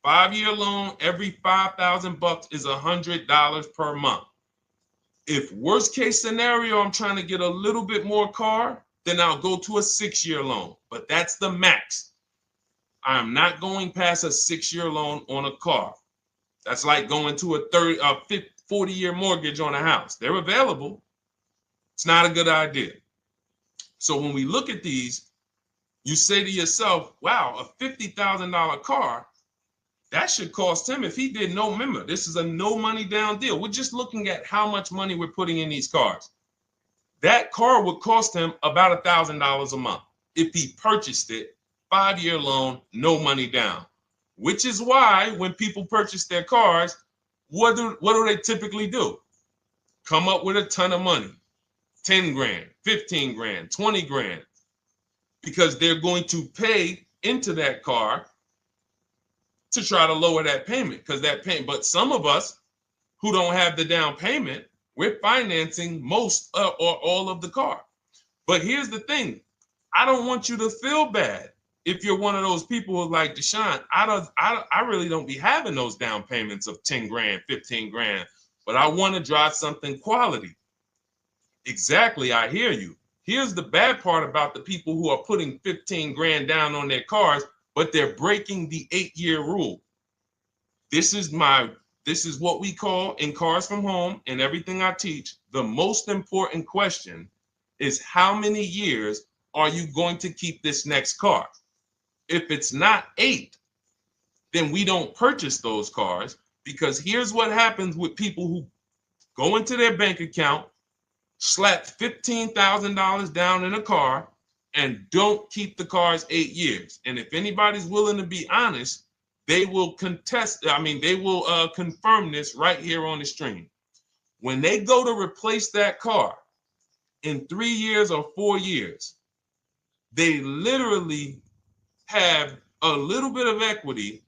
5-year loan, every $5,000 is $100 per month. If worst case scenario, I'm trying to get a little bit more car, then I'll go to a 6-year loan, but that's the max. I'm not going past a 6-year loan on a car. That's like going to a 40-year mortgage on a house. They're available. It's not a good idea. So when we look at these, you say to yourself, wow, a $50,000 car, that should cost him, if he did no, remember, this is a no money down deal. We're just looking at how much money we're putting in these cars. That car would cost him about $1,000 a month if he purchased it, 5-year loan, no money down. Which is why when people purchase their cars, what do they typically do? Come up with a ton of money, 10 grand, 15 grand, 20 grand, because they're going to pay into that car to try to lower that payment, because that payment. But some of us who don't have the down payment, we're financing most or all of the car. But here's the thing. I don't want you to feel bad if you're one of those people who's like, Deshone, I really don't be having those down payments of 10 grand, 15 grand, but I want to drive something quality. Exactly, I hear you. Here's the bad part about the people who are putting 15 grand down on their cars, but they're breaking the 8-year rule. This is what we call in Cars from Home and everything I teach, the most important question is how many years are you going to keep this next car? If it's not 8, then we don't purchase those cars, because here's what happens with people who go into their bank account, slap $15,000 down in a car, and don't keep the cars 8 years. And if anybody's willing to be honest, they will confirm this right here on the stream. When they go to replace that car in 3 years or 4 years, they literally have a little bit of equity.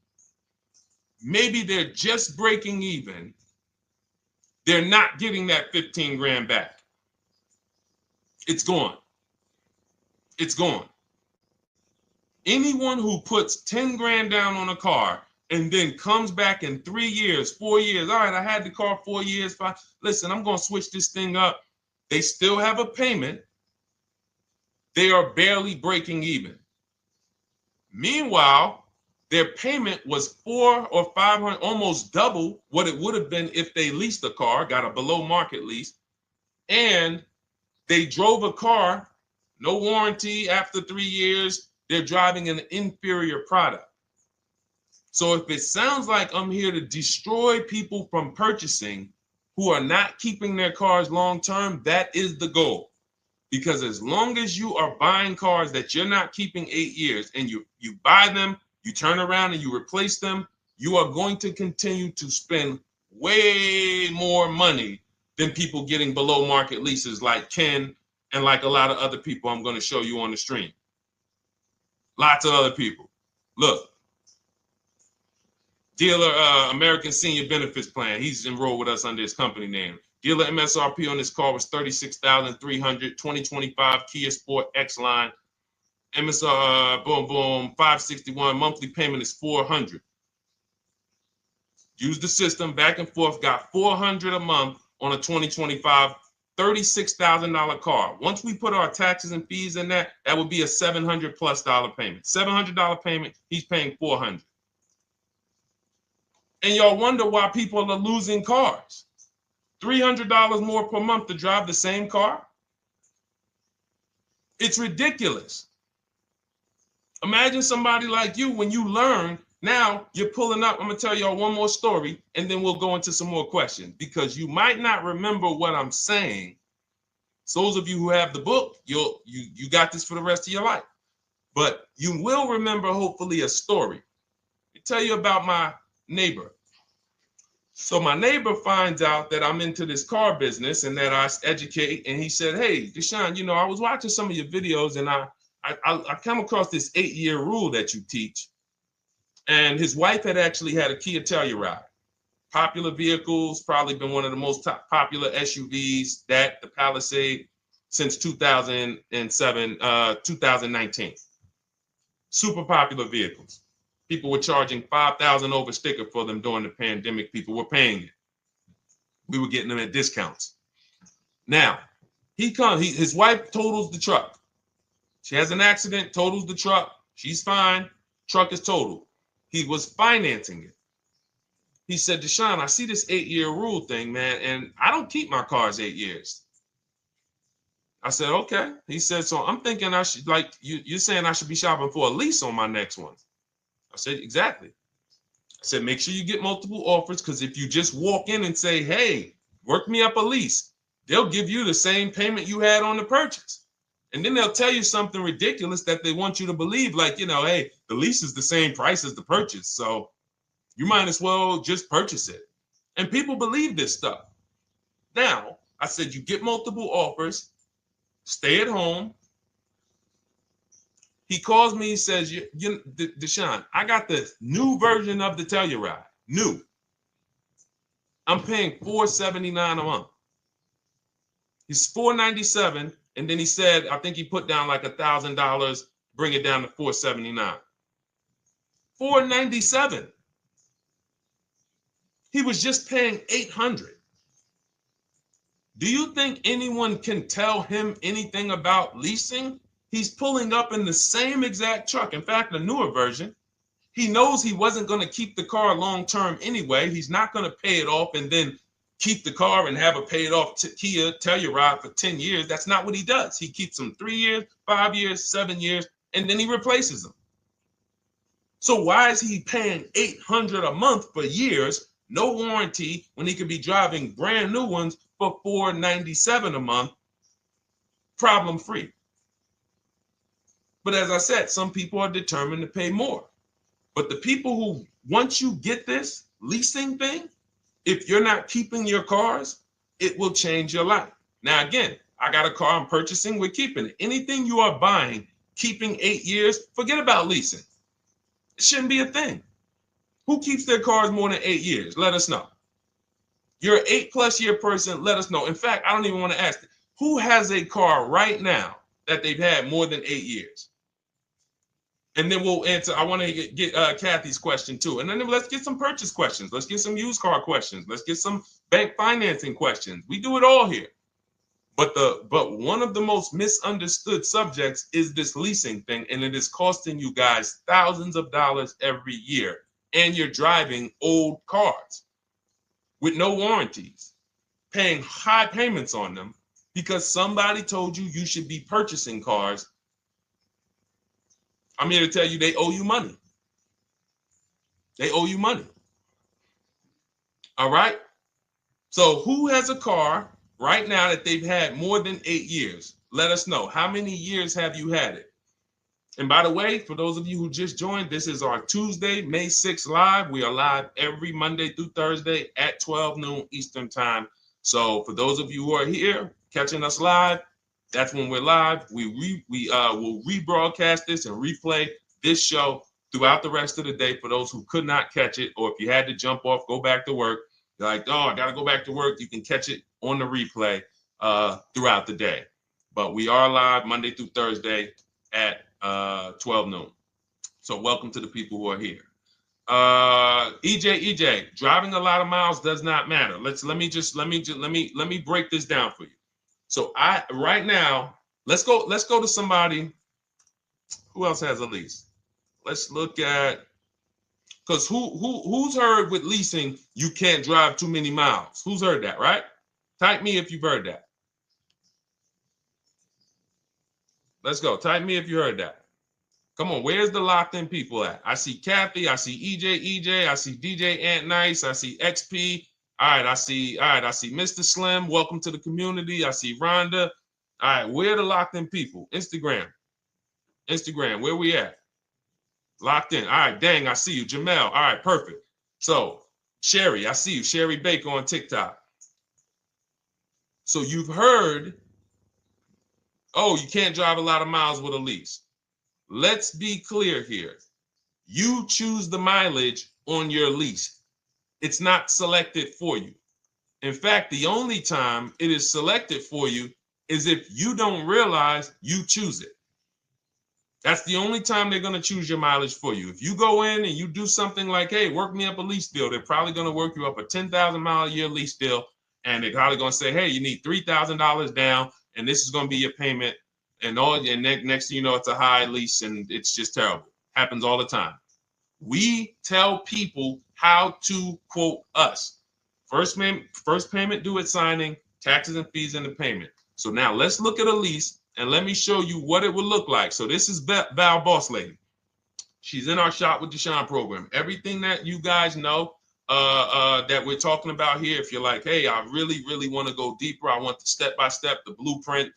Maybe they're just breaking even. They're not getting that 15 grand back. It's gone. It's gone. Anyone who puts 10 grand down on a car and then comes back in 3 years, 4 years, all right, I had the car 4 years, 5, listen, I'm going to switch this thing up. They still have a payment. They are barely breaking even. Meanwhile, their payment was 400 or 500, almost double what it would have been if they leased a car, got a below market lease, and they drove a car, no warranty after 3 years. They're driving an inferior product. So if it sounds like I'm here to destroy people from purchasing who are not keeping their cars long term, that is the goal. Because as long as you are buying cars that you're not keeping 8 years and you buy them, you turn around and you replace them, you are going to continue to spend way more money than people getting below market leases like Ken and like a lot of other people I'm going to show you on the stream. Lots of other people. Look, dealer American Senior Benefits Plan. He's enrolled with us under his company name. Dealer MSRP on this car was $36,300. 2025 Kia Sport X line. MSR boom 561. Monthly payment is $400. Use the system back and forth. Got $400 a month on a 2025 $36,000 car. Once we put our taxes and fees in that would be a $700+ payment. $700 payment. He's paying $400. And y'all wonder why people are losing cars. $300 more per month to drive the same car? It's ridiculous. Imagine somebody like you, when you learn, now you're pulling up. I'm going to tell y'all one more story, and then we'll go into some more questions, because you might not remember what I'm saying. So those of you who have the book, you got this for the rest of your life. But you will remember, hopefully, a story. I'll tell you about my neighbor. So my neighbor finds out that I'm into this car business and that I educate. And he said, hey, Deshone, I was watching some of your videos and I come across this 8-year rule that you teach. And his wife had actually had a Kia Telluride. Popular vehicles, probably been one of the most popular SUVs, that the Palisade, since 2007, 2019. Super popular vehicles. People were charging $5,000 over sticker for them during the pandemic. People were paying it. We were getting them at discounts. Now, his wife totals the truck. She has an accident, totals the truck. She's fine. Truck is totaled. He was financing it. He said, Deshone, I see this 8-year rule thing, man, and I don't keep my cars 8 years. I said, okay. He said, so I'm thinking I should, like, you're saying I should be shopping for a lease on my next one. I said, exactly. I said, make sure you get multiple offers, because if you just walk in and say, hey, work me up a lease, they'll give you the same payment you had on the purchase. And then they'll tell you something ridiculous that they want you to believe, like, hey, the lease is the same price as the purchase, so you might as well just purchase it. And people believe this stuff. Now, I said, you get multiple offers, stay at home. He calls me, he says, Deshone, I got the new version of the Telluride, new. I'm paying $479 a month. He's $497, and then he said, I think he put down like $1,000, bring it down to $479. $497. He was just paying $800. Do you think anyone can tell him anything about leasing? He's pulling up in the same exact truck. In fact, the newer version. He knows he wasn't going to keep the car long term anyway. He's not going to pay it off and then keep the car and have a paid off Kia Telluride for 10 years. That's not what he does. He keeps them 3 years, 5 years, 7 years, and then he replaces them. So why is he paying $800 a month for years, no warranty, when he could be driving brand new ones for $497 a month, problem free? But as I said, some people are determined to pay more. But the people who, once you get this leasing thing, if you're not keeping your cars, it will change your life. Now, again, I got a car I'm purchasing, we're keeping it. Anything you are buying, keeping 8 years, forget about leasing. It shouldn't be a thing. Who keeps their cars more than 8 years? Let us know. You're an 8+ year person, let us know. In fact, I don't even want to ask, who has a car right now that they've had more than 8 years? And then we'll answer. I want to get Kathy's question too. And then let's get some purchase questions. Let's get some used car questions. Let's get some bank financing questions. We do it all here. But one of the most misunderstood subjects is this leasing thing, and it is costing you guys thousands of dollars every year. And you're driving old cars with no warranties, paying high payments on them because somebody told you you should be purchasing cars. I'm here to tell you they owe you money. They owe you money. All right? So who has a car right now that they've had more than 8 years? Let us know. How many years have you had it? And by the way, for those of you who just joined, this is our Tuesday, May 6th live. We are live every Monday through Thursday at 12 noon Eastern time. So for those of you who are here catching us live, that's when we're live. We will rebroadcast this and replay this show throughout the rest of the day for those who could not catch it, or if you had to jump off, go back to work. You're like, oh, I got to go back to work. You can catch it on the replay throughout the day. But we are live Monday through Thursday at 12 noon. So welcome to the people who are here. EJ, driving a lot of miles does not matter. Let me break this down for you. So right now, let's go to somebody who else has a lease. Let's look at, because who's heard with leasing you can't drive too many miles? Who's heard that, right? Type me if you've heard that. Let's go. Type me if you heard that. Come on, where's the locked in people at? I see Kathy, I see EJ, I see DJ Ant Nice, I see XP. All right, I see Mr. Slim. Welcome to the community. I see Rhonda. All right, where are the locked in people? Instagram, where we at? Locked in. All right, dang, I see you. Jamel. All right, perfect. So, Sherry, I see you. Sherry Baker on TikTok. So you've heard, oh, you can't drive a lot of miles with a lease. Let's be clear here. You choose the mileage on your lease. It's not selected for you. In fact, the only time it is selected for you is if you don't realize you choose it. That's the only time they're going to choose your mileage for you. If you go in and you do something like, hey, work me up a lease deal, they're probably going to work you up a 10,000 mile a year lease deal. And they're probably going to say, hey, you need $3,000 down, and this is going to be your payment. And next thing you know, it's a high lease, and it's just terrible. Happens all the time. We tell people how to quote us. First payment due at signing, taxes and fees in the payment. So now let's look at a lease, and let me show you what it would look like. So this is Val Boss Lady. She's in our Shop with Deshone program. Everything that you guys know that we're talking about here, if you're like, hey, I really, really want to go deeper, I want the step-by-step, the blueprint,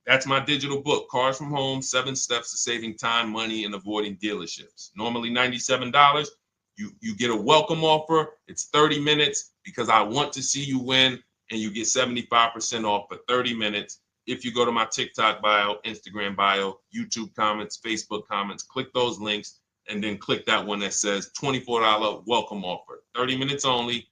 that's my digital book, Cars from Home, 7 Steps to Saving Time, Money, and Avoiding Dealerships. Normally $97. You get a welcome offer. It's 30 minutes because I want to see you win, and you get 75% off for 30 minutes. If you go to my TikTok bio, Instagram bio, YouTube comments, Facebook comments, click those links, and then click that one that says $24 welcome offer. 30 minutes only,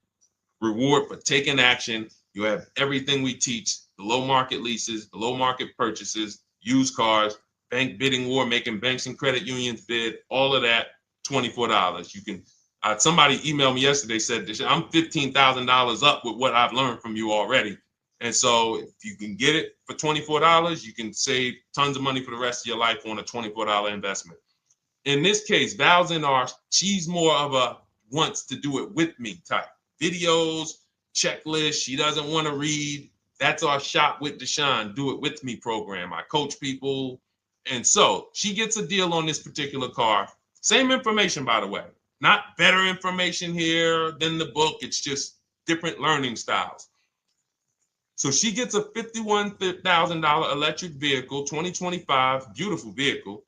reward for taking action. You have everything we teach, the low market leases, the low market purchases, used cars, bank bidding war, making banks and credit unions bid, all of that, $24. You can, somebody emailed me yesterday, said, I'm $15,000 up with what I've learned from you already. And so if you can get it for $24, you can save tons of money for the rest of your life on a $24 investment. In this case, Val's in our, she's more of a wants to do it with me type. Videos, checklist, she doesn't want to read. That's our Shop with Deshone, do it with me program. I coach people. And so she gets a deal on this particular car. Same information, by the way. Not better information here than the book. It's just different learning styles. So she gets a $51,000 electric vehicle, 2025, beautiful vehicle.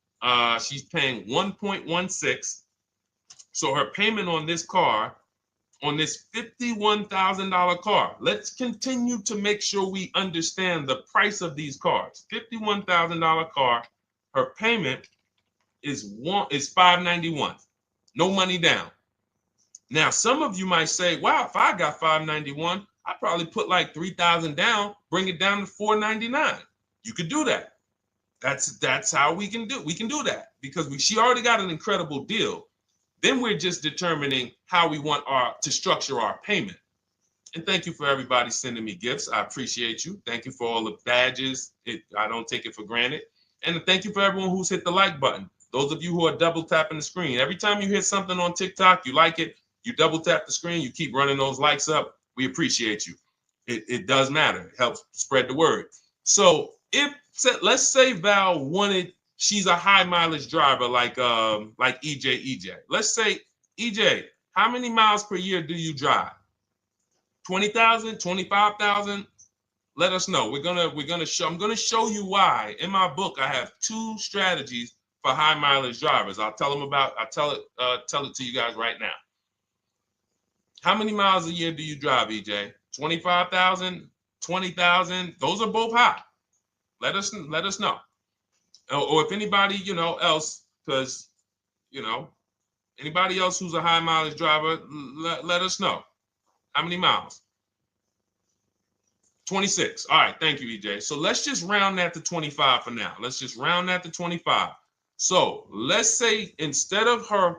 She's paying 1.16. So her payment on this car, on this $51,000 car, let's continue to make sure we understand the price of these cars. $51,000 car, her payment is $591. No money down. Now, some of you might say, wow, if I got $591, I'd probably put like $3,000 down, bring it down to $499. You could do that. That's how we can do. We can do that because she already got an incredible deal. Then we're just determining how we want to structure our payment. And thank you for everybody sending me gifts. I appreciate you. Thank you for all the badges. I don't take it for granted. And thank you for everyone who's hit the like button. Those of you who are double tapping the screen. Every time you hit something on TikTok, you like it, you double tap the screen, you keep running those likes up. We appreciate you. It does matter. It helps spread the word. So let's say Val wanted, she's a high mileage driver like EJ. Let's say, EJ, how many miles per year do you drive? 20,000, 25,000? Let us know. I'm gonna show you why. In my book, I have 2 strategies for high mileage drivers. I'll tell it to you guys right now. How many miles a year do you drive, EJ? 25,000, 20,000? Those are both high. Let us know. Or if anybody, else, because, anybody else who's a high mileage driver, let us know. How many miles? 26. All right. Thank you, EJ. So let's just round that to 25 for now. Let's just round that to 25. So let's say instead of her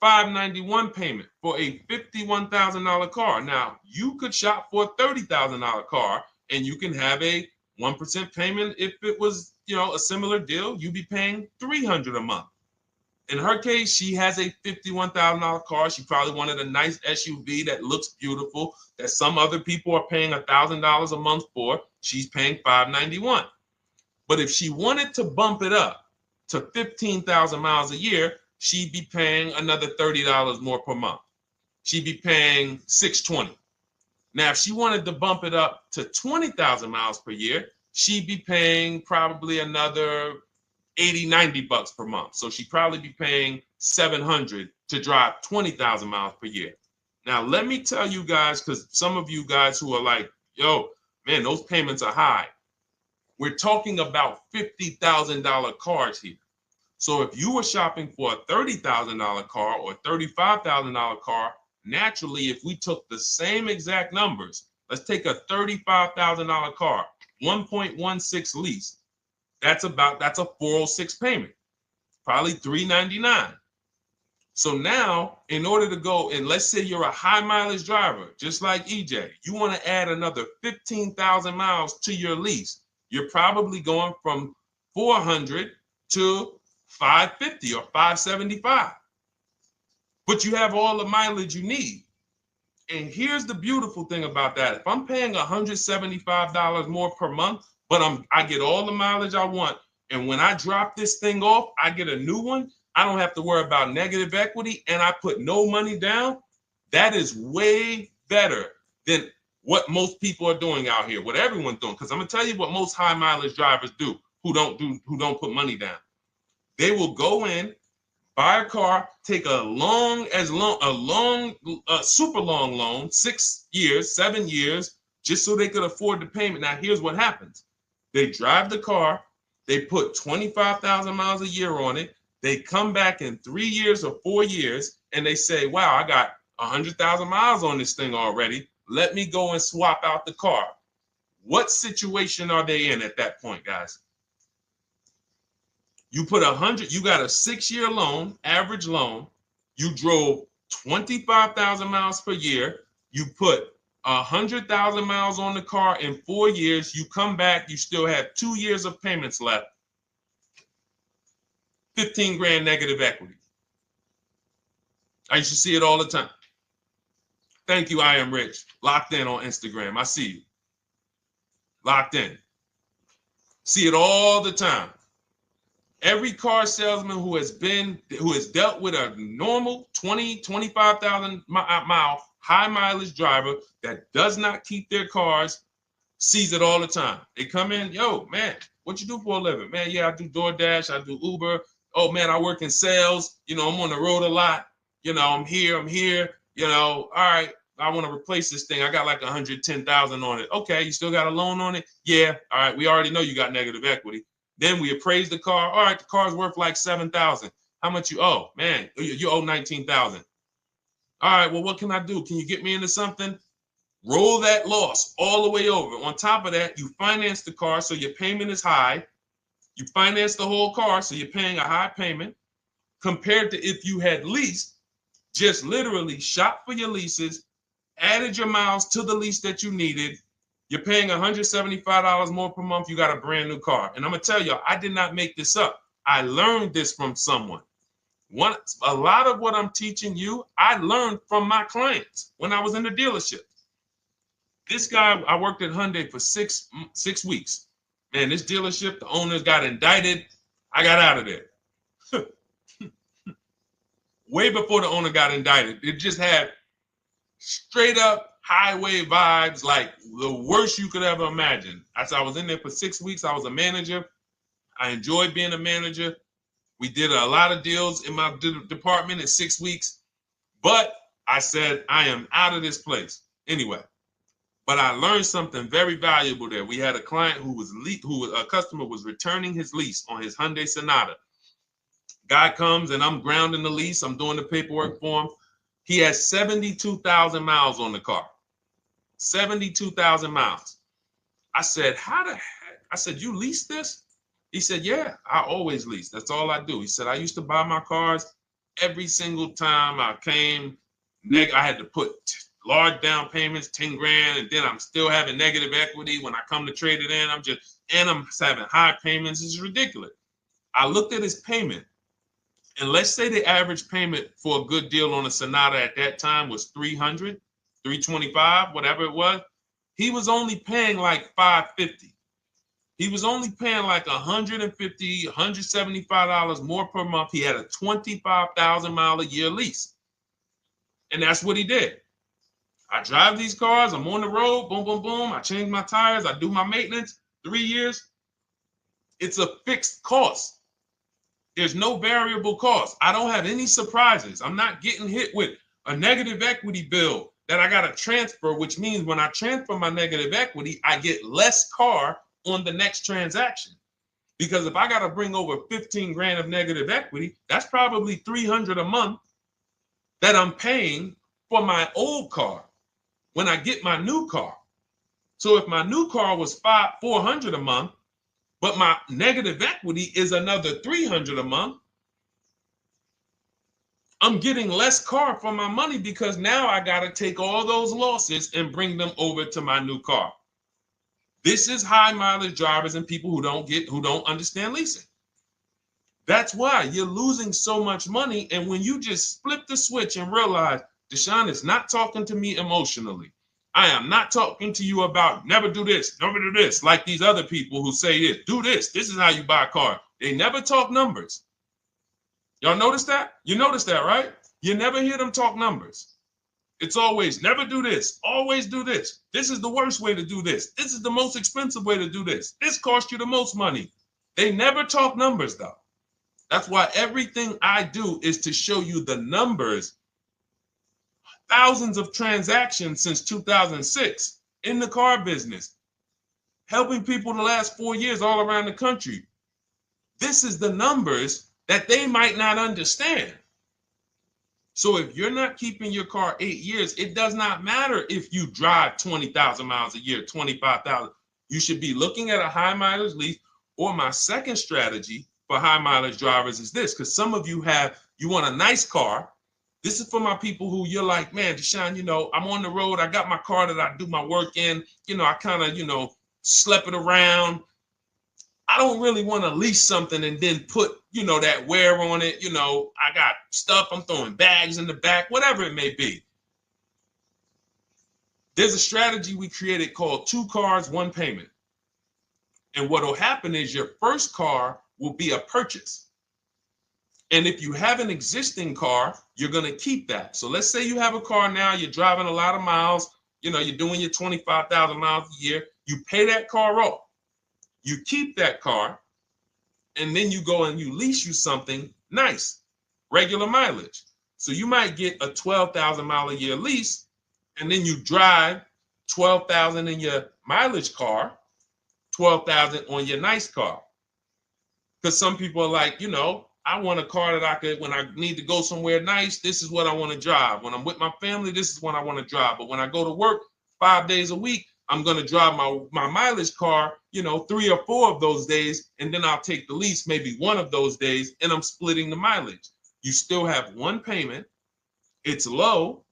$591 payment for a $51,000 car, now you could shop for a $30,000 car and you can have a 1% payment. If it was, a similar deal, you'd be paying $300 a month. In her case, she has a $51,000 car. She probably wanted a nice SUV that looks beautiful, that some other people are paying $1,000 a month for. She's paying $591. But if she wanted to bump it up to 15,000 miles a year, she'd be paying another $30 more per month. She'd be paying $620. Now, if she wanted to bump it up to 20,000 miles per year, she'd be paying probably another $80-90 per month. So she'd probably be paying $700 to drive 20,000 miles per year. Now, let me tell you guys, because some of you guys who are like, yo, man, those payments are high. We're talking about $50,000 cars here. So if you were shopping for a $30,000 car or $35,000 car, naturally, if we took the same exact numbers, let's take a $35,000 car, 1.16 lease. That's a 406 payment, probably $399. So now, in order to go, and let's say you're a high mileage driver, just like EJ, you want to add another 15,000 miles to your lease. You're probably going from 400 to 550 or 575. But you have all the mileage you need. And here's the beautiful thing about that. If I'm paying $175 more per month, but I get all the mileage I want, and when I drop this thing off, I get a new one, I don't have to worry about negative equity, and I put no money down. That is way better than what most people are doing out here, what everyone's doing. Because I'm gonna tell you what most high mileage drivers do who don't put money down. They will go in, buy a car, take a super long loan, 6 years, 7 years, just so they could afford the payment. Now, here's what happens. They drive the car, they put 25,000 miles a year on it. They come back in 3 years or 4 years, and they say, wow, I got 100,000 miles on this thing already. Let me go and swap out the car. What situation are they in at that point, guys? You put 100, you got a 6-year loan, average loan. You drove 25,000 miles per year. You put 100,000 miles on the car in 4 years. You come back, you still have 2 years of payments left. 15 grand negative equity. I used to see it all the time. Thank you, I am rich. Locked in on Instagram. I see you. Locked in. See it all the time. Every car salesman who has dealt with a normal 25,000 mile high mileage driver that does not keep their cars sees it all the time. They come in, yo, man, what you do for a living? Man, yeah, I do DoorDash, I do Uber. Oh man, I work in sales. You know, I'm on the road a lot. You know, I'm here. You know, all right, I want to replace this thing. I got like 110,000 on it. Okay, you still got a loan on it? Yeah. All right, we already know you got negative equity. Then we appraise the car. All right, the car's worth like 7,000. How much you owe? Man, you owe 19,000. All right, well, what can I do? Can you get me into something? Roll that loss all the way over. On top of that, you finance the car, so your payment is high. You finance the whole car, so you're paying a high payment compared to if you had leased, just literally shop for your leases, added your miles to the lease that you needed. You're paying $175 more per month. You got a brand new car. And I'm going to tell you, I did not make this up. I learned this from someone. A lot of what I'm teaching you, I learned from my clients when I was in the dealership. This guy, I worked at Hyundai for six weeks. Man, this dealership, the owners got indicted. I got out of there. Way before the owner got indicted. It just had straight up highway vibes, like the worst you could ever imagine. As I was in there for 6 weeks, I was a manager. I enjoyed being a manager. We did a lot of deals in my department in 6 weeks. But I said, I am out of this place. Anyway. But I learned something very valuable there. We had a client a customer was returning his lease on his Hyundai Sonata. Guy comes and I'm grounding the lease. I'm doing the paperwork for him. He has 72,000 miles on the car. 72,000 miles. I said, how the heck? I said, you lease this? He said, yeah, I always lease. That's all I do. He said, I used to buy my cars every single time I came. I had to put large down payments, 10 grand, and then I'm still having negative equity when I come to trade it in. I'm having high payments. It's ridiculous. I looked at his payment, and let's say the average payment for a good deal on a Sonata at that time was $300, $325, whatever it was. He was only paying like $550. He was only paying like $150, $175 more per month. He had a 25,000 mile a year lease. And that's what he did. I drive these cars. I'm on the road. Boom, boom, boom. I change my tires. I do my maintenance. 3 years. It's a fixed cost. There's no variable cost. I don't have any surprises. I'm not getting hit with a negative equity bill that I got to transfer, which means when I transfer my negative equity, I get less car on the next transaction. Because if I got to bring over 15 grand of negative equity, that's probably 300 a month that I'm paying for my old car when I get my new car. So if my new car was 400 a month, but my negative equity is another 300 a month, I'm getting less car for my money because now I got to take all those losses and bring them over to my new car. This is high mileage drivers and people who don't understand leasing. That's why you're losing so much money. And when you just flip the switch and realize Deshone is not talking to me emotionally, I am not talking to you about never do this, never do this, like these other people who say this, do this. This is how you buy a car. They never talk numbers. Y'all notice that? You notice that, right? You never hear them talk numbers. It's always never do this, always do this. This is the worst way to do this. This is the most expensive way to do this. This costs you the most money. They never talk numbers, though. That's why everything I do is to show you the numbers. Thousands of transactions since 2006 in the car business, helping people the last 4 years all around the country. This is the numbers that they might not understand. So if you're not keeping your car 8 years, it does not matter if you drive 20,000 miles a year, 25,000. You should be looking at a high mileage lease. Or my second strategy for high mileage drivers is this, because some of you want a nice car. This is for my people who you're like, man, Deshone, I'm on the road. I got my car that I do my work in. I kind of, slep it around. I don't really want to lease something and then put, that wear on it. I got stuff. I'm throwing bags in the back, whatever it may be. There's a strategy we created called 2 cars, 1 payment. And what will happen is your first car will be a purchase. And if you have an existing car, you're going to keep that. So let's say you have a car now, you're driving a lot of miles, you're doing your 25,000 miles a year. You pay that car off. You keep that car, and then you go and you lease you something nice, regular mileage. So you might get a 12,000 mile a year lease, and then you drive 12,000 in your mileage car, 12,000 on your nice car. Because some people are like, I want a car that I could, when I need to go somewhere nice, this is what I want to drive. When I'm with my family, this is what I want to drive. But when I go to work 5 days a week, I'm going to drive my mileage car, 3 or 4 of those days, and then I'll take the lease maybe 1 of those days, and I'm splitting the mileage. You still have 1 payment. It's low.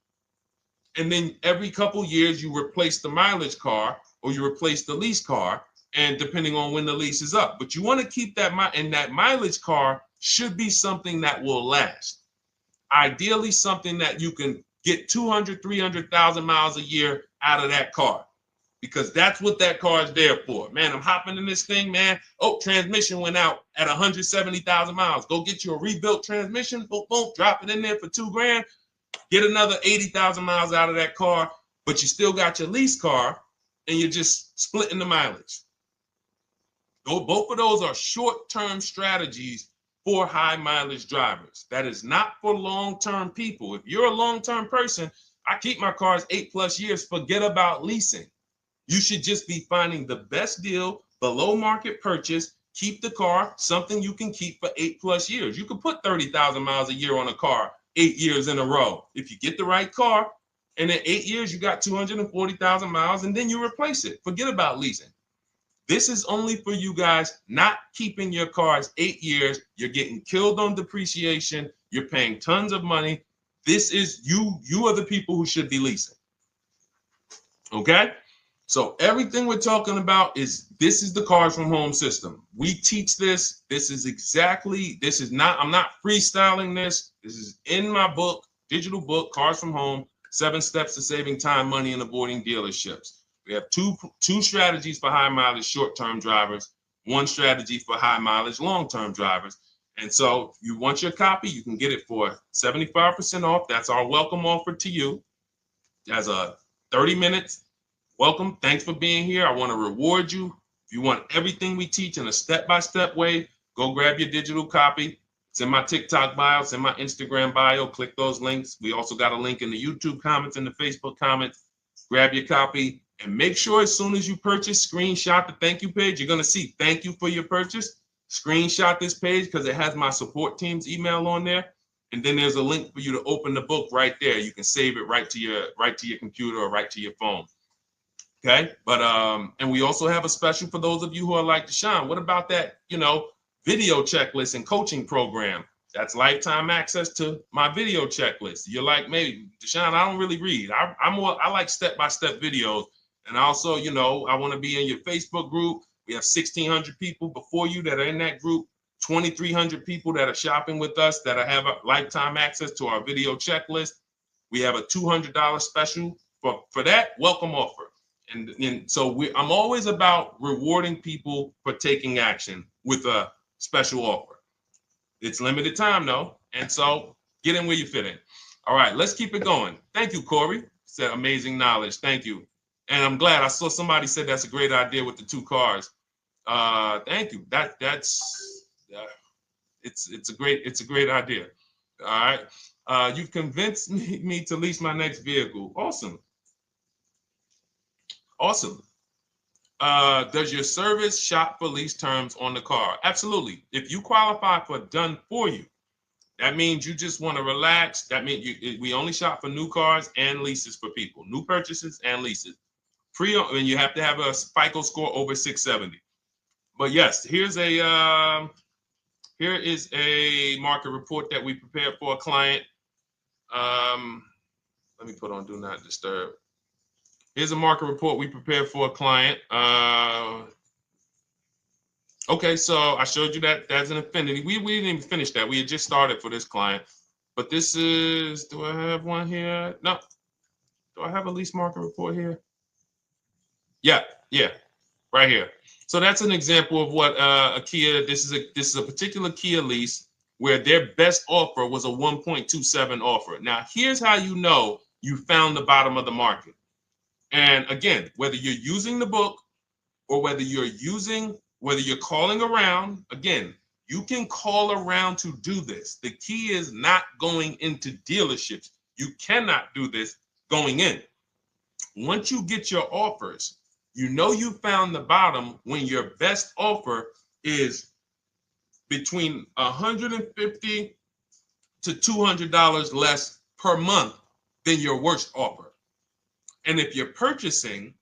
And then every couple years, you replace the mileage car or you replace the lease car, and depending on when the lease is up. But you want to keep that, and that mileage car should be something that will last. Ideally, something that you can get 200, 300,000 miles a year out of that car. Because that's what that car is there for. Man, I'm hopping in this thing, man. Oh, transmission went out at 170,000 miles. Go get you a rebuilt transmission. Boom, boom, drop it in there for $2 grand. Get another 80,000 miles out of that car, but you still got your lease car, and you're just splitting the mileage. Both of those are short-term strategies for high mileage drivers. That is not for long-term people. If you're a long-term person, I keep my cars 8+ years. Forget about leasing. You should just be finding the best deal, below market purchase, keep the car, something you can keep for 8+ years. You can put 30,000 miles a year on a car 8 years in a row. If you get the right car, and in 8 years, you got 240,000 miles, and then you replace it. Forget about leasing. This is only for you guys not keeping your cars 8 years. You're getting killed on depreciation. You're paying tons of money. This is you are the people who should be leasing. Okay? So everything we're talking about this is the Cars from Home system. We teach this. I'm not freestyling this. This is in my book, digital book, Cars from Home, 7 Steps to Saving Time, Money, and Avoiding Dealerships. We have two strategies for high mileage short-term drivers, 1 strategy for high mileage long-term drivers. And so if you want your copy, you can get it for 75% off. That's our welcome offer to you. As a 30 minutes. Welcome. Thanks for being here. I want to reward you. If you want everything we teach in a step-by-step way, go grab your digital copy. It's in my TikTok bio. It's in my Instagram bio. Click those links. We also got a link in the YouTube comments and the Facebook comments. Grab your copy and make sure as soon as you purchase, screenshot the thank you page. You're going to see thank you for your purchase. screenshot this page because it has my support team's email on there. And then there's a link for you to open the book right there. You can save it right to your computer or right to your phone. Okay, but and we also have a special for those of you who are like Deshone. What about that, video checklist and coaching program? That's lifetime access to my video checklist. You're like, maybe Deshone, I don't really read. I like step-by-step videos. And also, I want to be in your Facebook group. We have 1,600 people before you that are in that group, 2,300 people that are shopping with us that have a lifetime access to our video checklist. We have a $200 special for that welcome offer. And so I'm always about rewarding people for taking action with a special offer. It's limited time though, and so get in where you fit in. All right, let's keep it going. Thank you, Corey. Said amazing knowledge. Thank you. And I'm glad I saw somebody said that's a great idea with the 2 cars. Thank you. It's a great idea. All right. You've convinced me to lease my next vehicle. Awesome. Awesome. Does your service shop for lease terms on the car? Absolutely. If you qualify for done for you, that means you just want to relax. That means we only shop for new cars and leases for people, new purchases and leases. And you have to have a FICO score over 670. But yes, here is a market report that we prepared for a client. Let me put on do not disturb. Here's a market report we prepared for a client. Okay, so I showed you that that's an affinity. We didn't even finish that. We had just started for this client. But this is, do I have one here? No. Do I have a lease market report here? Yeah, right here. So that's an example of what a Kia, this is a particular Kia lease where their best offer was a 1.27 offer. Now, here's how you know you found the bottom of the market. And again, whether you're using the book or whether you're calling around, again, you can call around to do this. The key is not going into dealerships. You cannot do this going in. Once you get your offers, you know you found the bottom when your best offer is between $150 to $200 less per month than your worst offer. And if you're purchasing,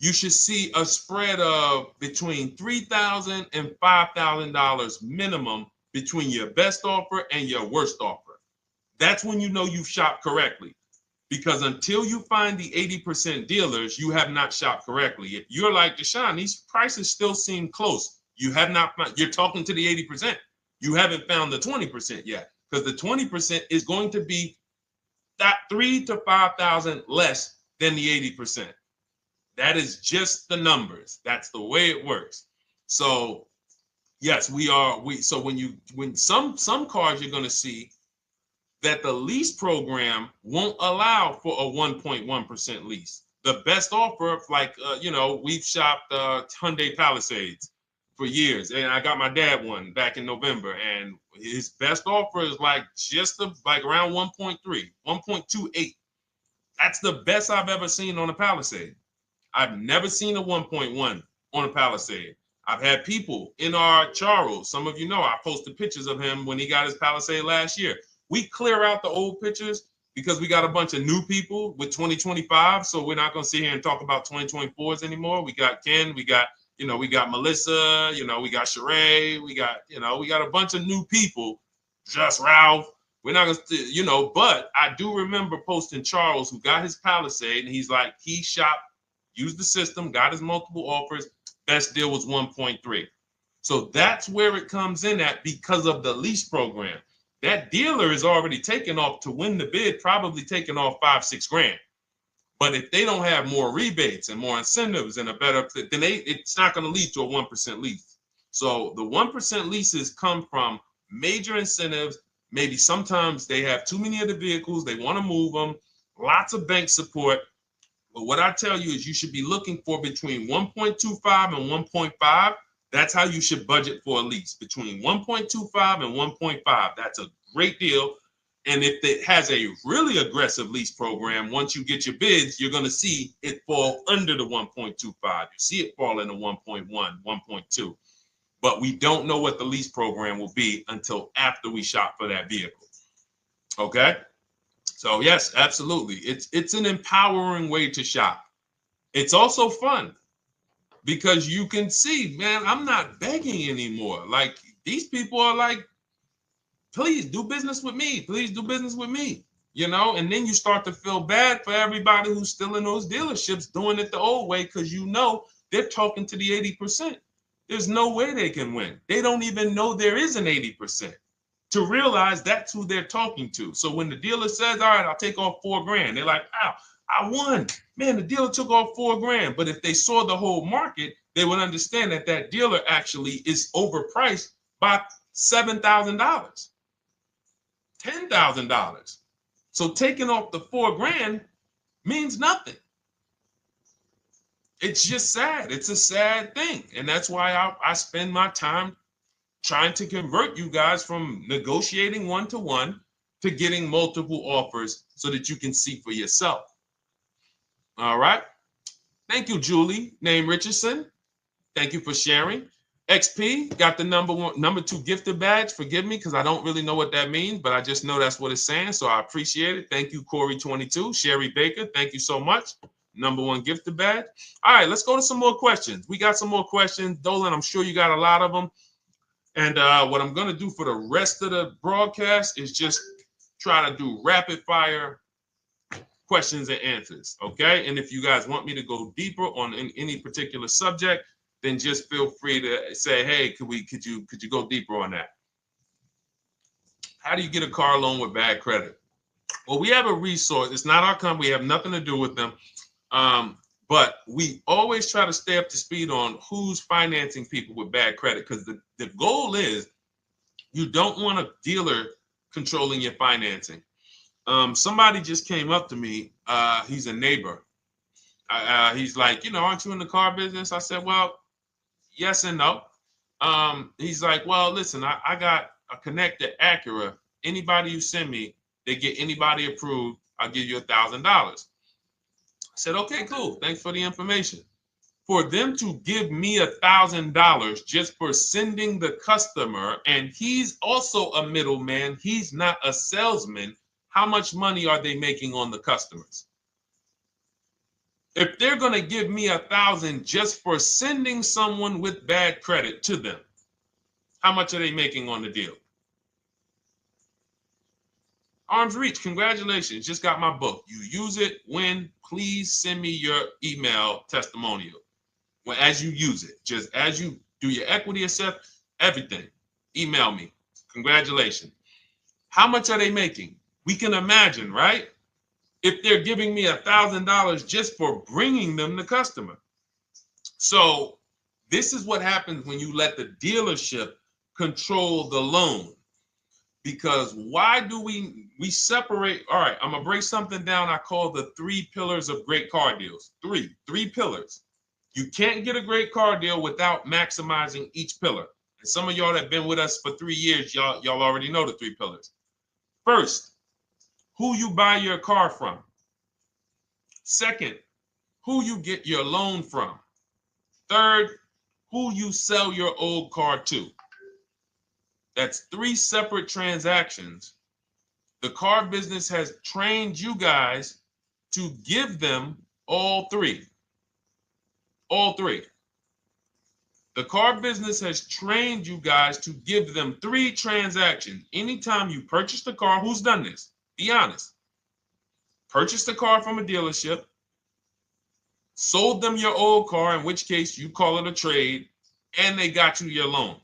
you should see a spread of between $3,000 and $5,000 minimum between your best offer and your worst offer. That's when you know you've shopped correctly. Because until you find the 80% dealers, you have not shopped correctly. If you're like Deshone, these prices still seem close. You have not found, you're talking to the 80%. You haven't found the 20% yet. Because the 20% is going to be that $3,000 to $5,000 less than the 80%. That is just the numbers. That's the way it works. So yes, so when some cars you're going to see that the lease program won't allow for a 1.1% lease. The best offer, like we've shopped Hyundai Palisades for years, and I got my dad one back in November, and his best offer is like around 1.3, 1.28. That's the best I've ever seen on a Palisade. I've never seen a 1.1 on a Palisade. I've had people in our Charles, some of you know, I posted pictures of him when he got his Palisade last year. We clear out the old pictures because we got a bunch of new people with 2025. So we're not going to sit here and talk about 2024s anymore. We got Ken, we got Melissa, we got Sheree, we got a bunch of new people, just Ralph. We're not going to, but I do remember posting Charles who got his Palisade and he's like, he shopped, used the system, got his multiple offers. Best deal was 1.3. So that's where it comes in at because of the lease program. That dealer is already taken off to win the bid, probably taking off $5-6 grand. But if they don't have more rebates and more incentives and a better, then it's not going to lead to a 1% lease. So the 1% leases come from major incentives. Maybe sometimes they have too many of the vehicles. They want to move them. Lots of bank support. But what I tell you is you should be looking for between 1.25 and 1.5. That's how you should budget for a lease, between 1.25 and 1.5. That's a great deal. And if it has a really aggressive lease program, once you get your bids, you're going to see it fall under the 1.25. You see it fall into 1.1, 1.2. but we don't know what the lease program will be until after we shop for that vehicle. Okay? So yes, absolutely. It's an empowering way to shop. It's also fun because you can see, man, I'm not begging anymore. Like these people are like, please do business with me. Please do business with me. And then you start to feel bad for everybody who's still in those dealerships doing it the old way because they're talking to the 80%. There's no way they can win. They don't even know there is an 80% to realize that's who they're talking to. So when the dealer says, all right, I'll take off $4,000, they're like, wow, I won. Man, the dealer took off $4,000. But if they saw the whole market, they would understand that that dealer actually is overpriced by $7,000, $10,000. So taking off the $4,000 means nothing. It's just sad. It's a sad thing. And that's why I spend my time trying to convert you guys from negotiating one-to-one to getting multiple offers so that you can see for yourself. All right. Thank you, Julie, name Richardson. Thank you for sharing. XP got the number 2 gifted badge. Forgive me because I don't really know what that means, but I just know that's what it's saying. So I appreciate it. Thank you, Corey22. Sherry Baker, thank you so much. Number 1 gifted badge. All right, let's go to some more questions. We got some more questions. Dolan, I'm sure you got a lot of them. And what I'm going to do for the rest of the broadcast is just try to do rapid fire questions and answers. Okay. And if you guys want me to go deeper on any particular subject, then just feel free to say, hey, could you go deeper on that? How do you get a car loan with bad credit? Well, we have a resource. It's not our company. We have nothing to do with them. But we always try to stay up to speed on who's financing people with bad credit, because the goal is you don't want a dealer controlling your financing. Somebody just came up to me. He's a neighbor. He's like, aren't you in the car business? I said, well, yes and no. He's like, well, listen, I got a connected Acura. Anybody you send me, they get anybody approved, I'll give you $1,000. I said, okay, cool. Thanks for the information. For them to give me $1,000 just for sending the customer, and he's also a middleman, he's not a salesman, how much money are they making on the customers? If they're going to give me $1,000 just for sending someone with bad credit to them, how much are they making on the deal? Arms Reach, congratulations. Just got my book. You use it when, please send me your email testimonial. Well, as you use it, just as you do your equity assess, everything, email me. Congratulations. How much are they making? We can imagine, right? If they're giving me $1,000 just for bringing them the customer. So this is what happens when you let the dealership control the loan. Because why do we separate? All right, I'm gonna break something down I call the 3 pillars of great car deals. Three pillars. You can't get a great car deal without maximizing each pillar. And some of y'all that have been with us for 3 years, y'all already know the 3 pillars. First, who you buy your car from. Second, who you get your loan from. Third, who you sell your old car to. That's 3 separate transactions. The car business has trained you guys to give them all 3. All 3. The car business has trained you guys to give them 3 transactions. Anytime you purchase the car, who's done this? Be honest. Purchased the car from a dealership, sold them your old car, in which case you call it a trade, and they got you your loan.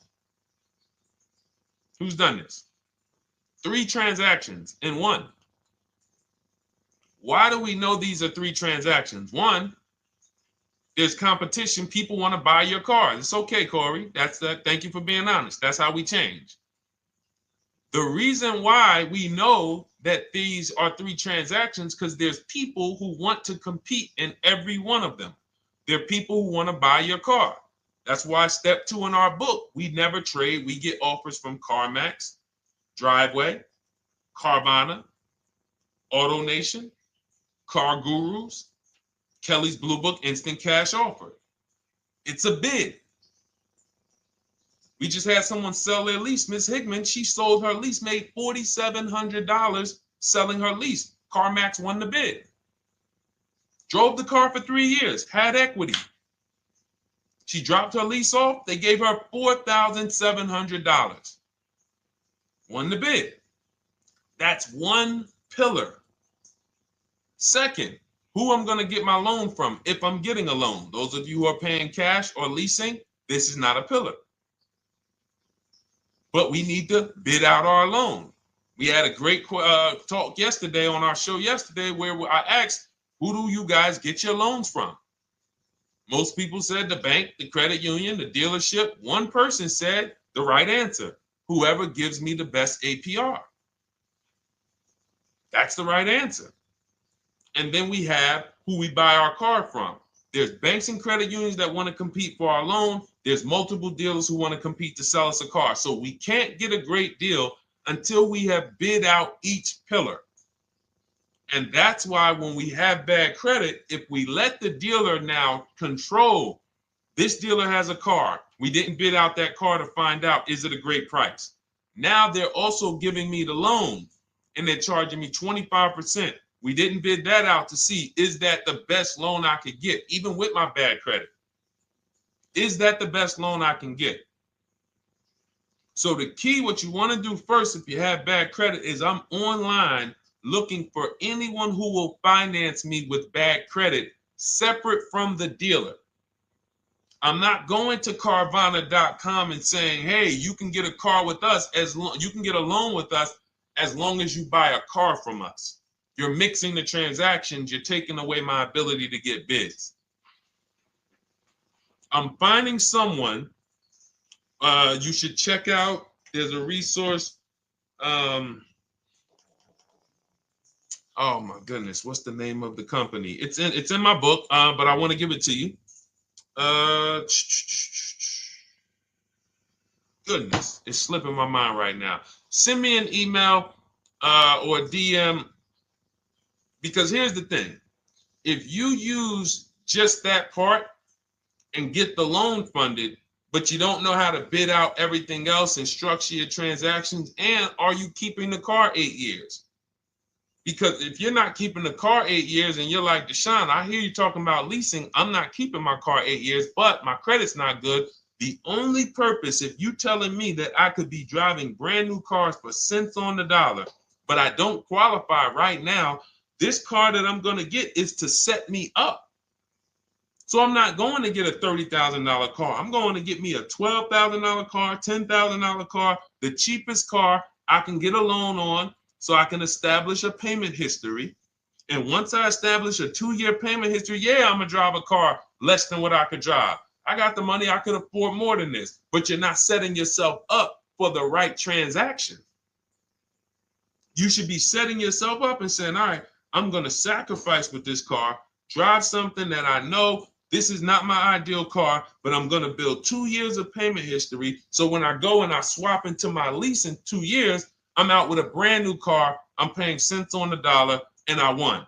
Who's done this? 3 transactions in one. Why do we know these are 3 transactions? One, there's competition. People want to buy your car. It's okay, Corey. That's that. Thank you for being honest. That's how we change. The reason why we know that these are 3 transactions because there's people who want to compete in every one of them. There are people who want to buy your car. That's why step 2 in our book, we never trade. We get offers from CarMax, Driveway, Carvana, AutoNation, Car Gurus, Kelly's Blue Book Instant Cash Offer. It's a bid. We just had someone sell their lease. Miss Hickman, she sold her lease, made $4,700 selling her lease. CarMax won the bid. Drove the car for 3 years, had equity. She dropped her lease off. They gave her $4,700. Won the bid. That's one pillar. Second, who I'm going to get my loan from if I'm getting a loan. Those of you who are paying cash or leasing, this is not a pillar. But we need to bid out our loan. We had a great talk yesterday on our show yesterday where I asked, who do you guys get your loans from? Most people said the bank, the credit union, the dealership. One person said the right answer, whoever gives me the best APR. That's the right answer. And then we have who we buy our car from. There's banks and credit unions that want to compete for our loan. There's multiple dealers who want to compete to sell us a car. So we can't get a great deal until we have bid out each pillar. And that's why when we have bad credit, if we let the dealer now control, this dealer has a car. We didn't bid out that car to find out, is it a great price? Now they're also giving me the loan and they're charging me 25%. We didn't bid that out to see, is that the best loan I could get, even with my bad credit? Is that the best loan I can get? So the key, what you want to do first, if you have bad credit, is I'm online looking for anyone who will finance me with bad credit separate from the dealer. I'm not going to Carvana.com and saying, hey, you can get a car with us you can get a loan with us as long as you buy a car from us. You're mixing the transactions. You're taking away my ability to get bids. I'm finding someone you should check out. There's a resource. Oh my goodness, what's the name of the company? It's in my book, but I want to give it to you. Goodness, it's slipping my mind right now. Send me an email or a DM, because here's the thing. If you use just that part and get the loan funded, but you don't know how to bid out everything else and structure your transactions, and are you keeping the car 8 years? Because if you're not keeping the car 8 years and you're like, Deshone, I hear you talking about leasing. I'm not keeping my car 8 years, but my credit's not good. The only purpose, if you telling me that I could be driving brand new cars for cents on the dollar, but I don't qualify right now, this car that I'm going to get is to set me up. So I'm not going to get a $30,000 car. I'm going to get me a $12,000 car, $10,000 car, the cheapest car I can get a loan on, so I can establish a payment history. And once I establish a 2-year payment history, yeah, I'm going to drive a car less than what I could drive. I got the money. I could afford more than this. But you're not setting yourself up for the right transaction. You should be setting yourself up and saying, all right, I'm going to sacrifice with this car, drive something that I know this is not my ideal car, but I'm going to build 2 years of payment history. So when I go and I swap into my lease in 2 years, I'm out with a brand new car. I'm paying cents on the dollar, and I won.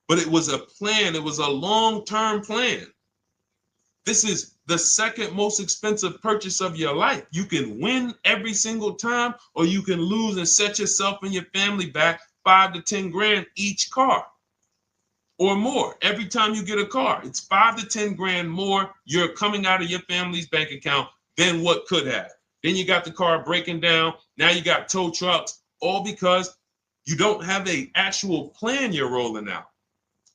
But it was a plan. It was a long-term plan. This is the second most expensive purchase of your life. You can win every single time, or you can lose and set yourself and your family back 5 to 10 grand each car or more. Every time you get a car, it's 5 to 10 grand more you're coming out of your family's bank account than what could have. Then you got the car breaking down. Now you got tow trucks, all because you don't have an actual plan you're rolling out.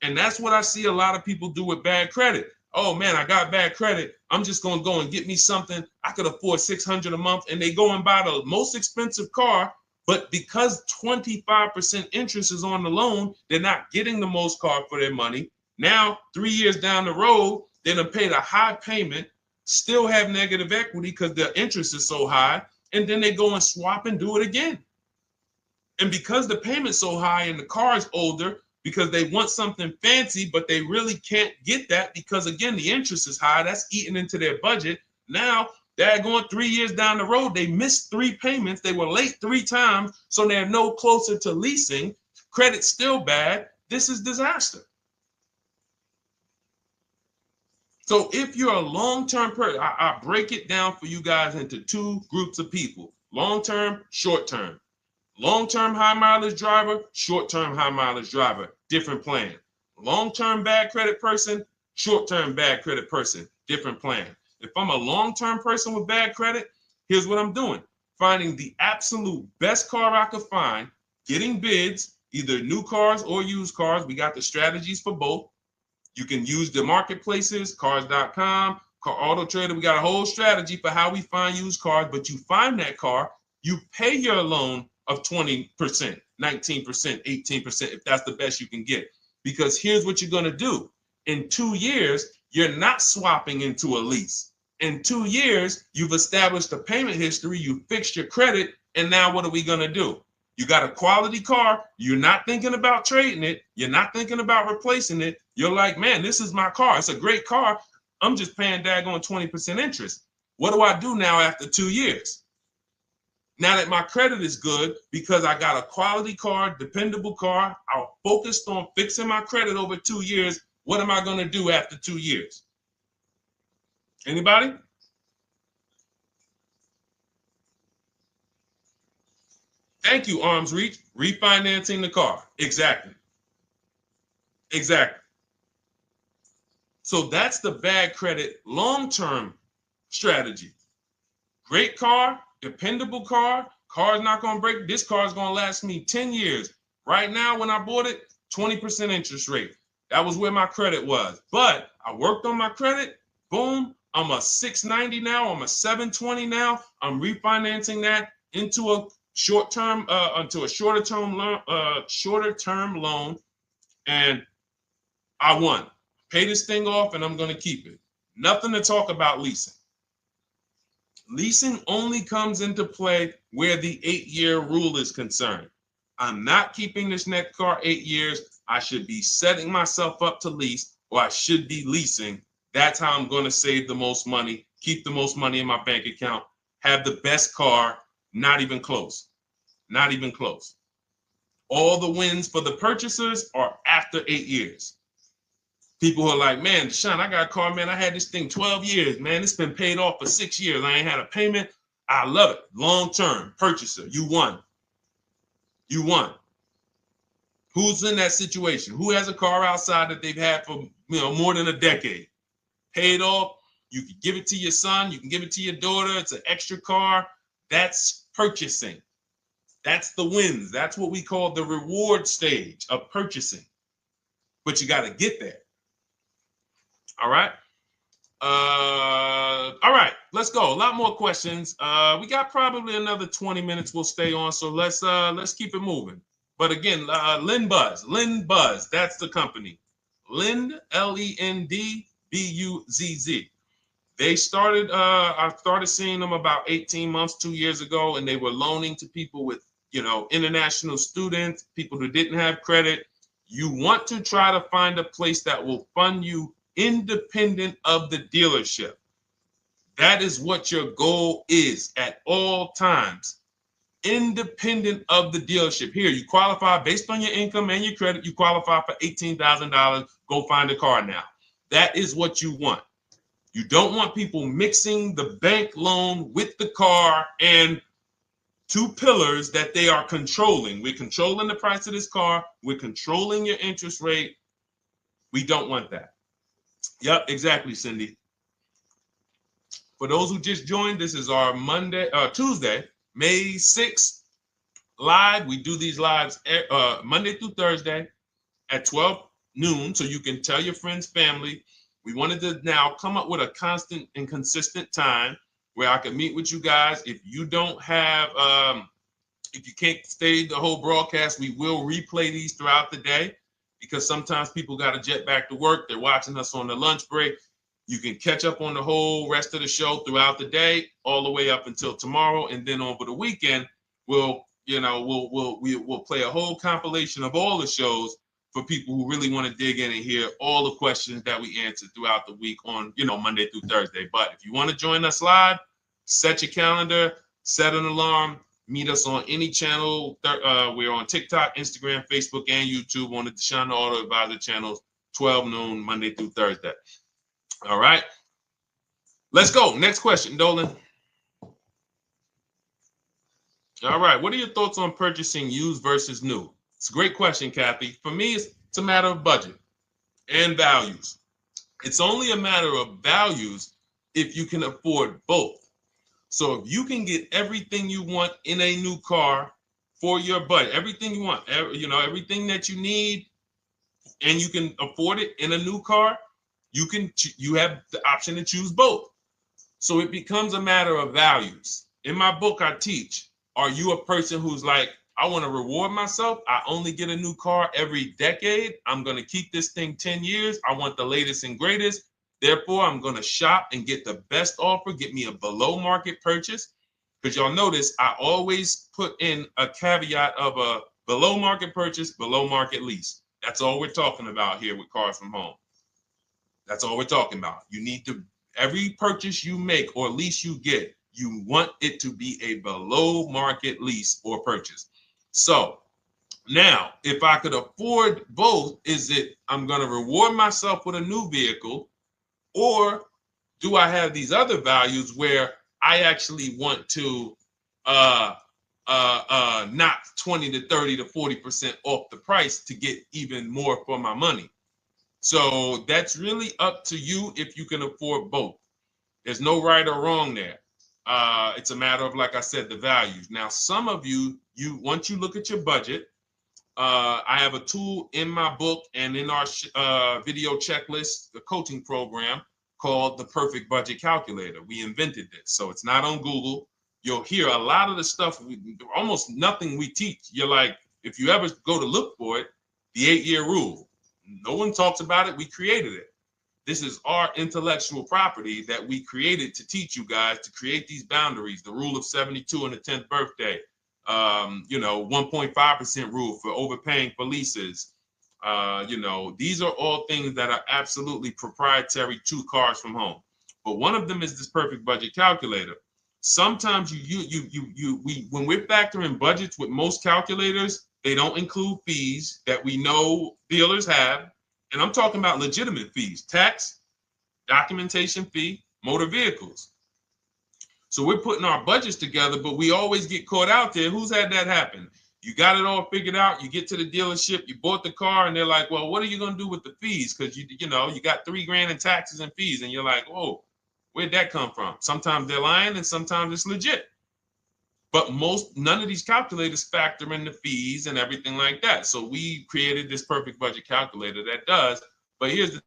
And that's what I see a lot of people do with bad credit. Oh man, I got bad credit. I'm just going to go and get me something. I could afford $600 a month. And they go and buy the most expensive car. But because 25% interest is on the loan, they're not getting the most car for their money. Now, 3 years down the road, they're going to pay the high payment, still have negative equity because the interest is so high, and then they go and swap and do it again. And because the payment's so high and the car is older, because they want something fancy, but they really can't get that because, again, the interest is high. That's eating into their budget. Now they're going 3 years down the road. They missed 3 payments. They were late 3 times, so they're no closer to leasing. Credit's still bad. This is disaster. So if you're a long-term person, I break it down for you guys into two groups of people: long-term, short-term. Long-term high mileage driver, short-term high mileage driver, different plan. Long-term bad credit person, short-term bad credit person, different plan. If I'm a long-term person with bad credit, here's what I'm doing: finding the absolute best car I could find, getting bids, either new cars or used cars. We got the strategies for both. You can use the marketplaces, cars.com, Car Auto Trader. We got a whole strategy for how we find used cars, but you find that car, you pay your loan of 20%, 19%, 18%, if that's the best you can get. Because here's what you're going to do. In 2 years, you're not swapping into a lease. In 2 years, you've established a payment history, you fixed your credit, and now what are we going to do? You got a quality car. You're not thinking about trading it. You're not thinking about replacing it. You're like, man, this is my car. It's a great car. I'm just paying daggone 20% interest. What do I do now after 2 years? Now that my credit is good because I got a quality car, dependable car, I'm focused on fixing my credit over 2 years. What am I going to do after 2 years? Anybody? Thank you, Arms Reach. Refinancing the car. Exactly. Exactly. So that's the bad credit long-term strategy. Great car, dependable car, car's not going to break. This car is going to last me 10 years. Right now, when I bought it, 20% interest rate. That was where my credit was. But I worked on my credit. Boom. I'm a 690 now. I'm a 720 now. I'm refinancing that into a short-term, into a shorter-term loan, and I won. Pay this thing off, and I'm going to keep it. Nothing to talk about leasing. Leasing only comes into play where the 8-year rule is concerned. I'm not keeping this next car 8 years. I should be setting myself up to lease, or I should be leasing. That's how I'm going to save the most money, keep the most money in my bank account, have the best car. Not even close. Not even close. All the wins for the purchasers are after 8 years. People who are like, man, Deshone, I got a car, man. I had this thing 12 years, man. It's been paid off for 6 years. I ain't had a payment. I love it. Long-term purchaser. You won. You won. Who's in that situation? Who has a car outside that they've had for more than a decade? Paid off. You can give it to your son. You can give it to your daughter. It's an extra car. That's purchasing. That's the wins. That's what we call the reward stage of purchasing. But you got to get there. All right. All right, let's go. A lot more questions. We got probably another 20 minutes we'll stay on, so let's keep it moving. But again, Lend Buzz, that's the company. Lend, Lendbuzz. They started, I started seeing them about 18 months, 2 years ago, and they were loaning to people with, international students, people who didn't have credit. You want to try to find a place that will fund you independent of the dealership. That is what your goal is at all times. Independent of the dealership. Here, you qualify based on your income and your credit. You qualify for $18,000. Go find a car now. That is what you want. You don't want people mixing the bank loan with the car and two pillars that they are controlling. We're controlling the price of this car. We're controlling your interest rate. We don't want that. Yep, exactly, Cindy. For those who just joined, this is our Tuesday, May 6th live. We do these lives Monday through Thursday at 12 noon, so you can tell your friends, family. We wanted to now come up with a constant and consistent time where I can meet with you guys. If you don't have, if you can't stay the whole broadcast, we will replay these throughout the day because sometimes people got to jet back to work. They're watching us on the lunch break. You can catch up on the whole rest of the show throughout the day, all the way up until tomorrow, and then over the weekend, we'll play a whole compilation of all the shows for people who really want to dig in and hear all the questions that we answered throughout the week on, Monday through Thursday. But if you want to join us live, set your calendar, set an alarm, meet us on any channel. We're on TikTok, Instagram, Facebook, and YouTube on the Deshone the Auto Advisor channels, 12 noon, Monday through Thursday. All right. Let's go. Next question, Dolan. All right. What are your thoughts on purchasing used versus new? It's a great question, Kathy. For me, it's a matter of budget and values. It's only a matter of values if you can afford both. So if you can get everything you want in a new car for your budget, everything you want, everything that you need, and you can afford it in a new car, you have the option to choose both. So it becomes a matter of values. In my book, I teach, are you a person who's like, I want to reward myself. I only get a new car every decade. I'm going to keep this thing 10 years. I want the latest and greatest. Therefore, I'm going to shop and get the best offer, get me a below market purchase. Because y'all notice I always put in a caveat of a below market purchase, below market lease. That's all we're talking about here with Cars from Home. That's all we're talking about. You need to, every purchase you make or lease you get, you want it to be a below market lease or purchase. So now, if I could afford both, is it I'm going to reward myself with a new vehicle, or do I have these other values where I actually want to knock 20 to 30 to 40% off the price to get even more for my money? So that's really up to you if you can afford both. There's no right or wrong there. It's a matter of, like I said, the values. Now, some of you once you look at your budget, I have a tool in my book and in our video checklist, the coaching program called the Perfect Budget Calculator. We invented this. So it's not on Google. You'll hear a lot of the stuff, almost nothing we teach. You're like, if you ever go to look for it, the 8-year rule. No one talks about it. We created it. This is our intellectual property that we created to teach you guys to create these boundaries, the rule of 72 and the 10th birthday, 1.5% rule for overpaying for leases. These are all things that are absolutely proprietary to Cars from Home. But one of them is this Perfect Budget Calculator. Sometimes when we're factoring budgets with most calculators, they don't include fees that we know dealers have. And I'm talking about legitimate fees, tax, documentation fee, motor vehicles. So we're putting our budgets together, but we always get caught out there. Who's had that happen? You got it all figured out. You get to the dealership, you bought the car, and they're like, well, what are you going to do with the fees? Because you got $3,000 in taxes and fees. And you're like, whoa, where'd that come from? Sometimes they're lying and sometimes it's legit. But none of these calculators factor in the fees and everything like that. So we created this Perfect Budget Calculator that does. But here's the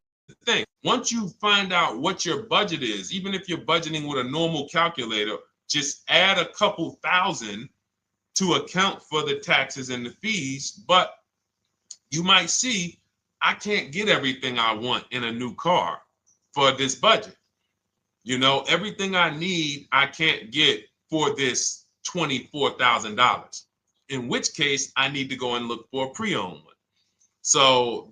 thing. Once you find out what your budget is, even if you're budgeting with a normal calculator, just add a couple thousand to account for the taxes and the fees. But you might see, I can't get everything I want in a new car for this budget. Everything I need, I can't get for this $24,000, in which case I need to go and look for a pre-owned one. So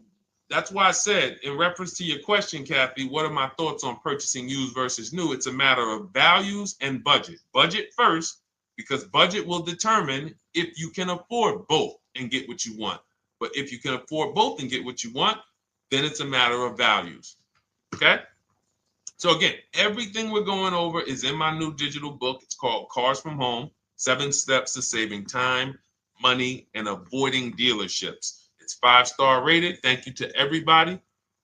that's why I said, in reference to your question, Kathy, what are my thoughts on purchasing used versus new? It's a matter of values and budget. Budget first, because budget will determine if you can afford both and get what you want. But if you can afford both and get what you want, then it's a matter of values. Okay? So again, everything we're going over is in my new digital book. It's called Cars from Home, 7 Steps to Saving Time, Money, and Avoiding Dealerships. It's 5-star rated. Thank you to everybody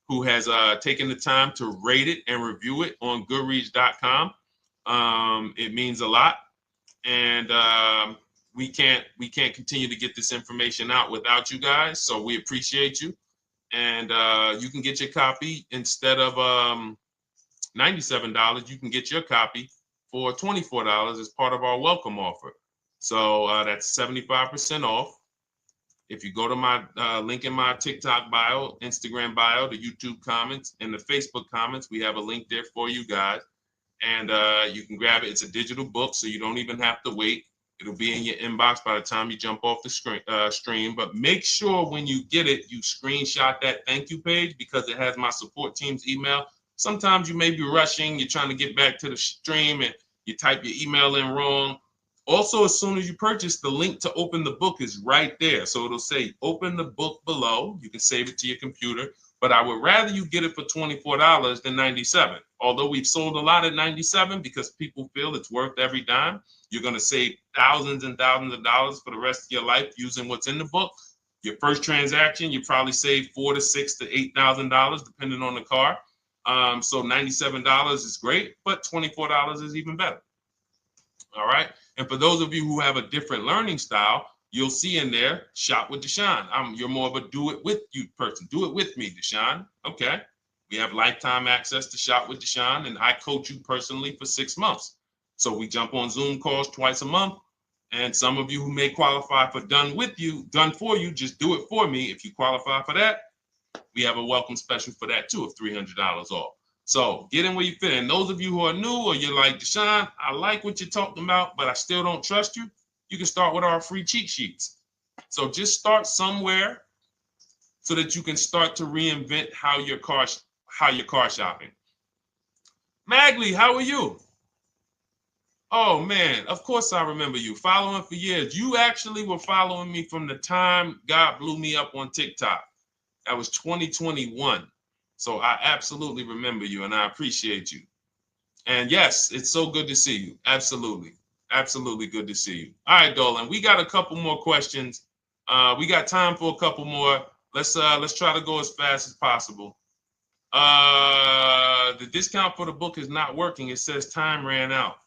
who has taken the time to rate it and review it on Goodreads.com. It means a lot. And we can't continue to get this information out without you guys. So we appreciate you. And you can get your copy instead of $97, you can get your copy for $24 as part of our welcome offer. So that's 75% off. If you go to my link in my TikTok bio, Instagram bio, the YouTube comments, and the Facebook comments, we have a link there for you guys. And you can grab it. It's a digital book, so you don't even have to wait. It'll be in your inbox by the time you jump off the stream. But make sure when you get it, you screenshot that thank you page, because it has my support team's email. Sometimes you may be rushing, you're trying to get back to the stream and you type your email in wrong. Also, as soon as you purchase, the link to open the book is right there. So it'll say open the book below. You can save it to your computer. but I would rather you get it for $24 than $97. Although we've sold a lot at $97 because people feel it's worth every dime. You're going to save thousands and thousands of dollars for the rest of your life using what's in the book. Your first transaction, you probably save $4,000 to $6,000 to $8,000 depending on the car. So $97 is great, but $24 is even better. All right. And for those of you who have a different learning style, you'll see in there, shop with Deshone. You're more of a do it with you person. Do it with me, Deshone. Okay. We have lifetime access to shop with Deshone, and I coach you personally for 6 months. So we jump on Zoom calls twice a month. And some of you who may qualify for done for you, just do it for me. If you qualify for that, we have a welcome special for that too of $300 off. So get in where you fit. And those of you who are new or you're like, Deshone, I like what you're talking about, but I still don't trust you. You can start with our free cheat sheets. So just start somewhere so that you can start to reinvent how you're car shopping. Magley, how are you? Oh man, of course I remember you. Following for years. You actually were following me from the time God blew me up on TikTok. That was 2021. So I absolutely remember you and I appreciate you. And yes, it's so good to see you. Absolutely. Absolutely good to see you. All right, Dolan, we got a couple more questions. We got time for a couple more. Let's try to go as fast as possible. The discount for the book is not working. It says time ran out.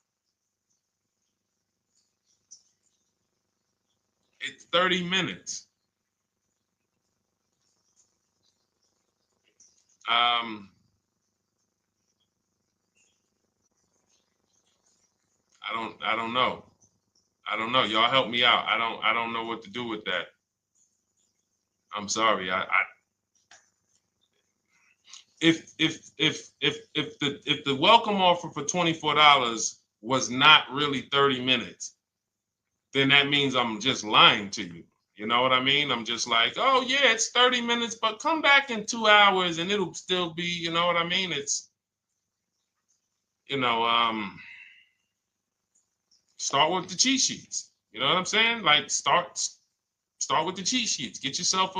It's 30 minutes. I don't know. I don't know. Y'all help me out. I don't know what to do with that. I'm sorry. If the welcome offer for $24 was not really 30 minutes, then that means I'm just lying to you. You know what I mean? I'm just like, oh yeah, it's 30 minutes, but come back in 2 hours and it'll still be, you know what I mean? It's, start with the cheat sheets. You know what I'm saying? Like start with the cheat sheets. Get yourself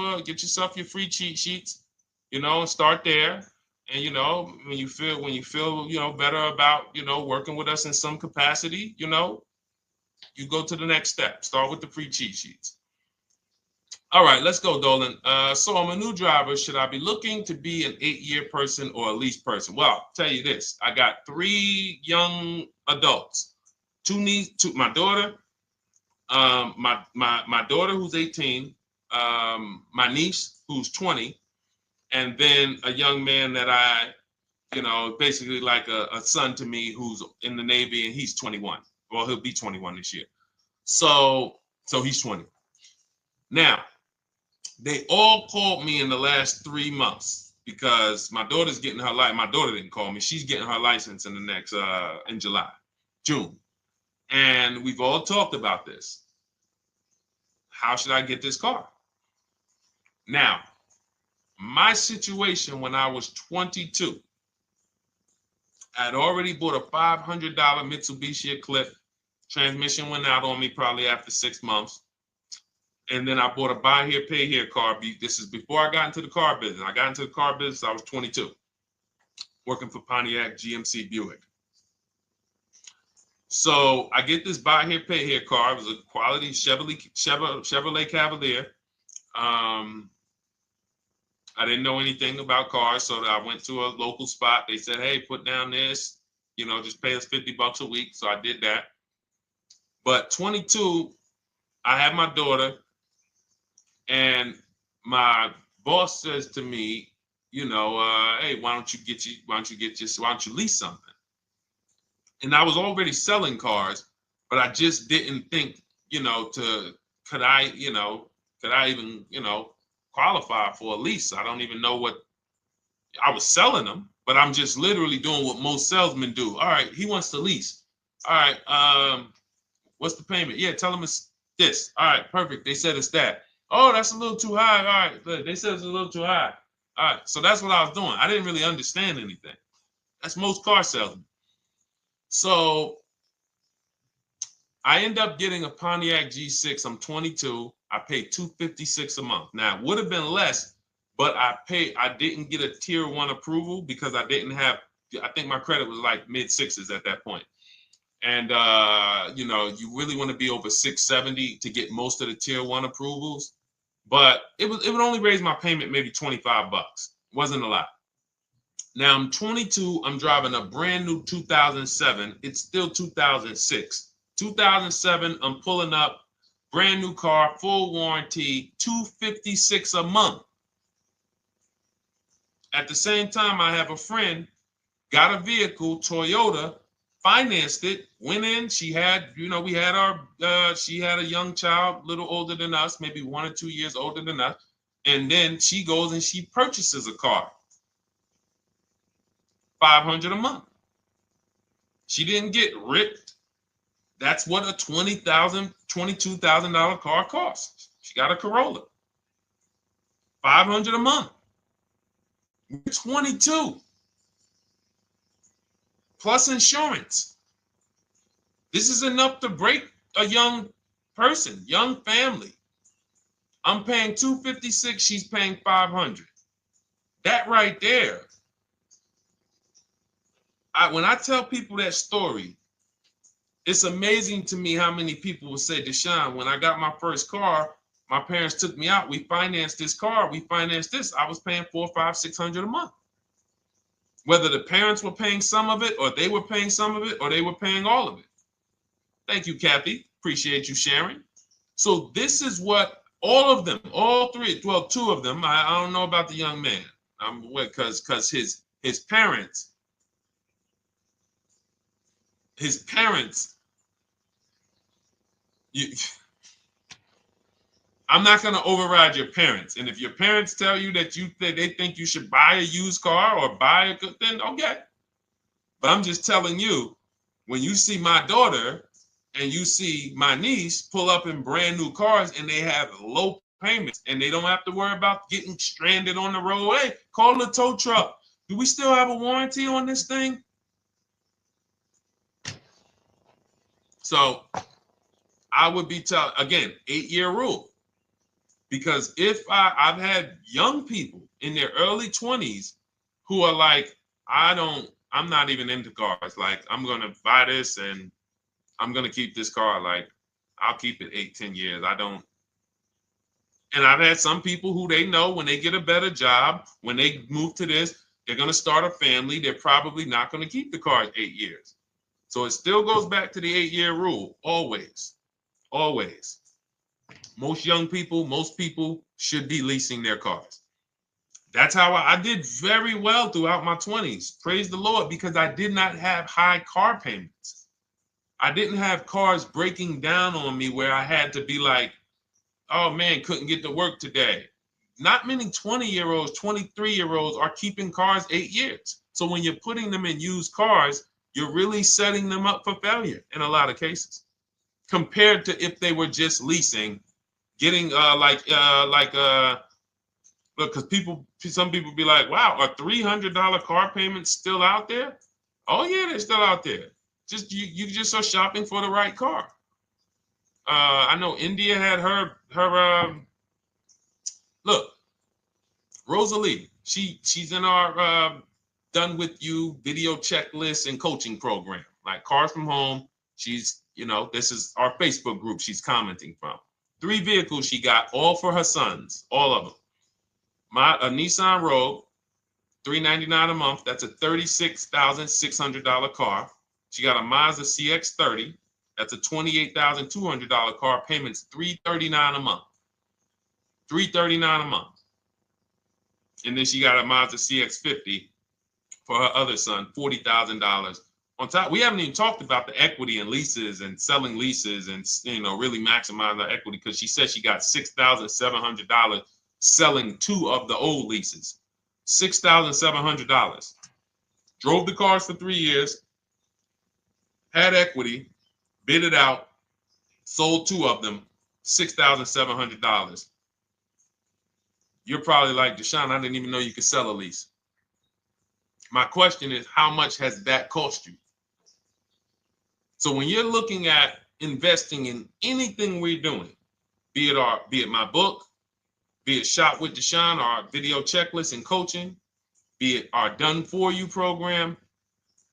your free cheat sheets, and start there. And when you feel better about working with us in some capacity, you go to the next step. Start with the free cheat sheets. All right, let's go, Dolan. So I'm a new driver. Should I be looking to be an 8-year person or a lease person? Well, I'll tell you this. I got 3 young adults. 2 my daughter, my daughter who's 18, my niece who's 20, and then a young man that I, basically like a son to me who's in the Navy and he's 21. Well, he'll be 21 this year. So he's 20. Now, they all called me in the last 3 months because my daughter's getting her license. My daughter didn't call me. She's getting her license in the next, in June. And we've all talked about this. How should I get this car? Now, my situation when I was 22, I'd already bought a $500 Mitsubishi Eclipse. Transmission went out on me probably after 6 months. And then I bought a buy here, pay here car. This is before I got into the car business. I got into the car business, I was 22, working for Pontiac GMC Buick. So I get this buy here, pay here car. It was a quality Chevrolet Cavalier. I didn't know anything about cars, so I went to a local spot. They said, hey, put down this, just pay us $50 a week. So I did that. But 22, I had my daughter, and my boss says to me, hey, why don't you lease something? And I was already selling cars, but I just didn't think, could I even, qualify for a lease? I don't even know what I was selling them, but I'm just literally doing what most salesmen do. All right, he wants to lease. All right, what's the payment? Yeah, tell him it's this. All right, perfect. They said it's that. Oh, that's a little too high. All right, they said it's a little too high. All right, so that's what I was doing. I didn't really understand anything. That's most car salesmen. So I end up getting a Pontiac G6. I'm 22. I paid $256 a month. Now, it would have been less, but I didn't get a tier 1 approval because I didn't have, I think my credit was like mid sixes at that point. And you know, you really want to be over 670 to get most of the tier 1 approvals. But it would only raise my payment maybe 25 bucks. Wasn't a lot. Now I'm 22. I'm driving a brand new 2007. It's still 2006. 2007. I'm pulling up, brand new car, full warranty, $256 a month. At the same time, I have a friend, got a vehicle, Toyota, financed it, went in. She had, you know, we had our, she had a young child, a little older than us, maybe 1 or 2 years older than us. And then she goes and she purchases a car. $500 a month. She didn't get ripped. That's what a $20,000, $22,000 car costs. She got a Corolla. $500 a month. We're 22. Plus insurance. This is enough to break a young person, young family. I'm paying $256. She's paying $500. That right there. When I tell people that story, it's amazing to me how many people will say, Deshone, when I got my first car, my parents took me out. We financed this car. We financed this. I was paying $400, $500, $600 a month. Whether the parents were paying some of it, or they were paying some of it, or they were paying all of it. Thank you, Kathy. Appreciate you sharing. So this is what all of them, all three, well, 2 of them. I don't know about the young man. Because his parents. I'm not going to override your parents. And if your parents tell you that they think you should buy a used car or buy a good, then okay. But I'm just telling you, when you see my daughter and you see my niece pull up in brand new cars and they have low payments and they don't have to worry about getting stranded on the road, hey, call the tow truck. Do we still have a warranty on this thing? So I would be telling, again, 8-year rule. Because if I've had young people in their early 20s who are like, I'm not even into cars. Like, I'm going to buy this and I'm going to keep this car. Like, I'll keep it 8, 10 years. I don't. And I've had some people who they know when they get a better job, when they move to this, they're going to start a family. They're probably not going to keep the car 8 years. So it still goes back to the 8-year rule. Always. Always. Most young people, most people should be leasing their cars. That's how I did very well throughout my 20s. Praise the Lord, because I did not have high car payments. I didn't have cars breaking down on me where I had to be like, oh man, couldn't get to work today. Not many 20-year-olds, 23-year-olds are keeping cars 8 years. So when you're putting them in used cars, you're really setting them up for failure in a lot of cases, compared to if they were just leasing, getting look, because some people be like, wow, are $300 car payments still out there? Oh yeah, they're still out there. Just you just are shopping for the right car. I know India had her look, Rosalie, she's in our Done With You video checklist and coaching program, like Cars from Home. She's, you know, this is our Facebook group she's commenting from. 3 vehicles she got, all for her sons, all of them. A Nissan Rogue, $399 a month. That's a $36,600 car. She got a Mazda CX-30. That's a $28,200 car. Payments $339 a month. $339 a month. And then she got a Mazda CX-50 for her other son, $40,000. On top, we haven't even talked about the equity and leases and selling leases and, you know, really maximizing the equity, because she said she got $6,700 selling 2 of the old leases. $6,700. Drove the cars for 3 years, had equity, bid it out, sold 2 of them, $6,700. You're probably like, Deshone, I didn't even know you could sell a lease. My question is, how much has that cost you? So when you're looking at investing in anything we're doing, be it my book, be it Shop with Deshone, our video checklist and coaching, be it our Done For You program.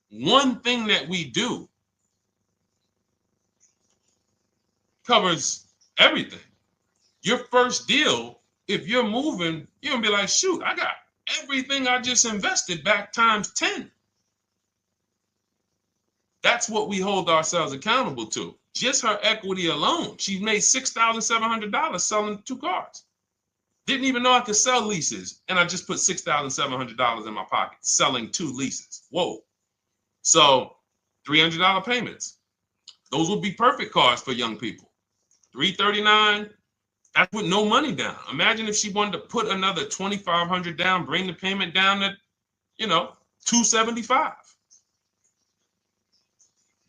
One thing that we do covers everything. Your first deal, if you're moving, you're gonna be like, shoot, I got everything I just invested back times 10. That's what we hold ourselves accountable to. Just her equity alone, she made $6,700 selling 2 cars. Didn't even know I could sell leases, and I just put $6,700 in my pocket selling 2 leases. Whoa. So $300 payments. Those would be perfect cars for young people. $339, that's with no money down. Imagine if she wanted to put another $2,500 down, bring the payment down to, $275.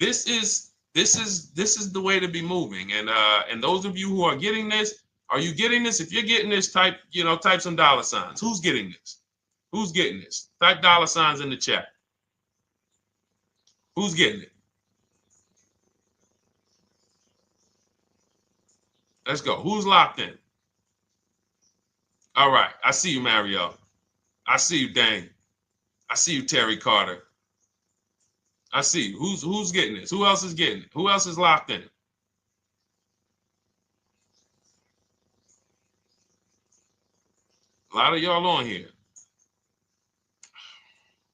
This is the way to be moving. And those of you who are getting this, are you getting this? If you're getting this, type some dollar signs. Who's getting this? Who's getting this? Type dollar signs in the chat. Who's getting it? Let's go. Who's locked in? All right. I see you, Mario. I see you, Dane. I see you, Terry Carter. I see you. Who's getting this? Who else is getting it? Who else is locked in? A lot of y'all on here.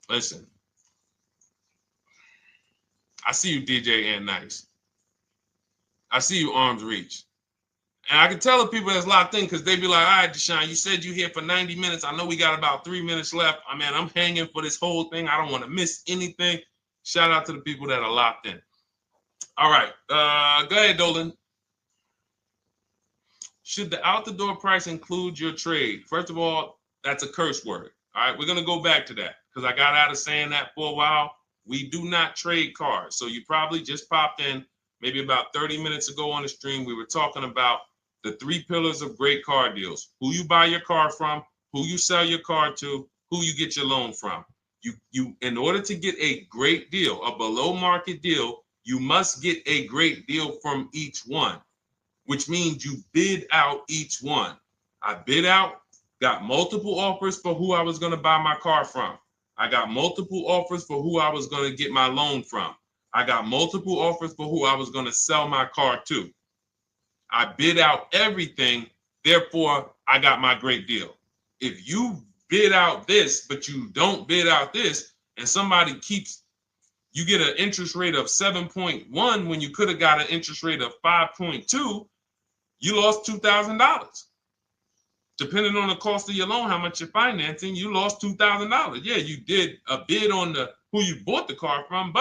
Listen. I see you, DJ and Nice. I see you, Arms Reach. And I can tell the people that's locked in because they be like, all right, Deshone, you said you're here for 90 minutes. I know we got about 3 minutes left. I mean, I'm hanging for this whole thing. I don't want to miss anything. Shout out to the people that are locked in. All right. Go ahead, Dolan. Should the out-the-door price include your trade? First of all, that's a curse word. All right, we're going to go back to that because I got out of saying that for a while. We do not trade cars. So you probably just popped in maybe about 30 minutes ago on the stream. We were talking about the 3 pillars of great car deals: who you buy your car from, who you sell your car to, who you get your loan from. You in order to get a great deal, a below market deal, you must get a great deal from each one, which means you bid out each one. I bid out, got multiple offers for who I was going to buy my car from. I got multiple offers for who I was going to get my loan from. I got multiple offers for who I was going to sell my car to. I bid out everything, therefore I got my great deal. If you bid out this, but you don't bid out this, and somebody you get an interest rate of 7.1 when you could have got an interest rate of 5.2, you lost $2,000. Depending on the cost of your loan, how much you're financing, you lost $2,000. Yeah, you did a bid on who you bought the car from,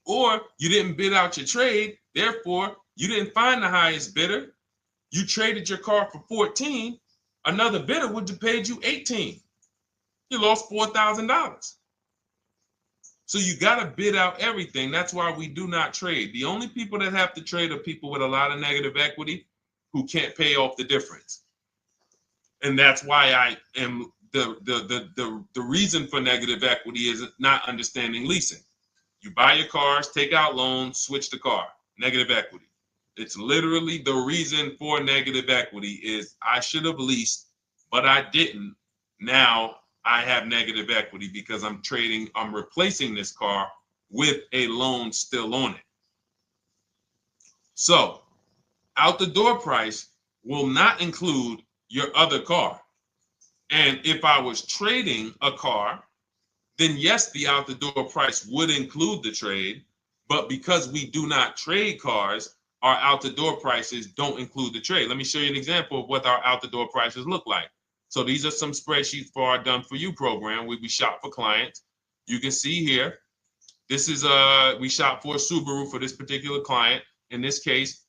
or you didn't bid out your trade, therefore you didn't find the highest bidder. You traded your car for 14. Another bidder would have paid you 18. You lost $4,000. So you got to bid out everything. That's why we do not trade. The only people that have to trade are people with a lot of negative equity who can't pay off the difference. And that's why I am the reason for negative equity is not understanding leasing. You buy your cars, take out loans, switch the car. Negative equity. It's literally the reason for negative equity is I should have leased, but I didn't. Now I have negative equity because I'm replacing this car with a loan still on it. So out the door price will not include your other car. And if I was trading a car, then yes, the out the door price would include the trade. But because we do not trade cars, our out the door prices don't include the trade. Let me show you an example of what our out the door prices look like. So these are some spreadsheets for our Done For You program where we shop for clients. You can see here, this is we shop for a Subaru for this particular client. In this case,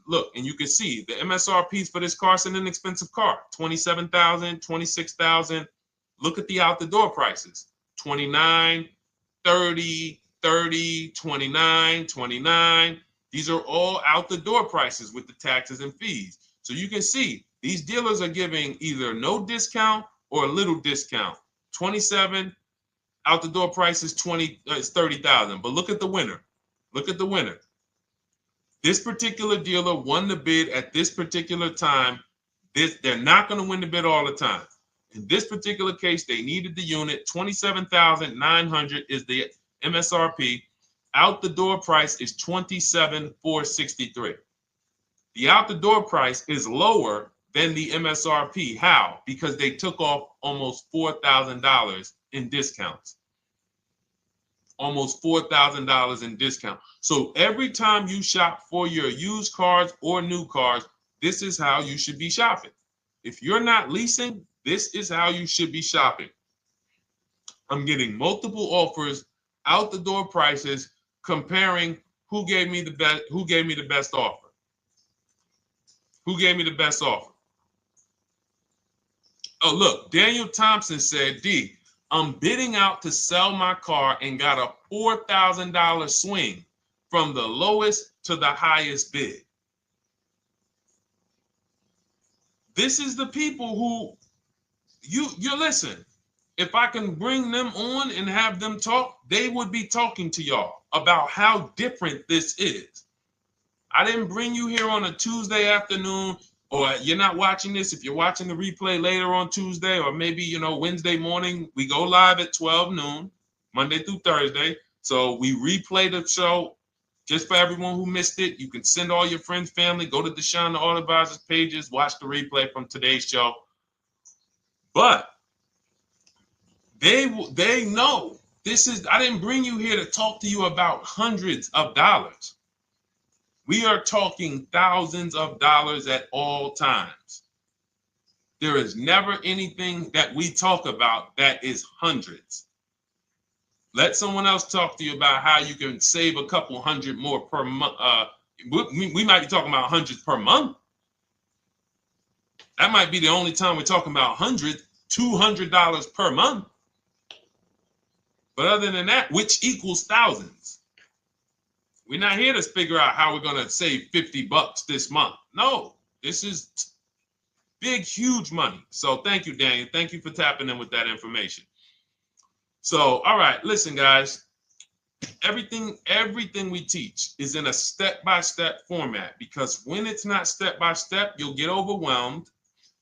look, and you can see the MSRPs for this car is an inexpensive car, $27,000, $26,000. Look at the out the door prices, 29, 30, 30, 29, 29. These are all out the door prices with the taxes and fees. So you can see these dealers are giving either no discount or a little discount. 27 out the door price is 30,000. But look at the winner. Look at the winner. This particular dealer won the bid at this particular time They're not going to win the bid all the time. In this particular case, they needed the unit. $27,900 is the MSRP. Out the door price is $27,463. The out the door price is lower than the MSRP. How? Because they took off almost $4,000 in discounts. Almost $4,000 in discount. So every time you shop for your used cars or new cars, this is how you should be shopping. If you're not leasing, this is how you should be shopping. I'm getting multiple offers, out the door prices, comparing who gave me the best offer. Who gave me the best offer? Oh, look, Daniel Thompson said, D, I'm bidding out to sell my car and got a $4,000 swing from the lowest to the highest bid. This is the people who you listen. If I can bring them on and have them talk, they would be talking to y'all about how different this is. I didn't bring you here on a Tuesday afternoon, or you're not watching this. If you're watching the replay later on Tuesday, or maybe, Wednesday morning, we go live at 12 noon, Monday through Thursday. So we replay the show just for everyone who missed it. You can send all your friends, family, go to Deshone the Auto Advisor's pages, watch the replay from today's show. But they know this is, I didn't bring you here to talk to you about hundreds of dollars. We are talking thousands of dollars at all times. There is never anything that we talk about that is hundreds. Let someone else talk to you about how you can save a couple hundred more per month. We might be talking about hundreds per month. That might be the only time we're talking about hundreds, $200 per month. But other than that, which equals thousands. We're not here to figure out how we're going to save $50 this month. No, this is big, huge money. So thank you, Daniel. Thank you for tapping in with that information. So, all right, listen, guys. Everything we teach is in a step-by-step format, because when it's not step-by-step, you'll get overwhelmed.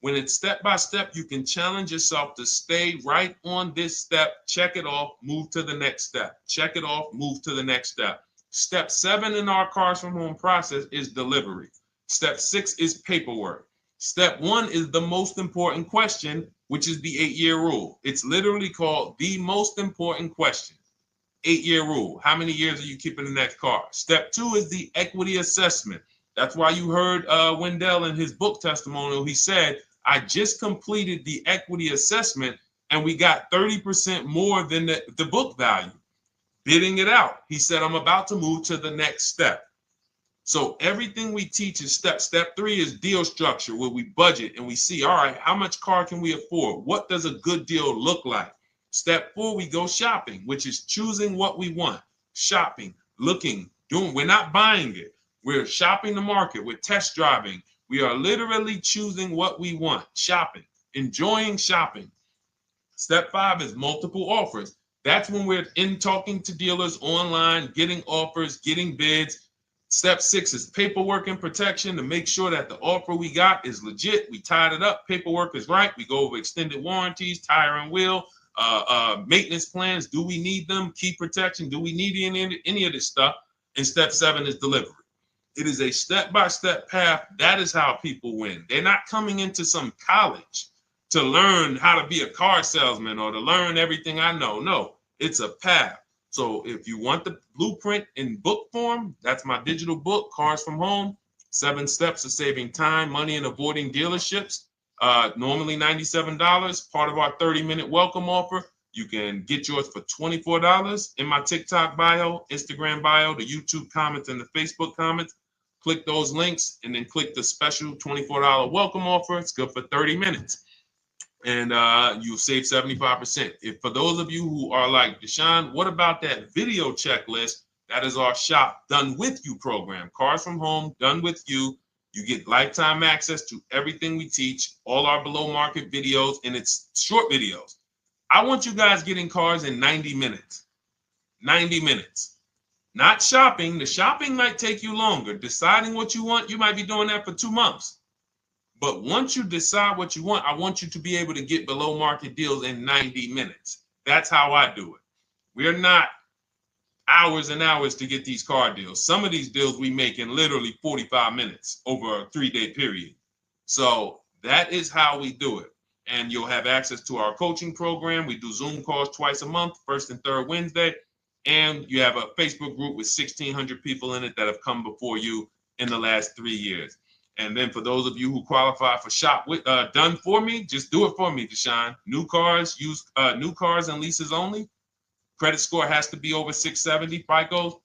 When it's step-by-step, you can challenge yourself to stay right on this step, check it off, move to the next step. Check it off, move to the next step. Step 7 in our Cars from Home process is delivery. Step 6 is paperwork. Step 1 is the most important question, which is the 8-year rule. It's literally called the most important question. 8-year rule. How many years are you keeping the next car? Step 2 is the equity assessment. That's why you heard Wendell in his book testimonial. He said, I just completed the equity assessment and we got 30% more than the book value. Bidding it out. He said, I'm about to move to the next step. So everything we teach is step. Step 3 is deal structure, where we budget and we see, all right, how much car can we afford? What does a good deal look like? Step 4, we go shopping, which is choosing what we want. Shopping, looking, doing. We're not buying it. We're shopping the market. We're test driving. We are literally choosing what we want. Shopping, enjoying shopping. Step 5 is multiple offers. That's when we're in talking to dealers online, getting offers, getting bids. Step 6 is paperwork and protection to make sure that the offer we got is legit. We tied it up. Paperwork is right. We go over extended warranties, tire and wheel, maintenance plans. Do we need them? Key protection. Do we need any of this stuff? And step 7 is delivery. It is a step-by-step path. That is how people win. They're not coming into some college to learn how to be a car salesman or to learn everything I know. No, it's a path. So if you want the blueprint in book form, that's my digital book, Cars from Home, 7 Steps of Saving Time, Money, and Avoiding Dealerships. Normally $97, part of our 30-minute welcome offer. You can get yours for $24 in my TikTok bio, Instagram bio, the YouTube comments, and the Facebook comments. Click those links and then click the special $24 welcome offer. It's good for 30 minutes. And you'll save 75%. If for those of you who are like, Deshone, what about that video checklist? That is our Shop Done With You program. Cars from Home, done with you. You get lifetime access to everything we teach, all our below market videos, and it's short videos. I want you guys getting cars in 90 minutes. 90 minutes. Not shopping. The shopping might take you longer. Deciding what you want, you might be doing that for 2 months. But once you decide what you want, I want you to be able to get below market deals in 90 minutes. That's how I do it. We're not hours and hours to get these car deals. Some of these deals we make in literally 45 minutes over a 3-day period. So that is how we do it. And you'll have access to our coaching program. We do Zoom calls twice a month, first and third Wednesday. And you have a Facebook group with 1,600 people in it that have come before you in the last 3 years. And then for those of you who qualify for shop with done for me, just do it for me, Deshone. New cars, new cars and leases only. Credit score has to be over 670 FICO.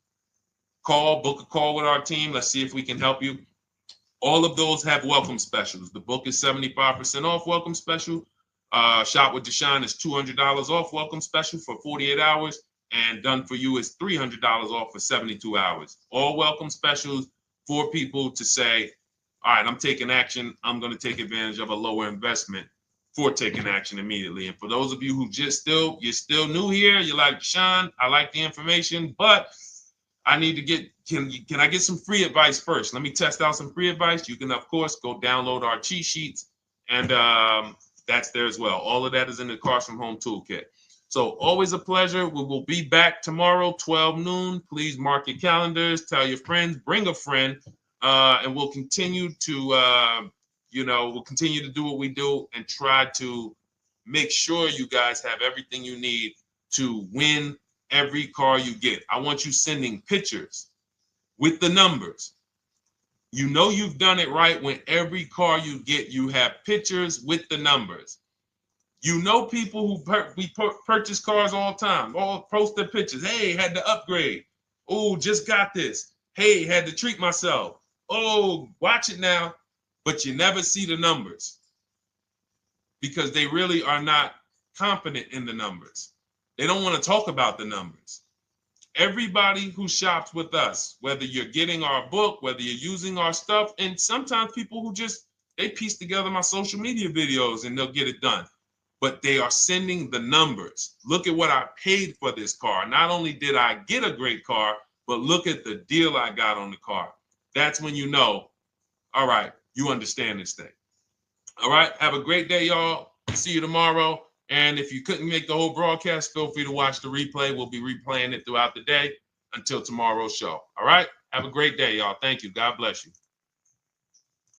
Book a call with our team. Let's see if we can help you. All of those have welcome specials. The book is 75% off welcome special. Shop with Deshone is $200 off welcome special for 48 hours. And done for you is $300 off for 72 hours. All welcome specials for people to say, all right, I'm taking action. I'm going to take advantage of a lower investment for taking action immediately. And for those of you who you're still new here, you're like, Deshone, I like the information, but I need to get, can I get some free advice first? Let me test out some free advice. You can, of course, go download our cheat sheets, and that's there as well. All of that is in the Cars from Home Toolkit. So always a pleasure. We will be back tomorrow, 12 noon. Please mark your calendars, tell your friends, bring a friend, and we'll continue to, we'll continue to do what we do and try to make sure you guys have everything you need to win every car you get. I want you sending pictures with the numbers. You know you've done it right when every car you get, you have pictures with the numbers. You know people who purchase cars all the time, all post their pictures. Hey, had to upgrade. Oh, just got this. Hey, had to treat myself. Oh, watch it now. But you never see the numbers because they really are not confident in the numbers. They don't want to talk about the numbers. Everybody who shops with us, whether you're getting our book, whether you're using our stuff, and sometimes people who they piece together my social media videos and they'll get it done. But they are sending the numbers. Look at what I paid for this car. Not only did I get a great car, but look at the deal I got on the car. That's when you know, all right, you understand this thing. All right, have a great day, y'all. See you tomorrow. And if you couldn't make the whole broadcast, feel free to watch the replay. We'll be replaying it throughout the day until tomorrow's show. All right, have a great day, y'all. Thank you. God bless you.